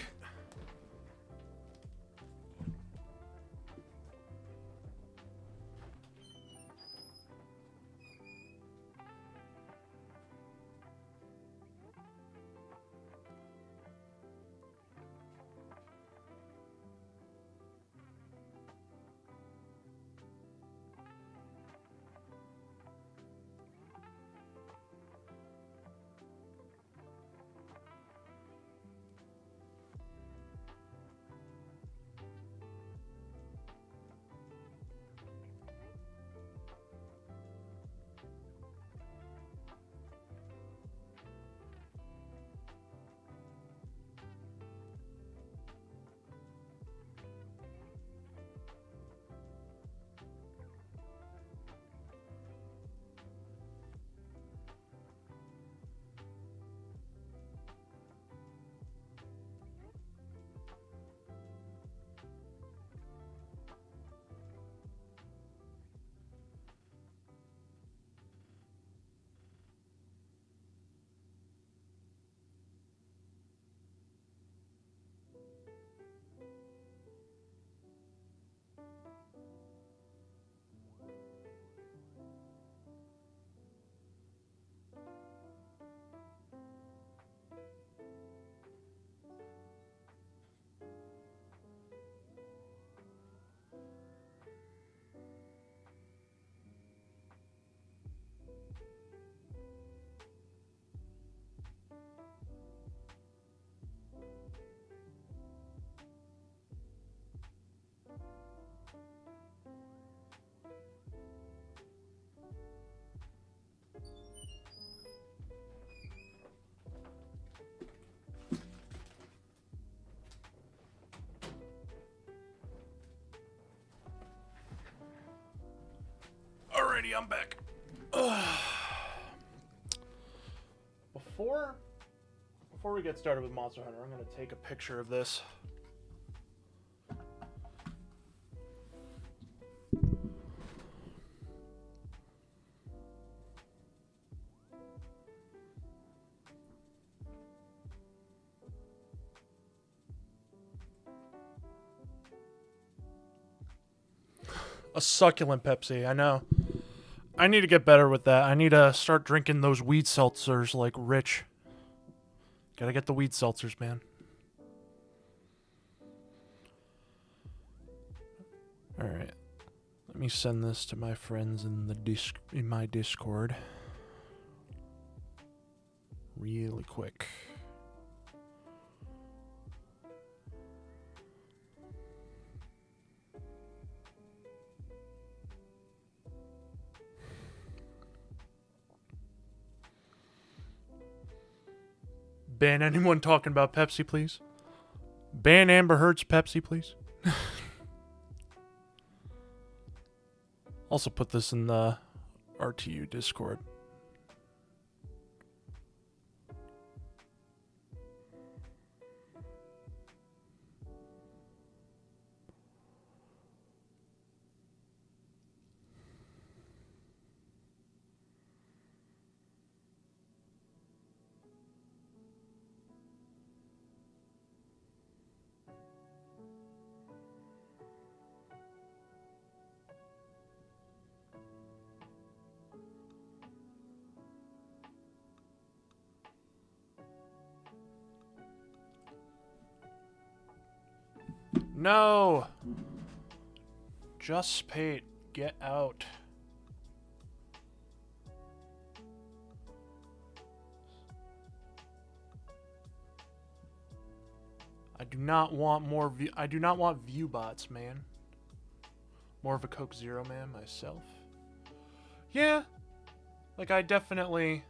I'm back. Before we get started with Monster Hunter, I'm going to take a picture of this. A succulent Pepsi, I know. I need to get better with that. I need to start drinking those weed seltzers like Rich. Gotta get the weed seltzers, man. Alright. Let me send this to my friends in the my Discord. Really quick. Ban anyone talking about Pepsi, please. Ban Amber Heard's Pepsi, please. Also put this in the RTU Discord. No! Just Pate, get out. I do not want more I do not want view bots, man. More of a Coke Zero man myself. Yeah. Like I definitely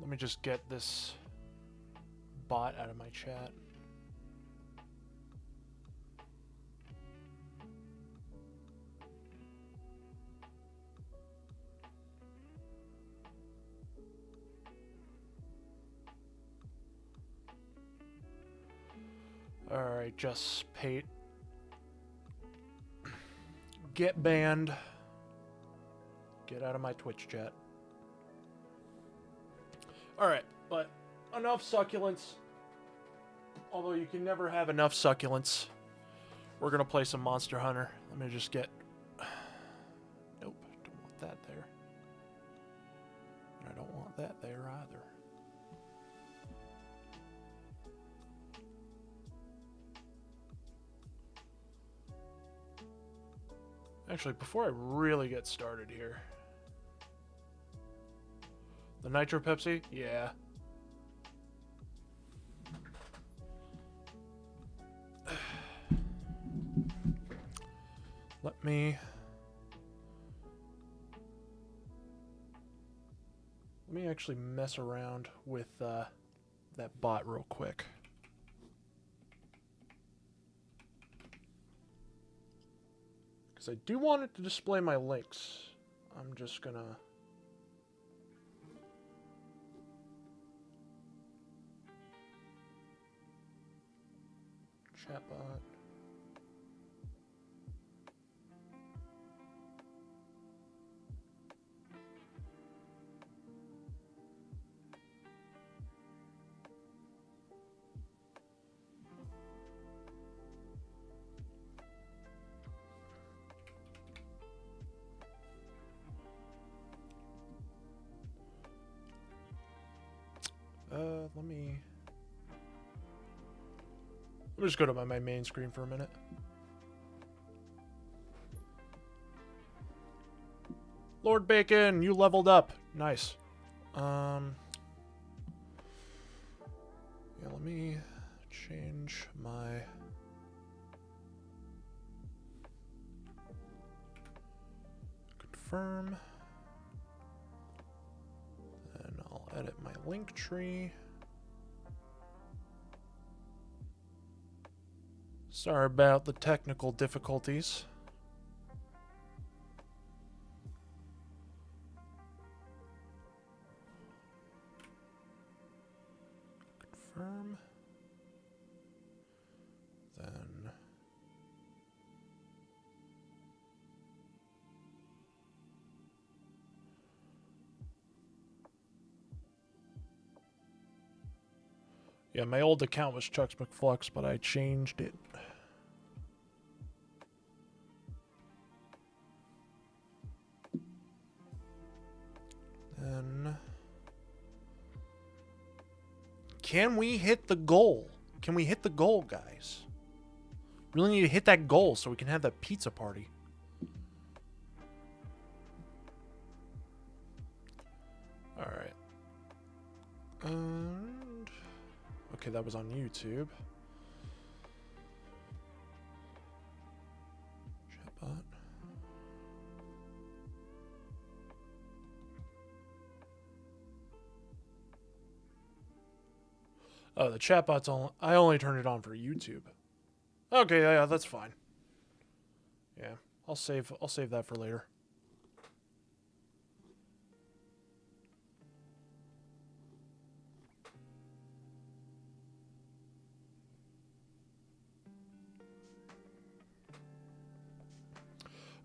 Let me just get this bot out of my chat. Alright, just Pate. Get banned. Get out of my Twitch chat. Alright, but enough succulents. Although you can never have enough succulents. We're gonna play some Monster Hunter. Let me just get... Nope, don't want that there. I don't want that there either. Actually, before I really get started here... The Nitro Pepsi? Yeah. Let me actually mess around with that bot real quick. Because I do want it to display my links. I'm just gonna... Chatbot. Let me just go to my main screen for a minute. Lord Bacon, you leveled up. Nice. Yeah, let me change my confirm. And I'll edit my link tree. Sorry about the technical difficulties. Confirm. Then yeah, my old account was Chucks McFlux, but I changed it. Then can we hit the goal? Can we hit the goal, guys? Really need to hit that goal so we can have that pizza party. All right. And okay, that was on YouTube. Chatbot. Oh, the chatbot's on. I only turned it on for YouTube. Okay, yeah, that's fine. Yeah, I'll save that for later.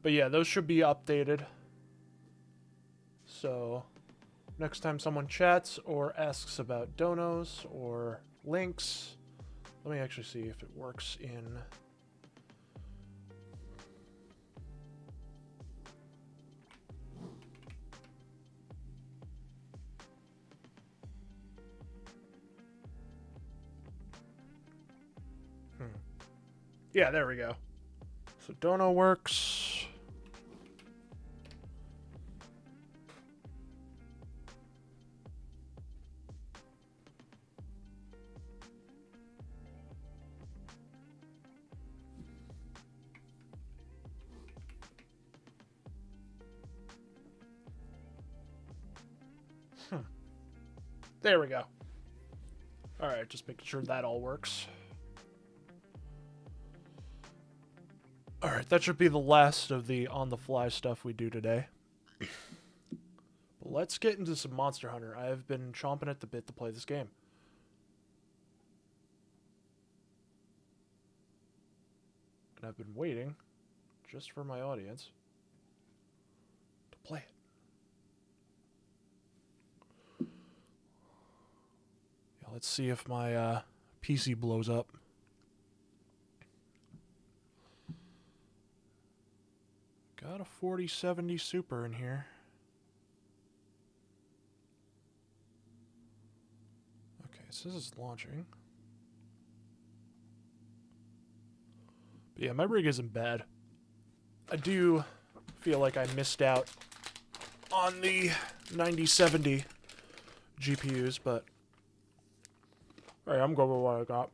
But yeah, those should be updated. So next time someone chats or asks about donos or links, let me actually see if it works in yeah, there we go. So dono works. There we go. All right, just making sure that all works. All right, that should be the last of the on-the-fly stuff we do today. But let's get into some Monster Hunter. I have been chomping at the bit to play this game. And I've been waiting just for my audience to play it. Yeah, let's see if my PC blows up. Got a 4070 Super in here. Okay, so this is launching. But yeah, my rig isn't bad. I do feel like I missed out on the 9070 GPUs, but alright, I'm going with what I got.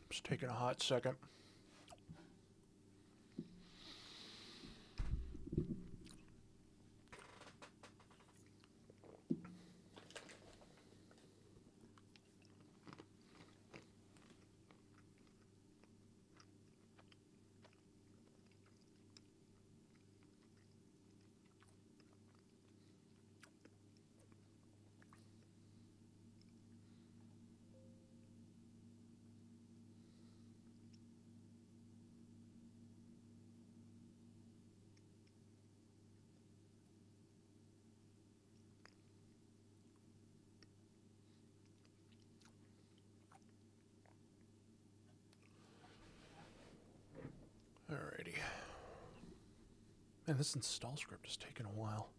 Just taking a hot second. Alrighty. Man, this install script is taking a while.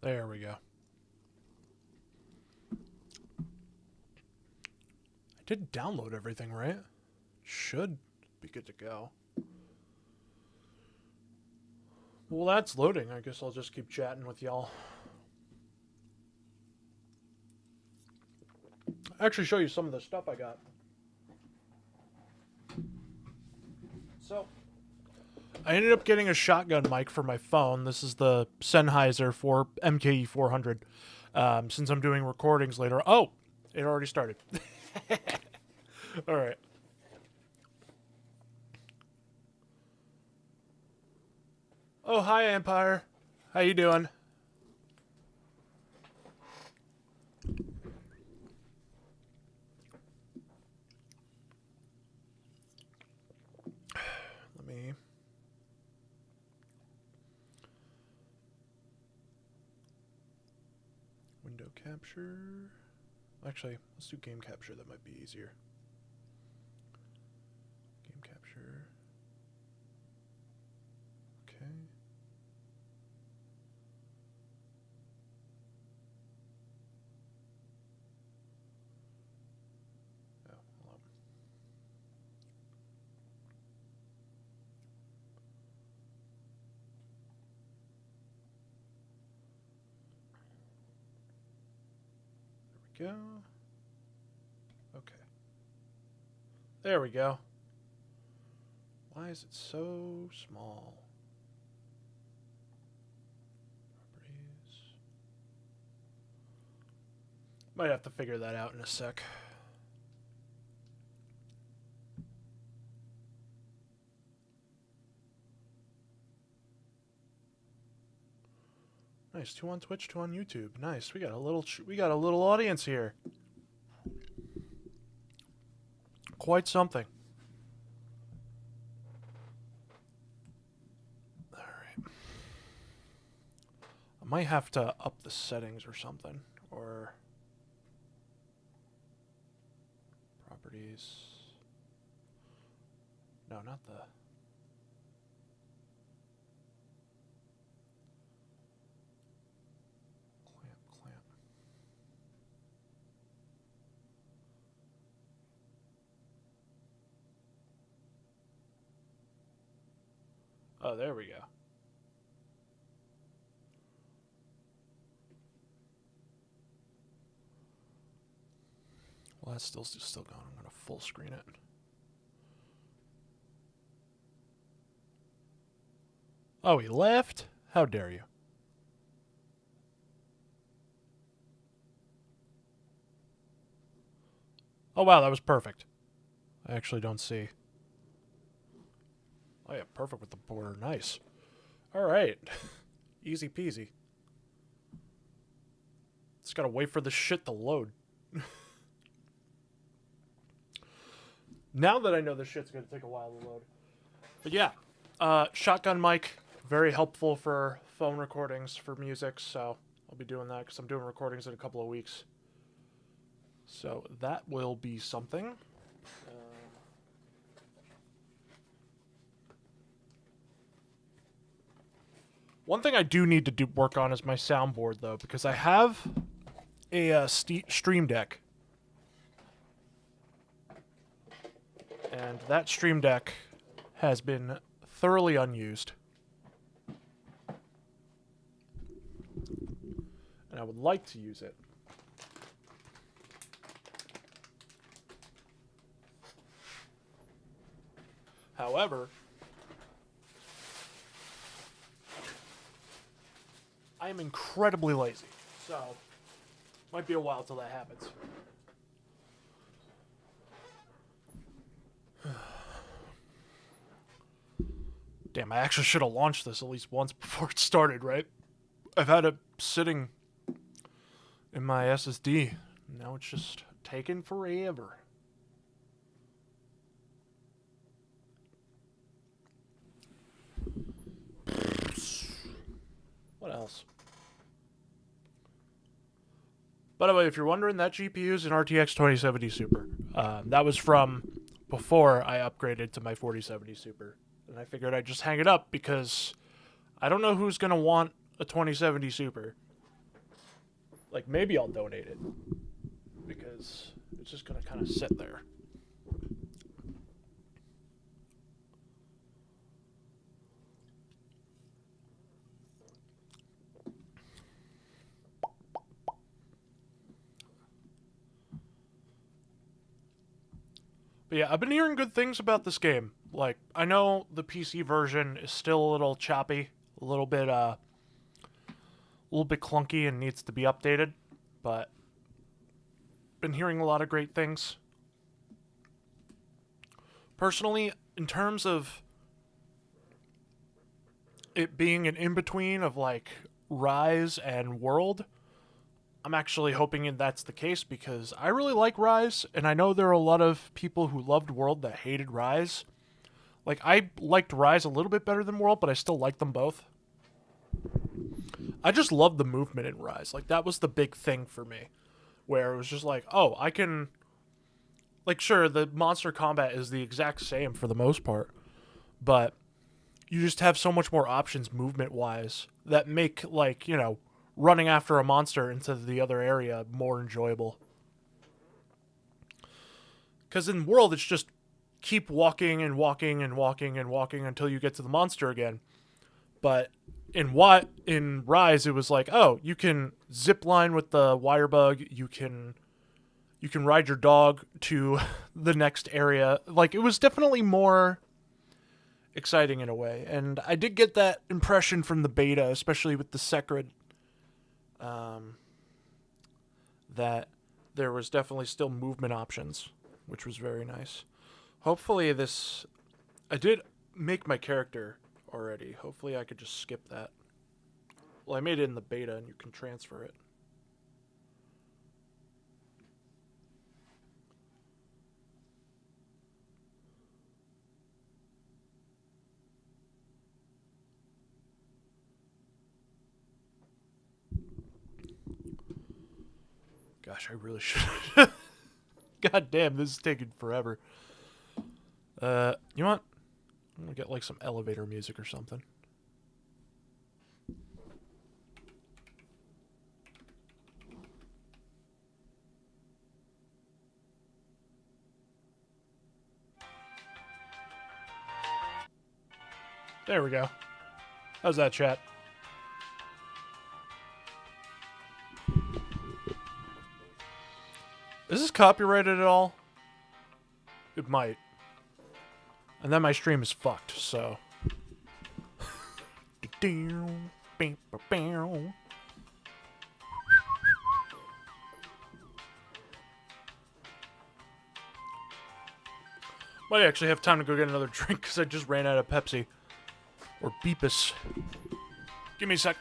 There we go. I did download everything, right? Should be good to go. Well, that's loading. I guess I'll just keep chatting with y'all. Actually show you some of the stuff I got. So, I ended up getting a shotgun mic for my phone. This is the Sennheiser for MKE 400. Since I'm doing recordings later. Oh, it already started. All right. Oh, hi, Empire. How you doing? Let me... Window capture... Actually, let's do game capture. That might be easier. Game capture... Okay. Oh, hello. There we go. Okay. There we go. Why is it so small? Properties. Might have to figure that out in a sec. Nice, 2 on Twitch, 2 on YouTube. Nice. We got a little audience here. Quite something. All right. I might have to up the settings or something, or properties. No, not the. Clamp. Oh, there we go. Well, that's still going. I'm going to full screen it. Oh, he left? How dare you? Oh, wow, that was perfect. I actually don't see. Oh, yeah, perfect with the border. Nice. All right. Easy peasy. Just gotta wait for the shit to load. Now that I know this shit's gonna take a while to load. But yeah, shotgun mic, very helpful for phone recordings for music, so I'll be doing that because I'm doing recordings in a couple of weeks. So that will be something. One thing I do need to work on is my soundboard, though, because I have a Stream Deck. And that Stream Deck has been thoroughly unused. And I would like to use it. However, I am incredibly lazy, so might be a while till that happens. Damn, I actually should have launched this at least once before it started, right? I've had it sitting in my SSD. Now it's just taking forever. What else? By the way, if you're wondering, that GPU is an RTX 2070 Super. That was from before I upgraded to my 4070 Super. And I figured I'd just hang it up because I don't know who's going to want a 2070 Super. Like, maybe I'll donate it because it's just going to kind of sit there. But yeah, I've been hearing good things about this game. Like, I know the PC version is still a little choppy, a little bit clunky and needs to be updated, but been hearing a lot of great things. Personally, in terms of it being an in-between of like Rise and World, I'm actually hoping that's the case because I really like Rise, and I know there are a lot of people who loved World that hated Rise. Like, I liked Rise a little bit better than World, but I still like them both. I just love the movement in Rise. Like, that was the big thing for me, where it was just like, oh, I can... Like, sure, the monster combat is the exact same for the most part, but you just have so much more options movement-wise that make, like, you know, running after a monster into the other area more enjoyable. Because in World, it's just keep walking and walking and walking and walking until you get to the monster again. But in Rise, it was like, oh, you can zip line with the wire bug, you can ride your dog to the next area. Like, it was definitely more exciting in a way. And I did get that impression from the beta, especially with the Secret, that there was definitely still movement options, which was very nice. Hopefully this... I did make my character already. Hopefully I could just skip that. Well, I made it in the beta and you can transfer it. Gosh, I really should. God damn, this is taking forever. You know what? I'm gonna get like some elevator music or something. There we go. How's that, chat? Is this copyrighted at all? It might. And then my stream is fucked, so... Might actually have time to go get another drink because I just ran out of Pepsi. Or Beepus. Give me a sec.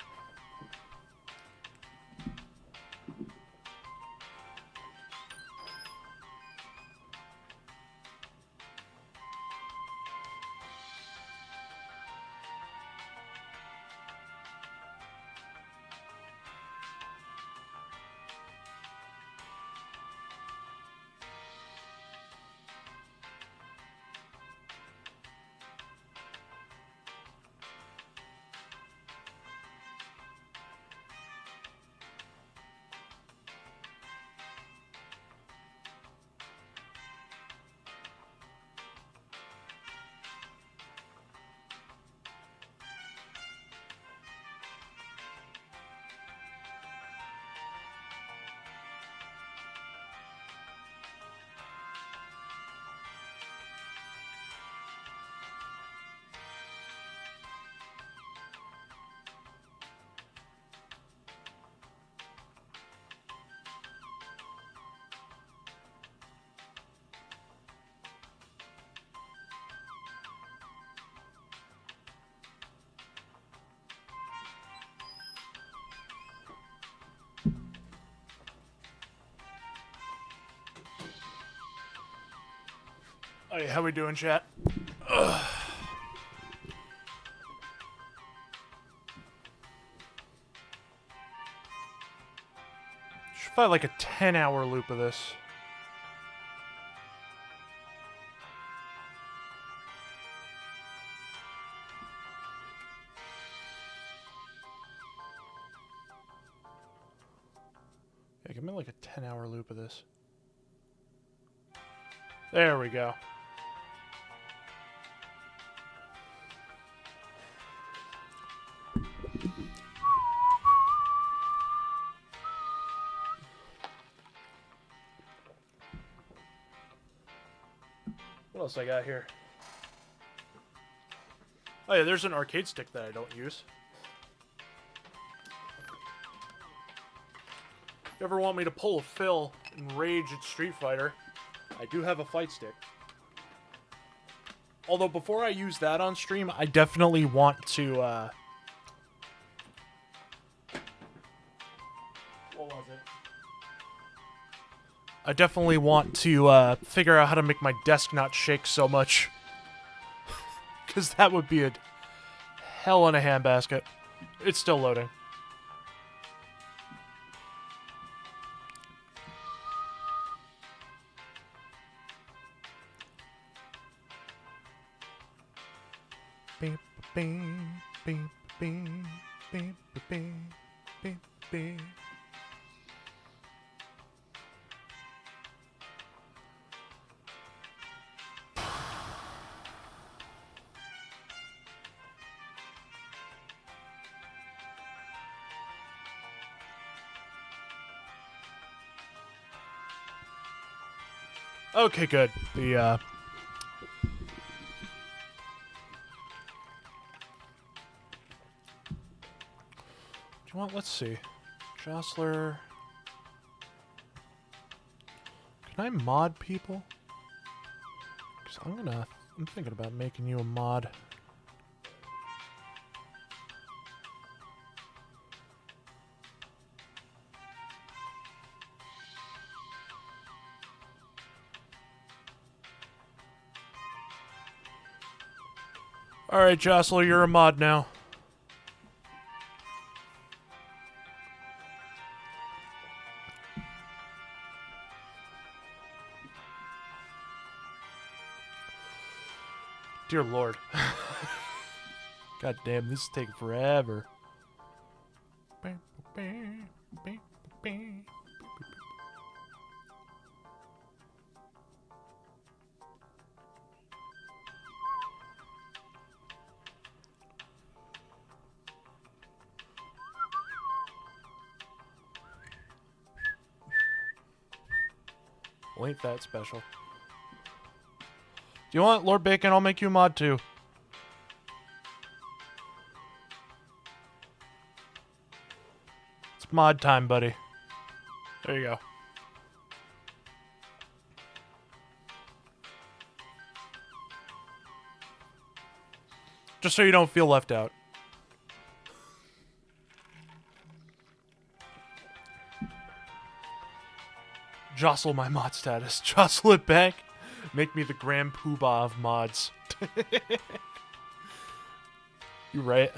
Hey, how we doing, chat? Ugh. Should find like a 10-hour loop of this. Yeah, give me like a 10-hour loop of this. There we go. What else I got here? Oh yeah, there's an arcade stick that I don't use. If you ever want me to pull a Phil and rage at Street Fighter, I do have a fight stick. Although before I use that on stream, I definitely want to, what was it? I definitely want to, figure out how to make my desk not shake so much. Because that would be a hell in a handbasket. It's still loading. Beep, beep, beep, beep, beep, beep, beep, beep. Okay, good. The, do you want, let's see. Jostler. Can I mod people? Because I'm thinking about making you a mod. Alright, Jostler, you're a mod now. Dear Lord. God damn, this is taking forever. Well, ain't that special. Do you want Lord Bacon? I'll make you a mod too. It's mod time, buddy. There you go. Just so you don't feel left out. Jostle my mod status. Jostle it back. Make me the grand poobah of mods. You right.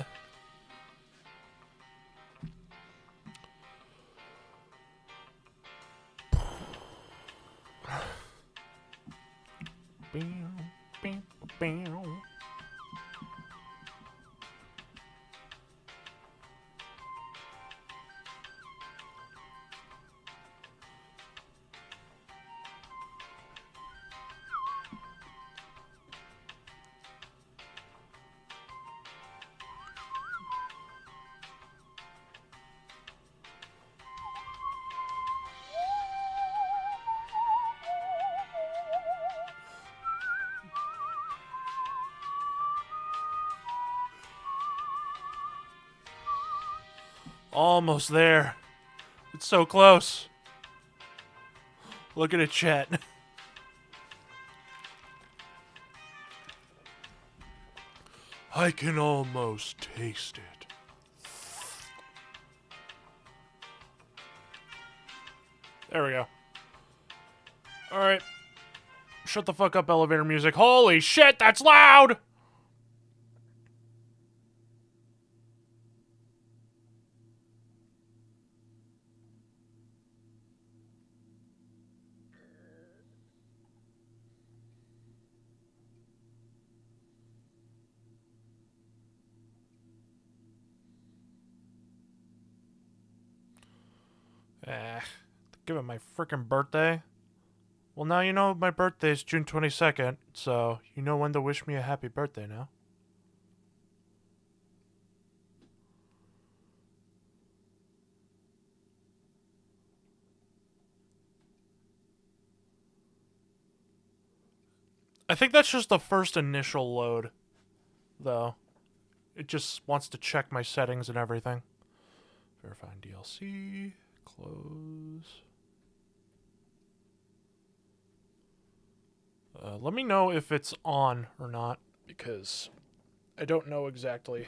Almost there. It's so close. Look at it, chat. I can almost taste it. There we go. Alright. Shut the fuck up, elevator music. Holy shit, that's loud! Give it my frickin' birthday. Well, now you know my birthday is June 22nd, so you know when to wish me a happy birthday now. I think that's just the first initial load, though. It just wants to check my settings and everything. Verifying DLC. Close. Let me know if it's on or not, because I don't know exactly.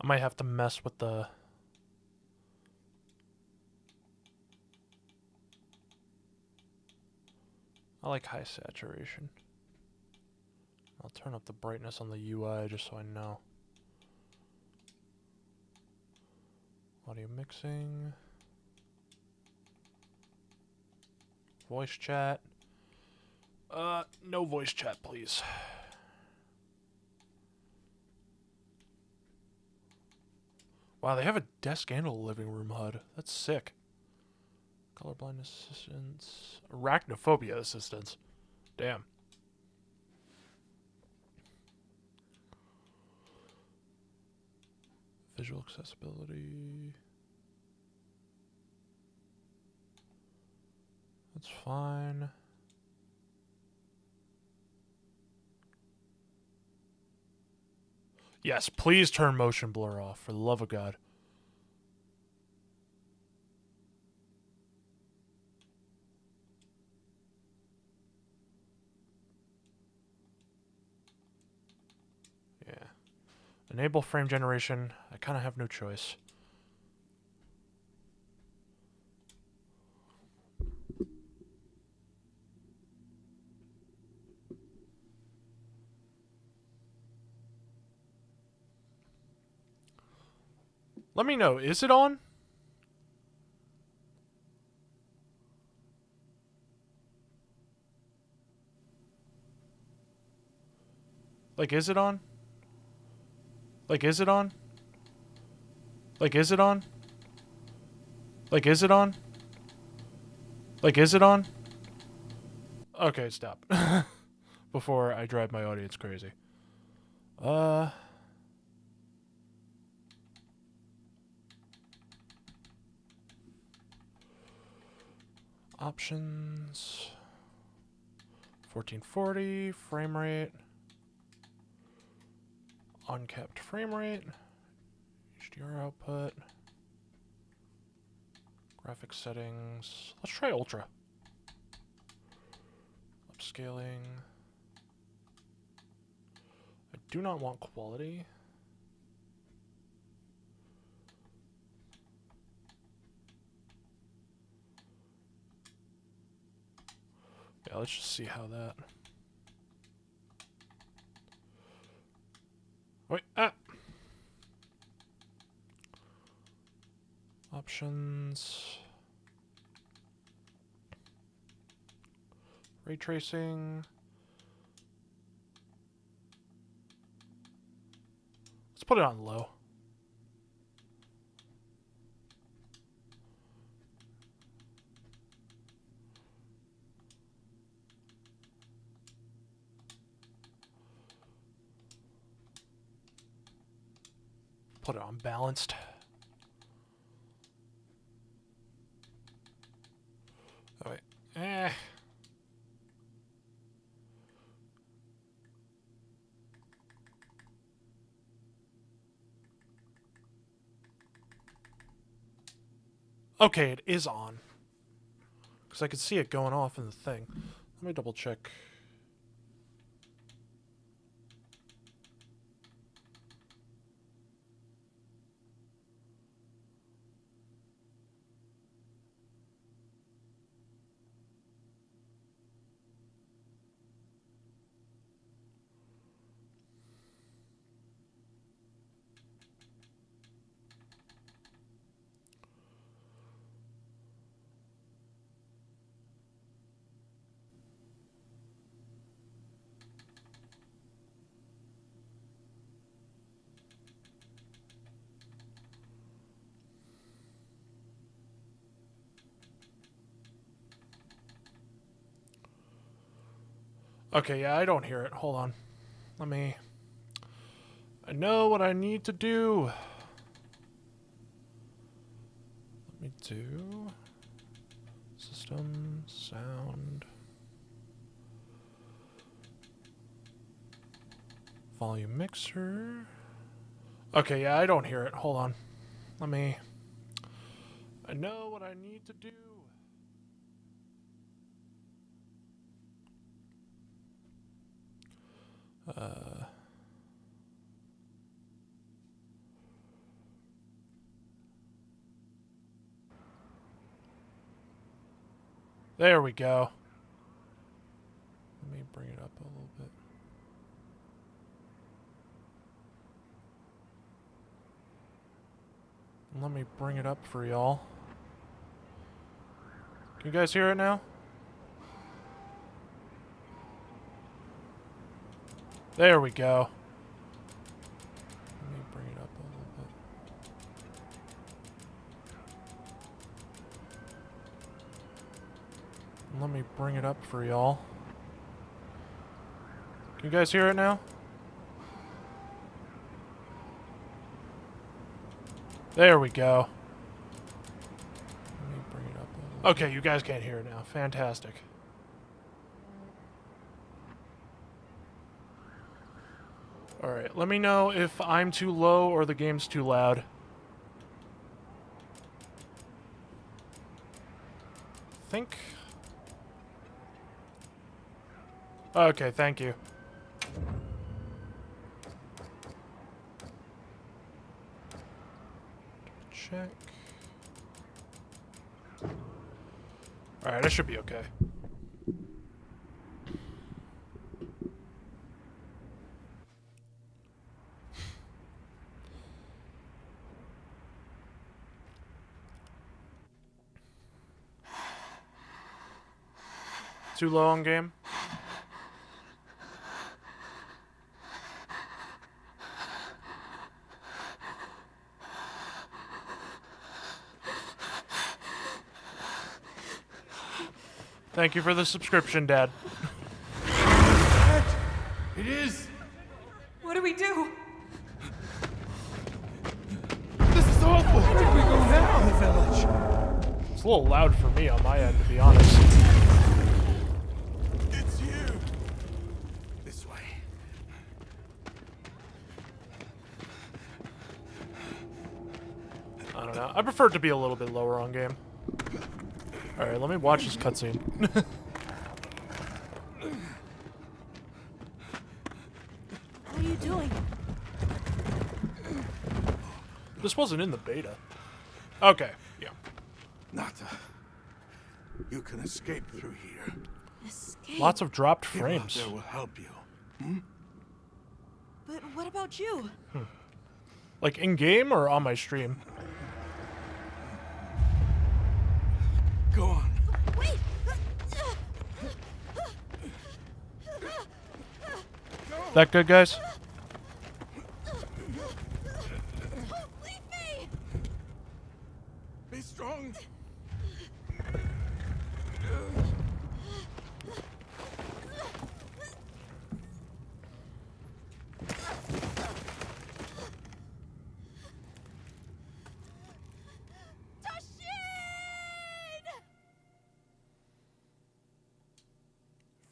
I might have to mess with the... I like high saturation. I'll turn up the brightness on the UI just so I know. Audio mixing. Voice chat. No voice chat, please. Wow, they have a desk and a living room HUD. That's sick. Colorblind assistance. Arachnophobia assistance. Damn. Visual accessibility. That's fine. Yes, please turn motion blur off, for the love of God. Yeah. Enable frame generation. I kind of have no choice. Let me know. Is it on? Like, is it on? Like, is it on? Like, is it on? Like, is it on? Like, is it on? Okay, stop. Before I drive my audience crazy. Options. 1440, frame rate. Uncapped frame rate. HDR output. Graphics settings. Let's try Ultra. Upscaling. I do not want quality. Yeah, let's just see how that... Wait, Options. Ray tracing. Let's put it on low. Put it on balanced. Oh wait. Okay, it is on. Because I could see it going off in the thing. Let me double check. Okay, yeah, I don't hear it. Hold on. I know what I need to do. Let me do system sound volume mixer. Okay, yeah, I don't hear it. Hold on. I know what I need to do. There we go. Let me bring it up a little bit. Let me bring it up for y'all. Can you guys hear it now? There we go. Let me bring it up a little bit. Let me bring it up for y'all. Can you guys hear it now? There we go. Let me bring it up a little. Okay, you guys can't hear it now. Fantastic. Alright, let me know if I'm too low or the game's too loud. Think. Okay, thank you. Check. Alright, I should be okay. Too low on game? Thank you for the subscription, Dad. It is! What do we do? This is awful! Where do we go now? The village. It's a little loud for me on my end, to be honest. It's you! This way. I don't know. I prefer it to be a little bit lower on game. Alright, let me watch this cutscene. What are you doing? This wasn't in the beta. Okay, yeah. Nata, you can escape through here. Escape? Lots of dropped People out frames. there will help you. But what about you? Like in-game or on my stream? Go on. Wait! That good, guys? Leave me! Be strong.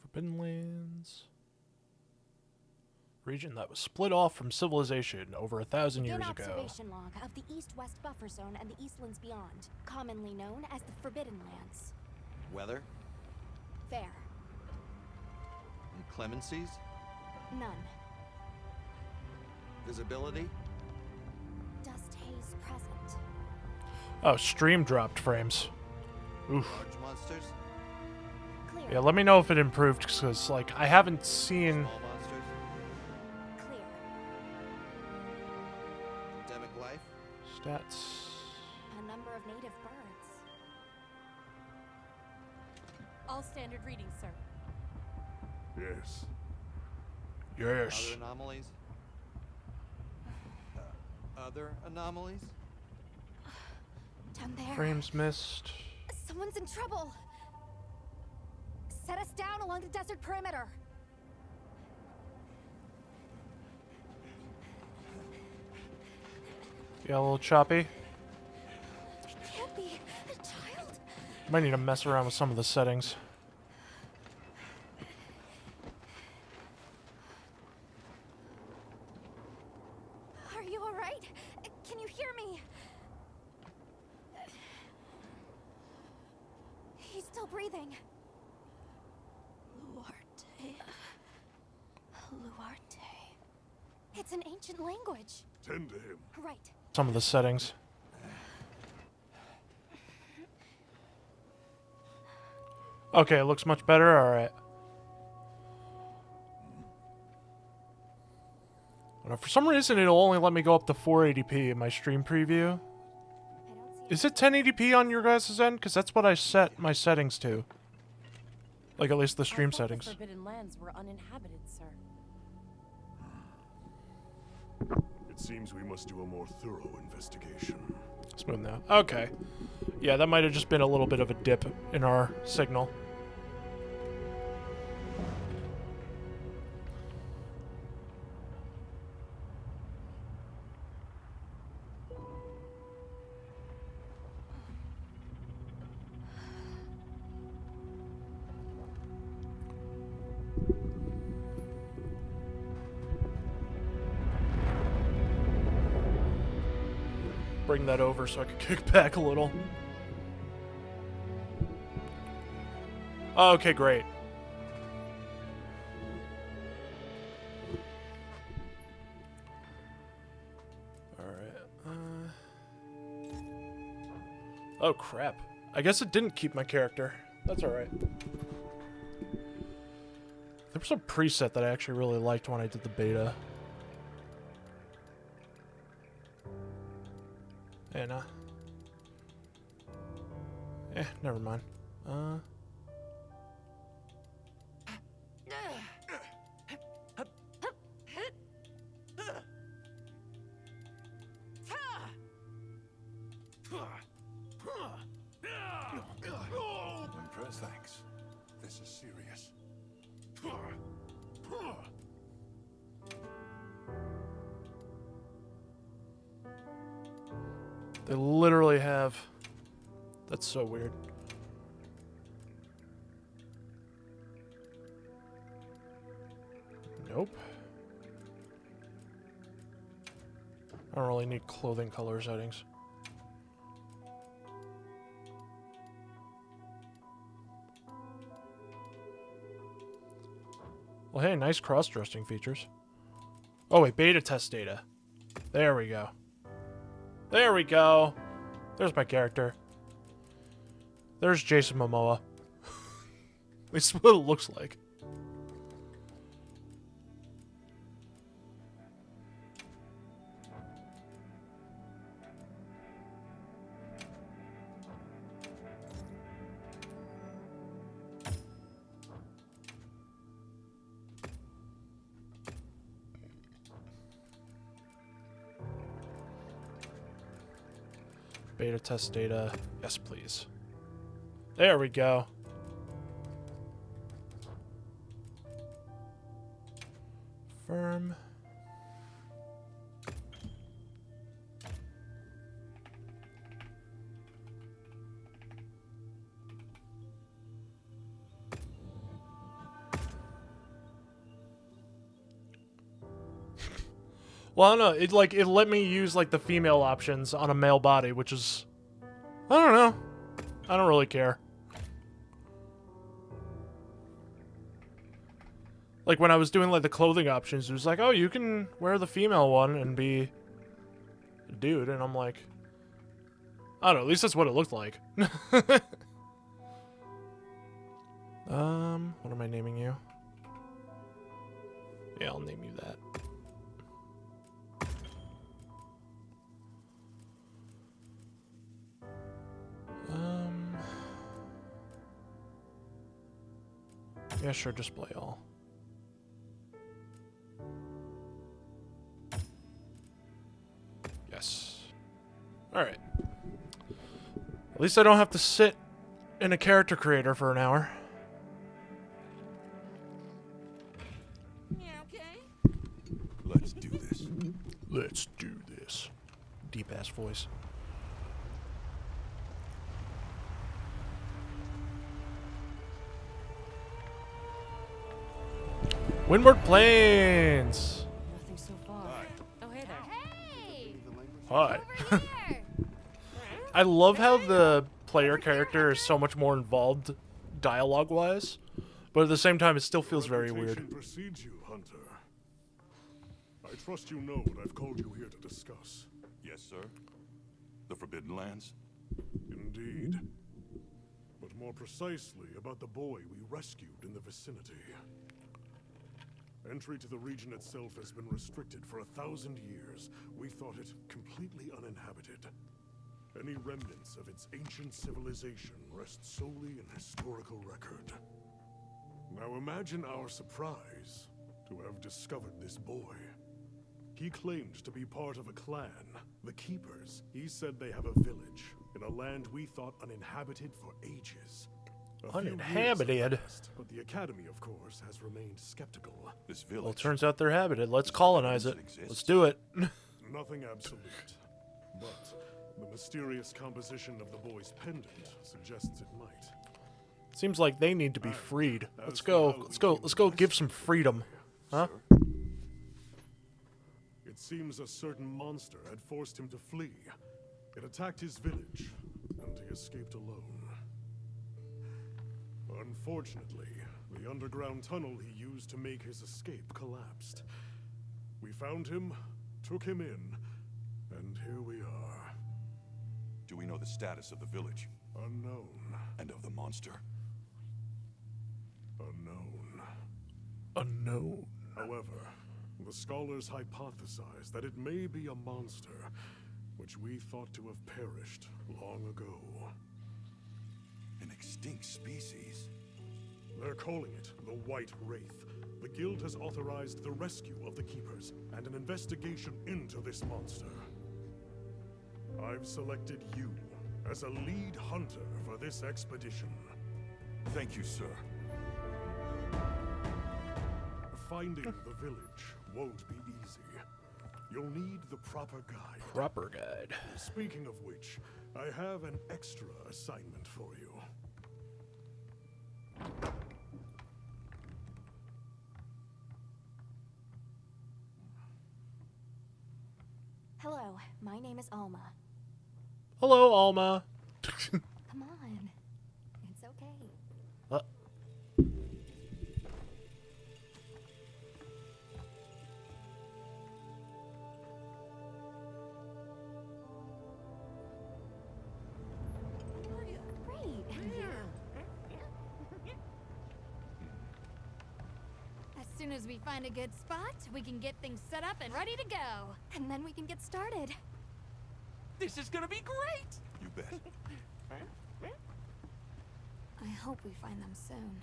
Forbidden Lands. Region that was split off from civilization over 1,000 years An ago. observation log of the East-West Buffer Zone and the Eastlands beyond, commonly known as the Forbidden Lands. Weather? Fair. Inclemencies? None. Visibility? Dust haze present. Oh, stream dropped frames. Oof. Large monsters? Clear. Yeah, let me know if it improved, because, like, I haven't seen... Small monsters? Clear. Endemic life? Stats... A number of native birds. All standard readings, sir. Yes. Yes. Other anomalies? Other anomalies? Down there. Frames missed. Someone's in trouble. Set us down along the desert perimeter. Yeah, a little choppy. Can't be a child. Might need to mess around with some of the settings. Are you all right? Can you hear me? He's still breathing. Luarte. Luarte. It's an ancient language. Tend to him. Right. Some of the settings. Okay, it looks much better. All right. For some reason, it'll only let me go up to 480p in my stream preview. I don't see Is it 1080p on your guys' end? Because that's what I set my settings to. Like, at least the stream I thought settings. The Forbidden Lands were uninhabited, sir. It seems we must do a more thorough investigation. Smooth now. Okay. Yeah, that might have just been a little bit of a dip in our signal. Bring that over so I can kick back a little. Okay, great. Alright. Oh, crap. I guess it didn't keep my character. That's alright. There was a preset that I actually really liked when I did the beta. And, never mind. Empress, thanks. This is serious. They literally have... That's so weird. Nope. I don't really need clothing color settings. Well, hey, nice cross-dressing features. Oh, wait, beta test data. There we go. There we go. There's my character. There's Jason Momoa. At least what it looks like. Beta test data. Yes, please. There we go. Firm. Well, I don't know. It let me use like the female options on a male body, which is, I don't know. I don't really care. Like when I was doing like the clothing options, it was like, oh, you can wear the female one and be a dude, and I'm like, I don't know. At least that's what it looked like. What am I naming you? Yeah, I'll name you that. Yeah, sure, display all. Yes. Alright. At least I don't have to sit in a character creator for an hour. Let's do this. Let's do this. deep ass voice. Windward Plains. Nothing so far. Oh, hey there. Hey! Hi. Over there! I love how the player character is so much more involved dialogue-wise, but at the same time, it still feels very weird. Reputation precedes you, Hunter. I trust you know what I've called you here to discuss. Yes, sir. The Forbidden Lands? Indeed. But more precisely about the boy we rescued in the vicinity. Entry to the region itself has been restricted for 1,000 years. We thought it completely uninhabited. Any remnants of its ancient civilization rest solely in historical record. Now imagine our surprise to have discovered this boy. He claimed to be part of a clan, the Keepers. He said they have a village in a land we thought uninhabited for ages. A few years Uninhabited? have passed, but the Academy, of course, has remained skeptical. This village. Well, it turns out they're habited. Let's colonize it. Let's do it. Nothing absolute, but the mysterious composition of the boy's pendant suggests it might. Seems like they need to be freed. Let's go. Let's go. Let's go give some freedom. Huh? It seems a certain monster had forced him to flee. It attacked his village, and he escaped alone. Unfortunately, the underground tunnel he used to make his escape collapsed. We found him, took him in, and here we are. Do we know the status of the village? Unknown. And of the monster? Unknown. Unknown. However, the scholars hypothesize that it may be a monster, which we thought to have perished long ago. An extinct species? They're calling it the White Wraith. The Guild has authorized the rescue of the Keepers and an investigation into this monster. I've selected you as a lead hunter for this expedition. Thank you, sir. Finding the village won't be easy. You'll need the proper guide. Proper guide. Speaking of which, I have an extra assignment for you. Hello, my name is Alma. Hello, Alma. Come on. It's okay. Great. As soon as we find a good spot, we can get things set up and ready to go. And then we can get started. This is gonna be great! You bet. I hope we find them soon.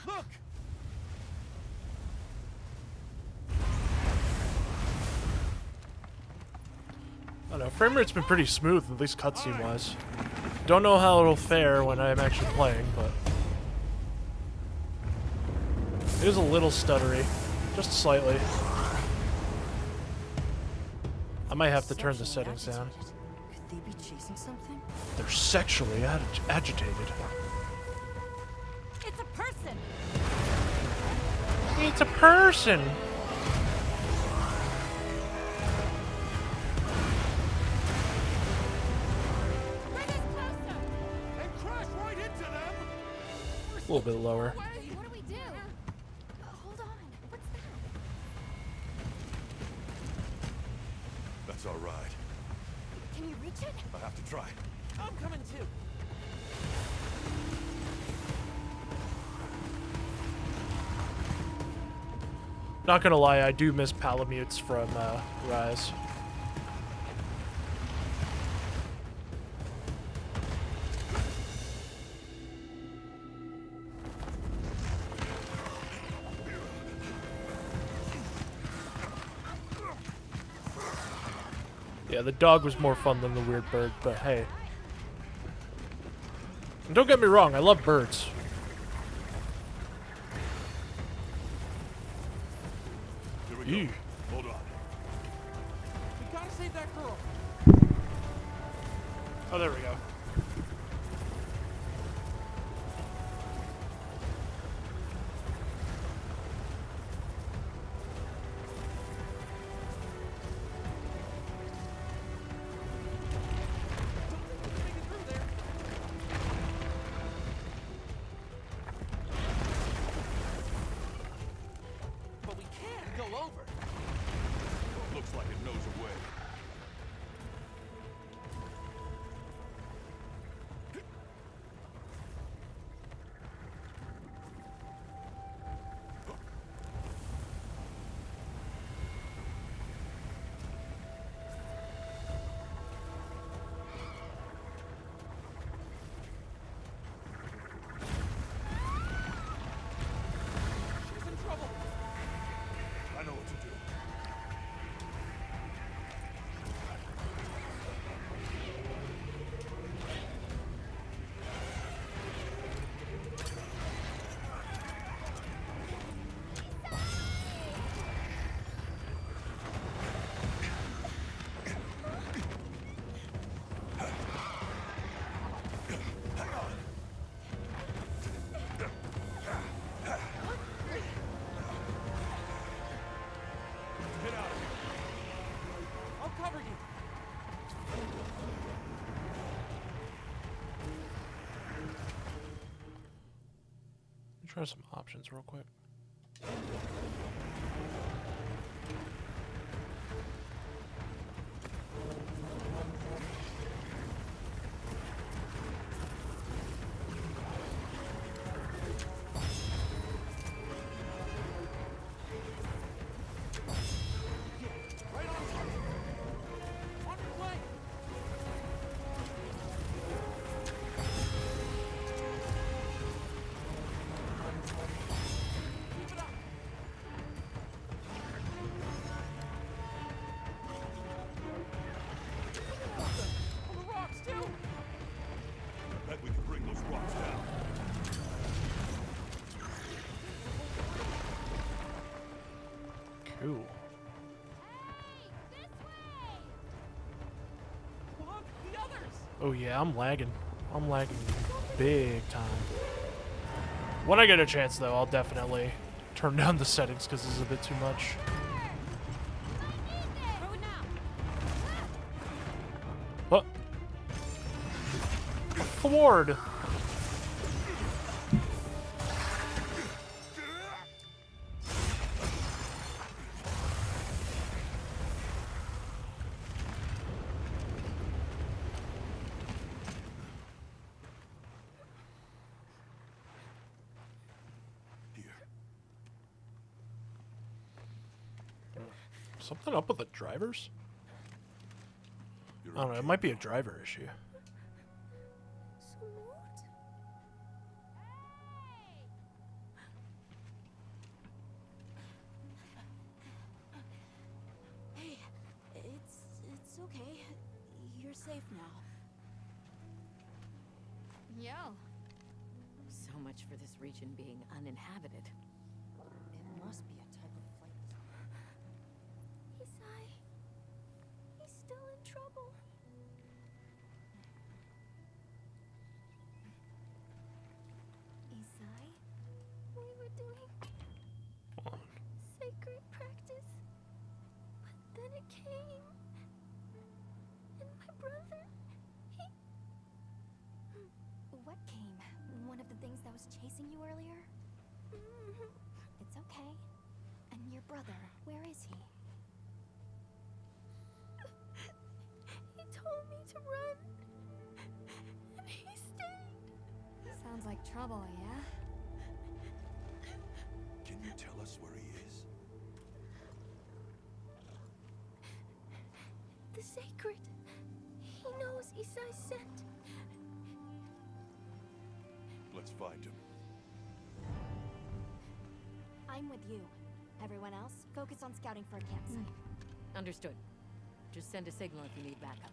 Look! I don't know. Frame rate's been pretty smooth, at least cutscene wise. Don't know how it'll fare when I'm actually playing, but it is a little stuttery, just slightly. I might have to turn the settings down. Could they be chasing something? They're sexually agitated. It's a person! It's a person. Bring us closer! And crash right into them! A little bit lower. What do we do? Hold on. What's that? That's all right. Can you reach it? I have to try. I'm coming too. Not gonna lie, I do miss Palamutes from Rise. Yeah, the dog was more fun than the weird bird, but hey. And don't get me wrong, I love birds. we go. Eee. Hold on. We gotta save that girl. Oh, there we go. Make it through there. But we can't go over. Looks like it knows a way. She's in trouble. I know what to do. Get out of here. I'll cover you. Let me try some options real quick. Right on target. On your flank. Keep it up. On the rocks too. Bet we can bring those rocks down. Cool. Look, the others. Oh yeah, I'm lagging. I'm lagging big time. When I get a chance, though, I'll definitely turn down the settings because this is a bit too much. What? Forward. Here. Something up with the drivers? You're I don't know. It okay might be a now. driver issue. Hey, it's okay. You're safe now. Yo. So much for this region being uninhabited. It must be a type of flight. Isai. He's still in trouble. Isai, we were doing Hold on. sacred practice, but then it came, and my brother, he... What came? One of the things that was chasing you earlier? It's okay. And your brother, where is he? He told me to run, and he stayed. Sounds like trouble, yeah? Can you tell us where he is? The sacred. He knows Isai sent. Let's find him. I'm with you. Everyone else, focus on scouting for a campsite. Understood. Just send a signal if you need backup.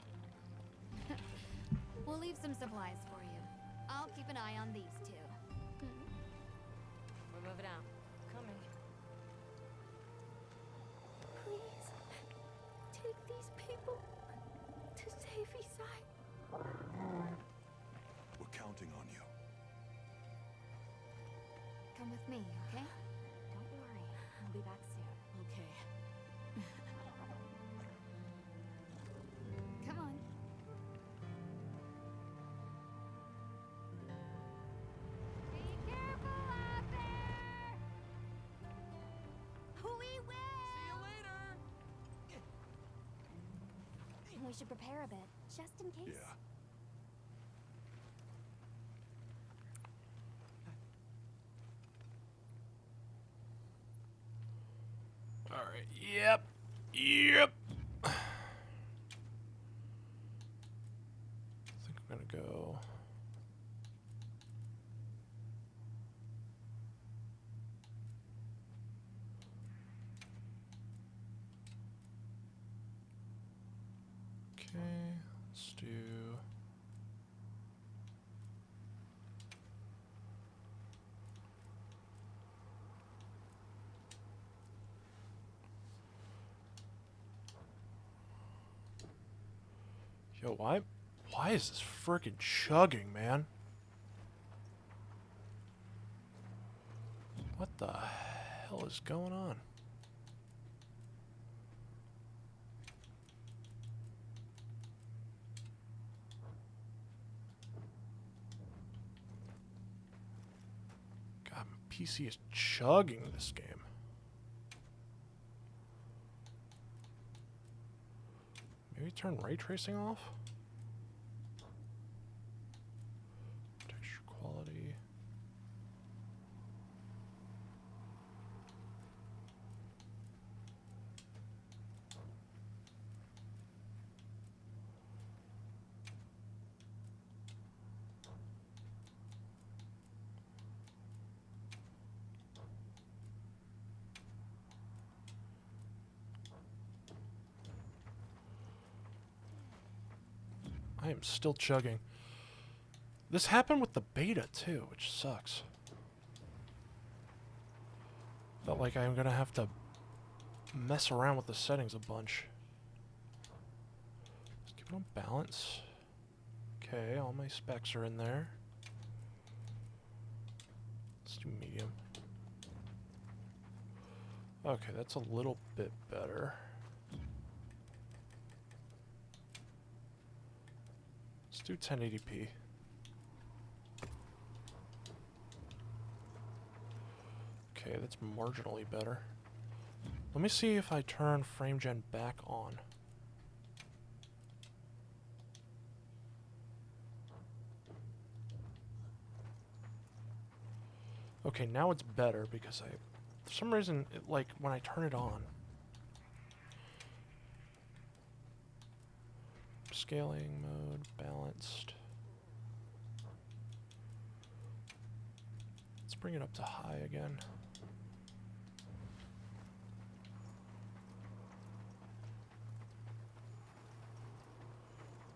We'll leave some supplies for you. I'll keep an eye on these two. We're moving out. Coming. me, okay? Don't worry, I'll be back soon. Okay. Come on. Be careful out there! We will! See you later! We should prepare a bit, just in case. Yeah. All right. Yep. Yep. I think I'm gonna go. Okay, let's do. Yo, why is this freaking chugging, man? What the hell is going on? God, my PC is chugging this game. Maybe turn ray tracing off? Texture quality. I am still chugging. This happened with the beta too, which sucks. Felt like I'm gonna have to mess around with the settings a bunch. Let's keep it on balance. Okay, all my specs are in there. Let's do medium. Okay, that's a little bit better. Let's do 1080p. Okay, that's marginally better. Let me see if I turn frame gen back on. Okay, now it's better because for some reason, like when I turn it on, scaling mode, balanced. Let's bring it up to high again.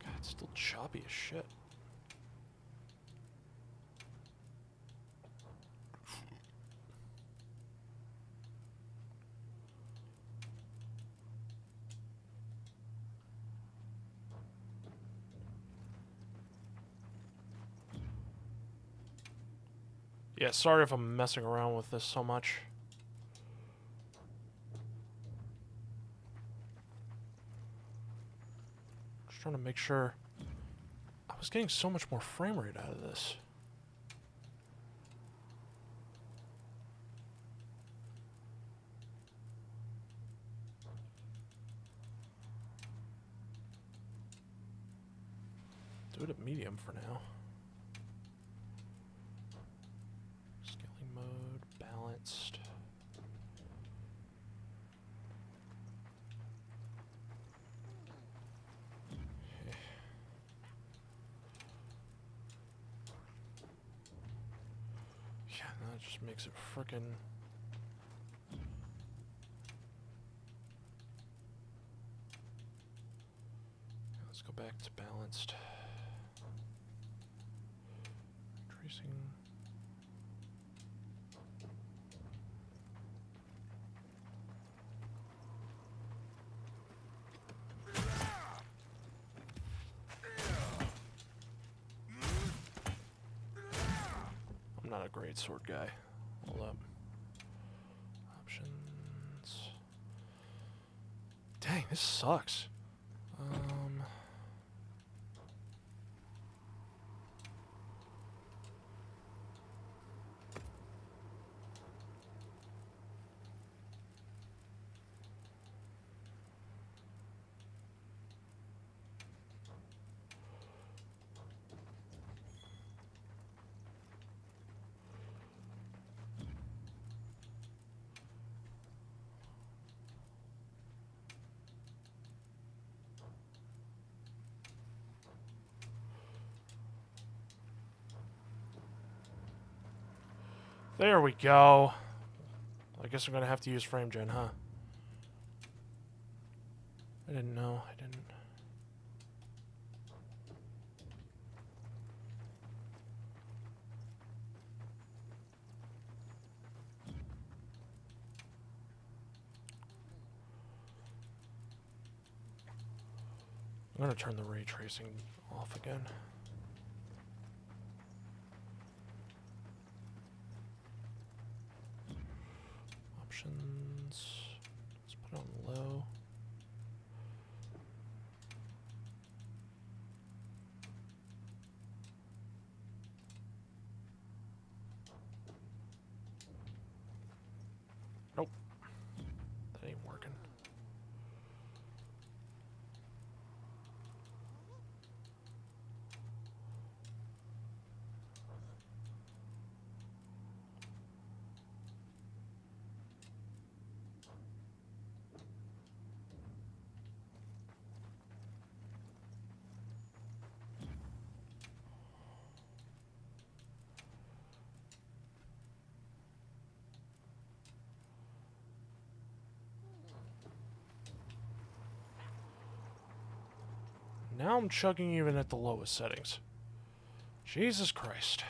God, it's still choppy as shit. Yeah, sorry if I'm messing around with this so much. Just trying to make sure. I was getting so much more frame rate out of this. Do it at medium for now. Mode, balanced. Yeah, that just makes it frickin'. Let's go back to balanced. Tracing. I'm not a great sword guy. Hold up. Dang, this sucks. There we go. I guess I'm gonna have to use frame gen, huh? I didn't know. I didn't. I'm gonna turn the ray tracing off again. Options. Let's put it on low. Nope. That ain't working. Now I'm chugging even at the lowest settings. Jesus Christ.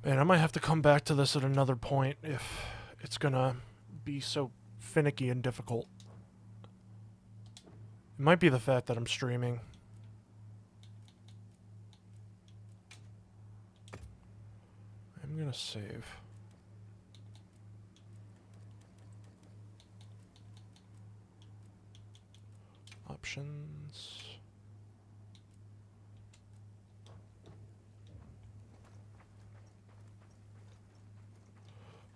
Man, I might have to come back to this at another point if it's gonna be so finicky and difficult. It might be the fact that I'm streaming. I'm gonna save. Options.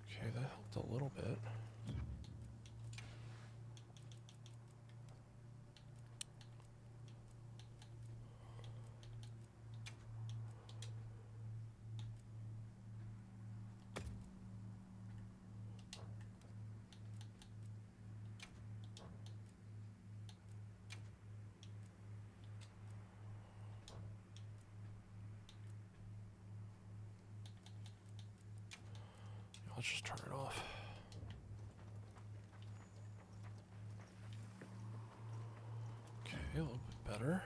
Okay, that helped a little bit. Let's just turn it off. Okay, a little bit better.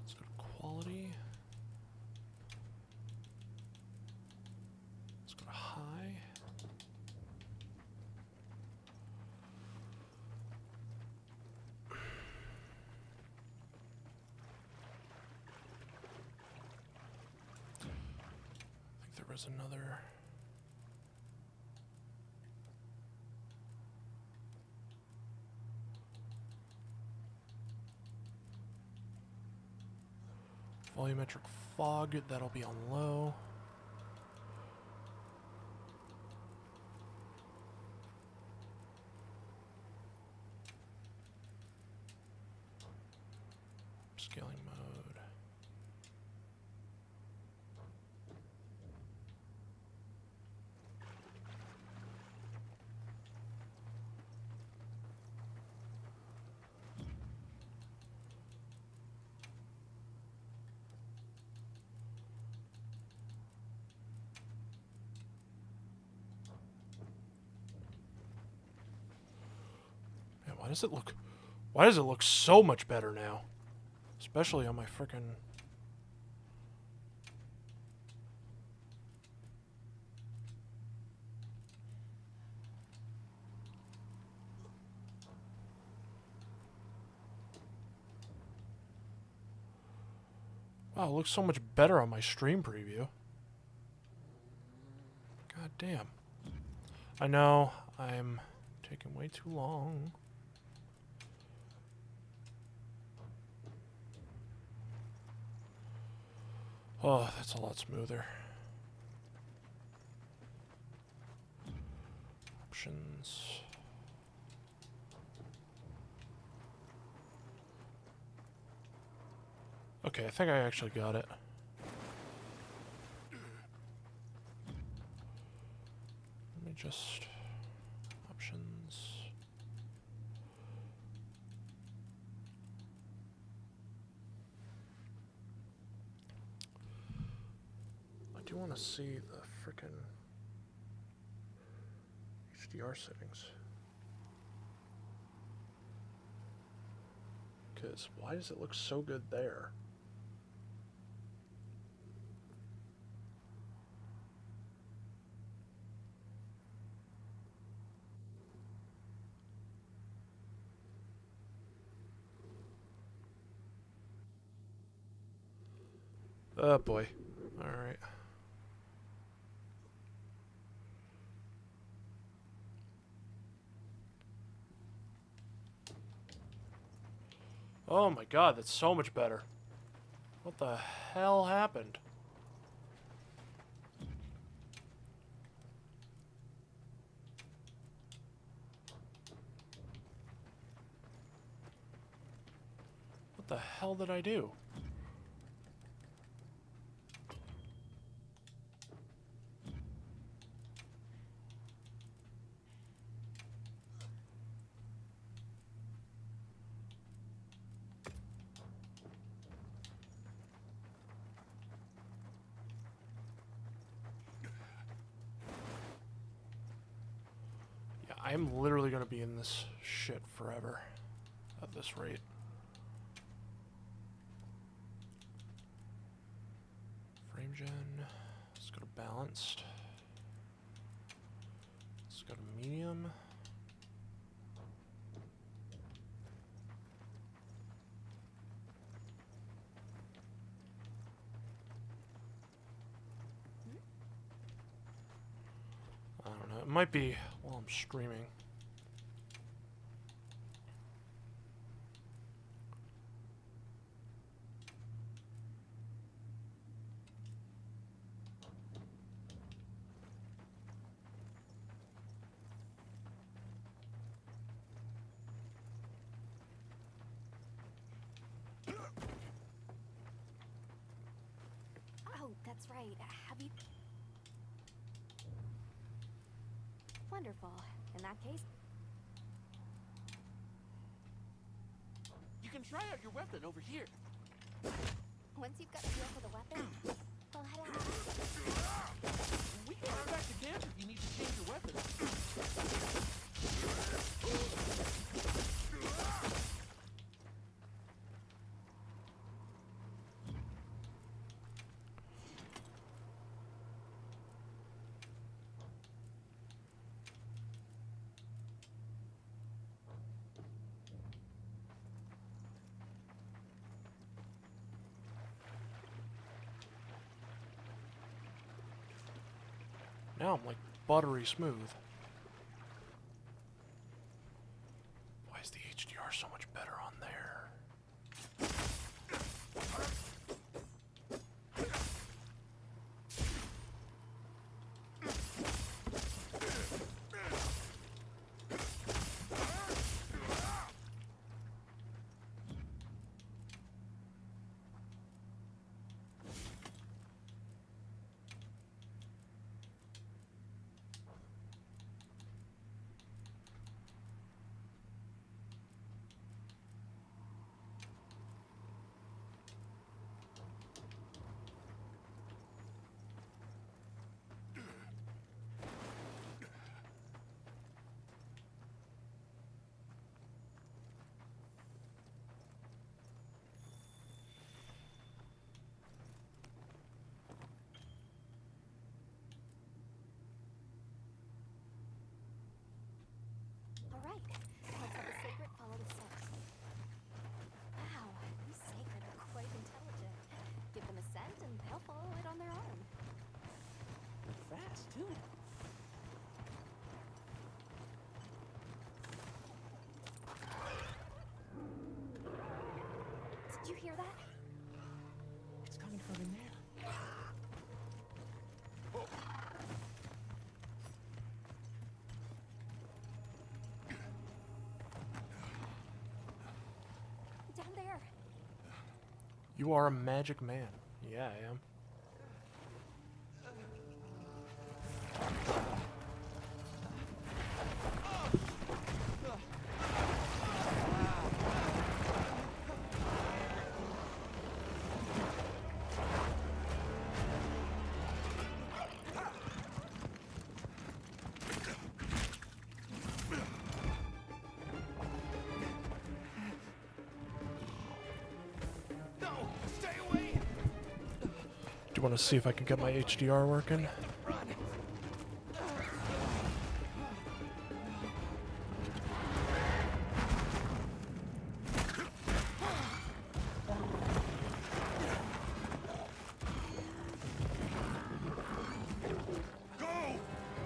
Let's go to quality. Let's go to high. There was another. Volumetric fog, that'll be on low. Scaling mode. Man, why does it look so much better now? Especially on my frickin' Wow, it looks so much better on my stream preview. God damn. I know, I'm taking way too long. Oh, that's a lot smoother. Options. Okay, I think I actually got it. Let me just... Options. I do want to see the frickin' HDR settings. Because why does it look so good there? Oh boy. Alright. Oh my god, that's so much better. What the hell happened? What the hell did I do? Yeah, I'm literally gonna be in this shit forever at this rate. Frame gen. Let's go to balanced. Let's go to medium. I don't know. It might be while I'm streaming. Oh, that's right. Have you... Wonderful. In that case... You can try out your weapon over here. Once you've got a feel for the weapon, we'll head out. We can run back to camp if you need to change your weapon. Now I'm like buttery smooth. Why is the HDR so much better on there? Did you hear that? It's coming from in there. Down there. You are a magic man. Yeah, I am. Do you want to see if I can get my HDR working?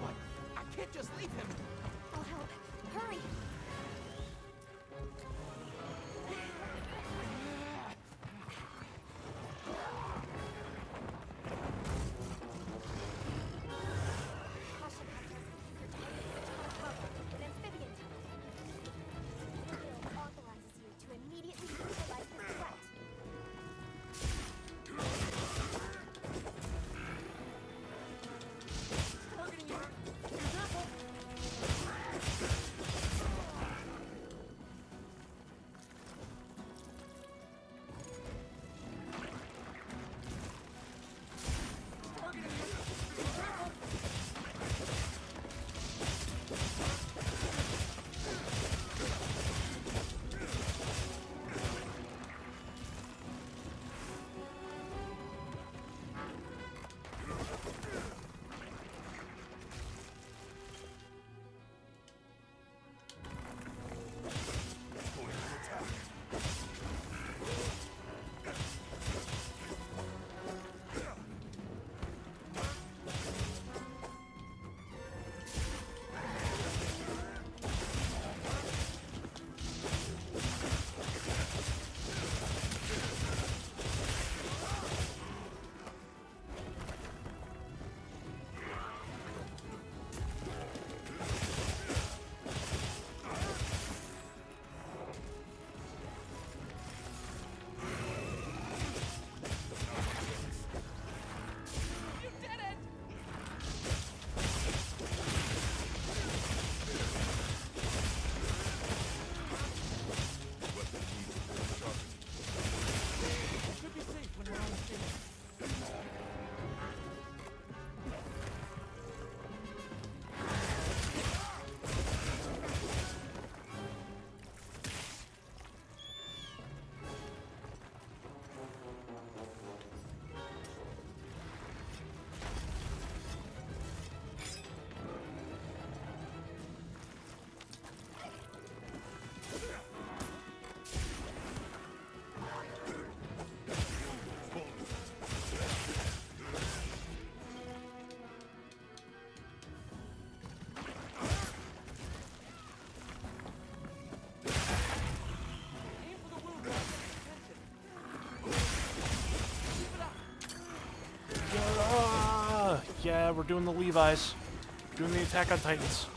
What? I can't just leave him. I'll help. Hurry. Caution, Hunter. Your target is an amphibian type. Will authorizes you to immediately neutralize this threat. Targeting you. Be careful. Targeting you. Be careful. You did it! Weapon needs a full charge. It should be safe when we're on the stage. Aim for the wound while getting attention. Keep it up. Yeah, we're doing the Levi's. Doing the Attack on Titans.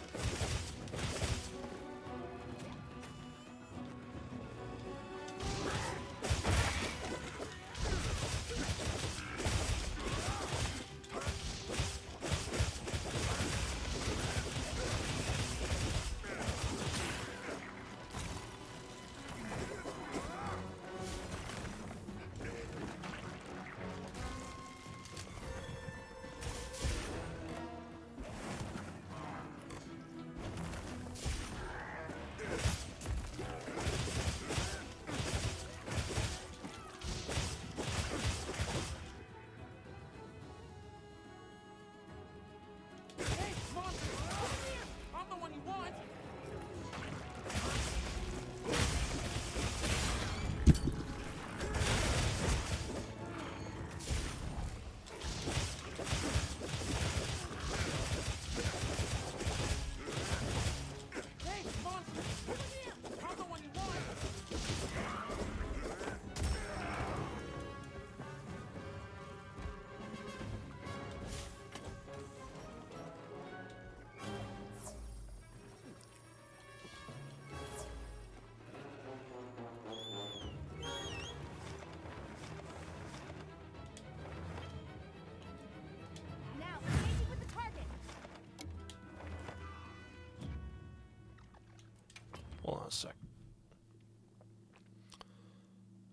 sec.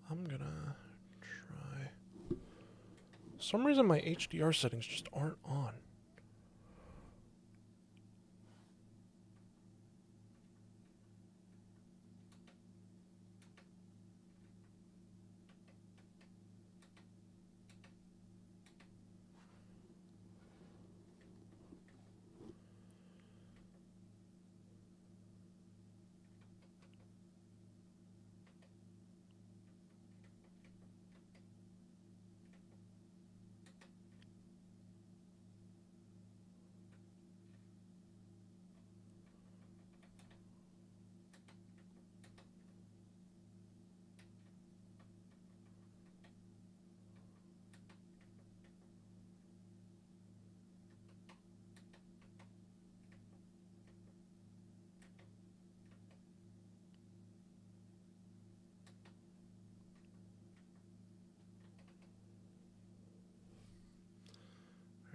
I'm gonna try. For some reason my HDR settings just aren't on.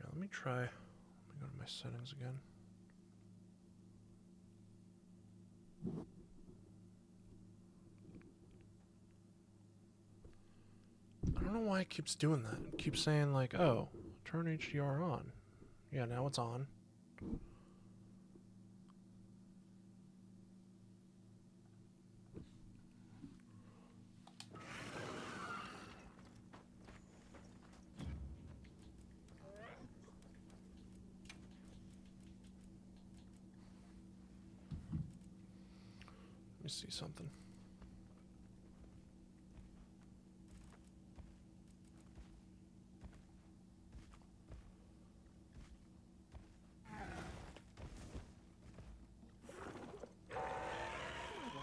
Let me try. Let me go to my settings again. I don't know why it keeps doing that. It keeps saying like, oh, turn HDR on. Yeah, now it's on. Let me see something.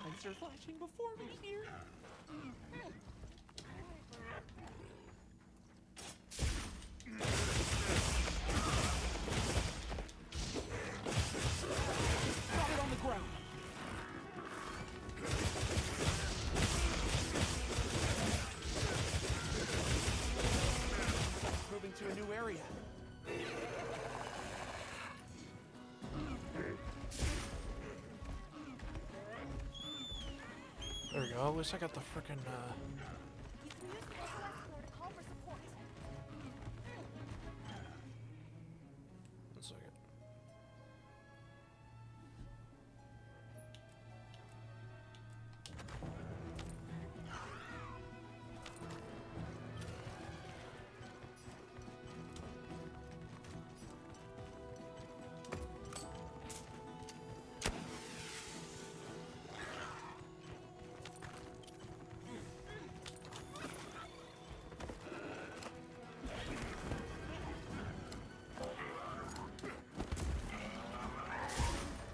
Lights are flashing before me here. Drop it on the ground. Moving to a new area. There we go. At least I got the frickin' You can use the SOS flare to call for support. One second.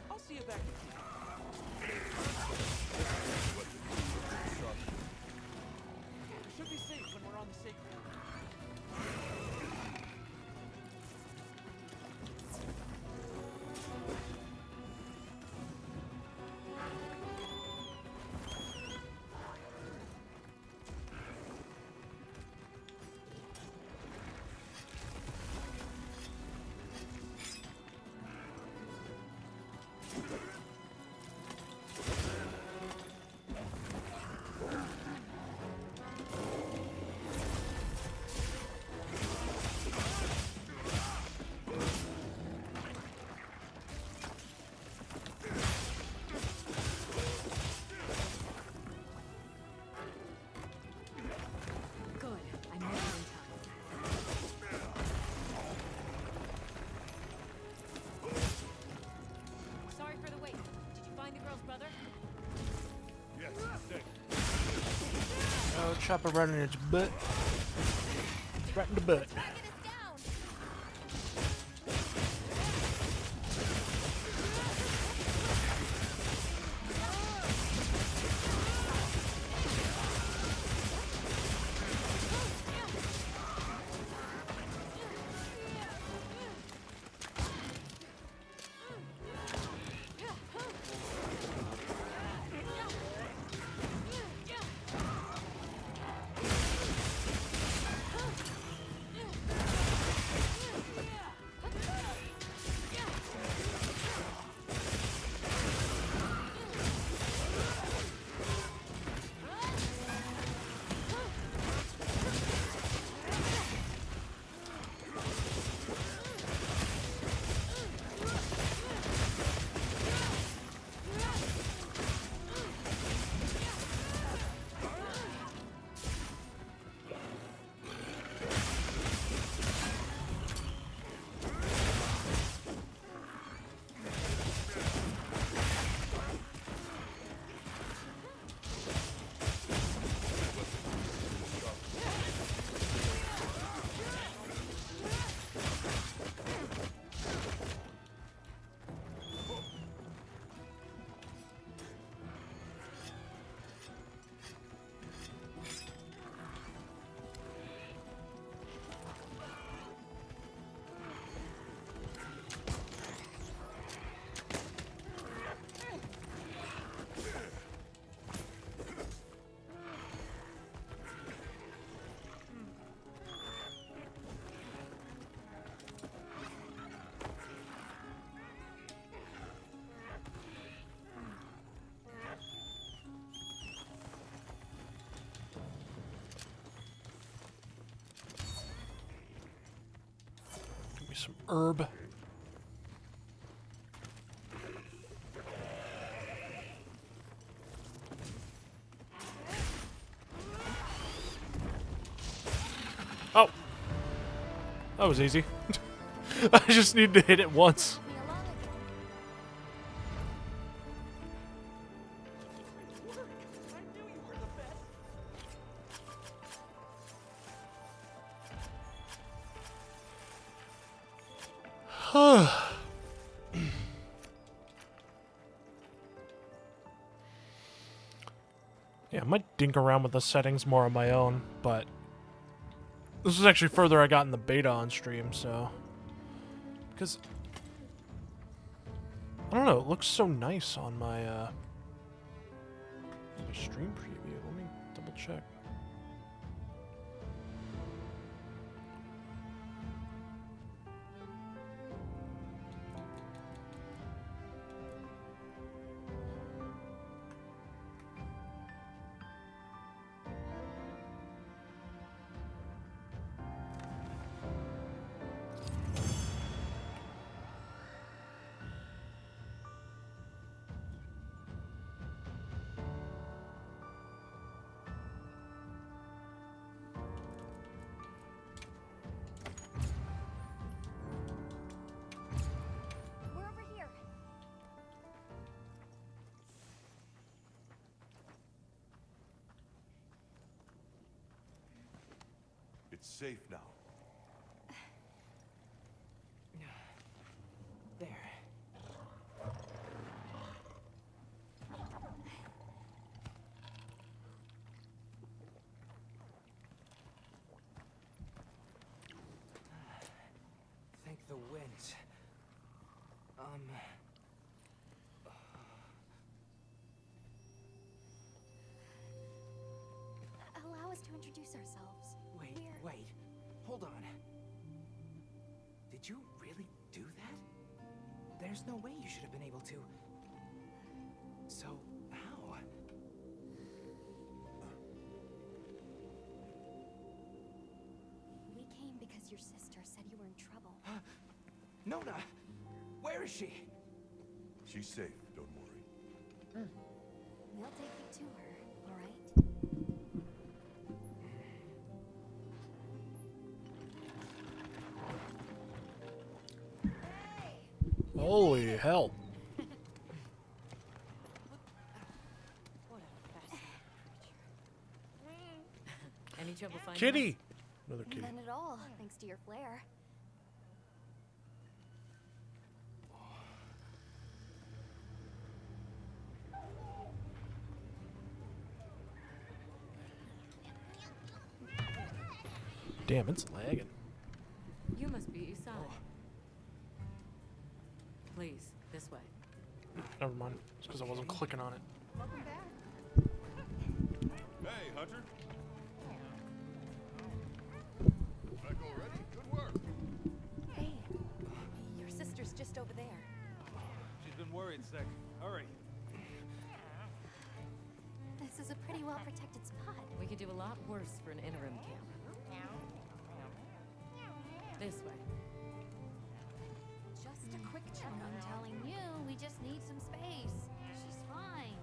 I'll see you back in camp. We should be safe when we're on the sacred. Good. I made it in time. Sorry for the wait. Did you find the girl's brother? Yes, stay. Oh, chop it right in its butt. Right in the butt. Target is down. some herb. Oh! That was easy. I just need to hit it once. Yeah, I might dink around with the settings more on my own, but this is actually further I got in the beta on stream, so... Because... I don't know, it looks so nice on my, my stream preview. Let me double check. We're over here. It's safe now. There. Thank the winds. Allow us to introduce ourselves. Wait, We're... wait. Hold on. Did you really do that? There's no way you should have been able to. So, how? We came because your sister said you were in trouble. Nona! Where is she? She's safe, don't worry. We'll take you to her, all right? Holy hell. What a fascinating creature. Any trouble finding Kitty! Another kitty. None at all, thanks to your flair. Damn, it's lagging. You must be Usagi. Please, this way. Never mind. It's because I wasn't clicking on it. Welcome back. Hey, Hunter. Back already? Good work. Hey, your sister's just over there. She's been worried sick. Hurry. This is a pretty well-protected spot. We could do a lot worse for an interim camp. This way. Just a quick check. I'm telling you, we just need some space. She's fine.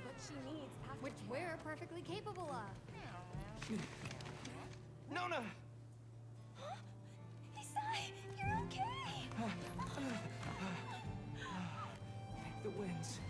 But she needs Which we're perfectly capable of. Nona! Isai, you're okay. Thank the winds.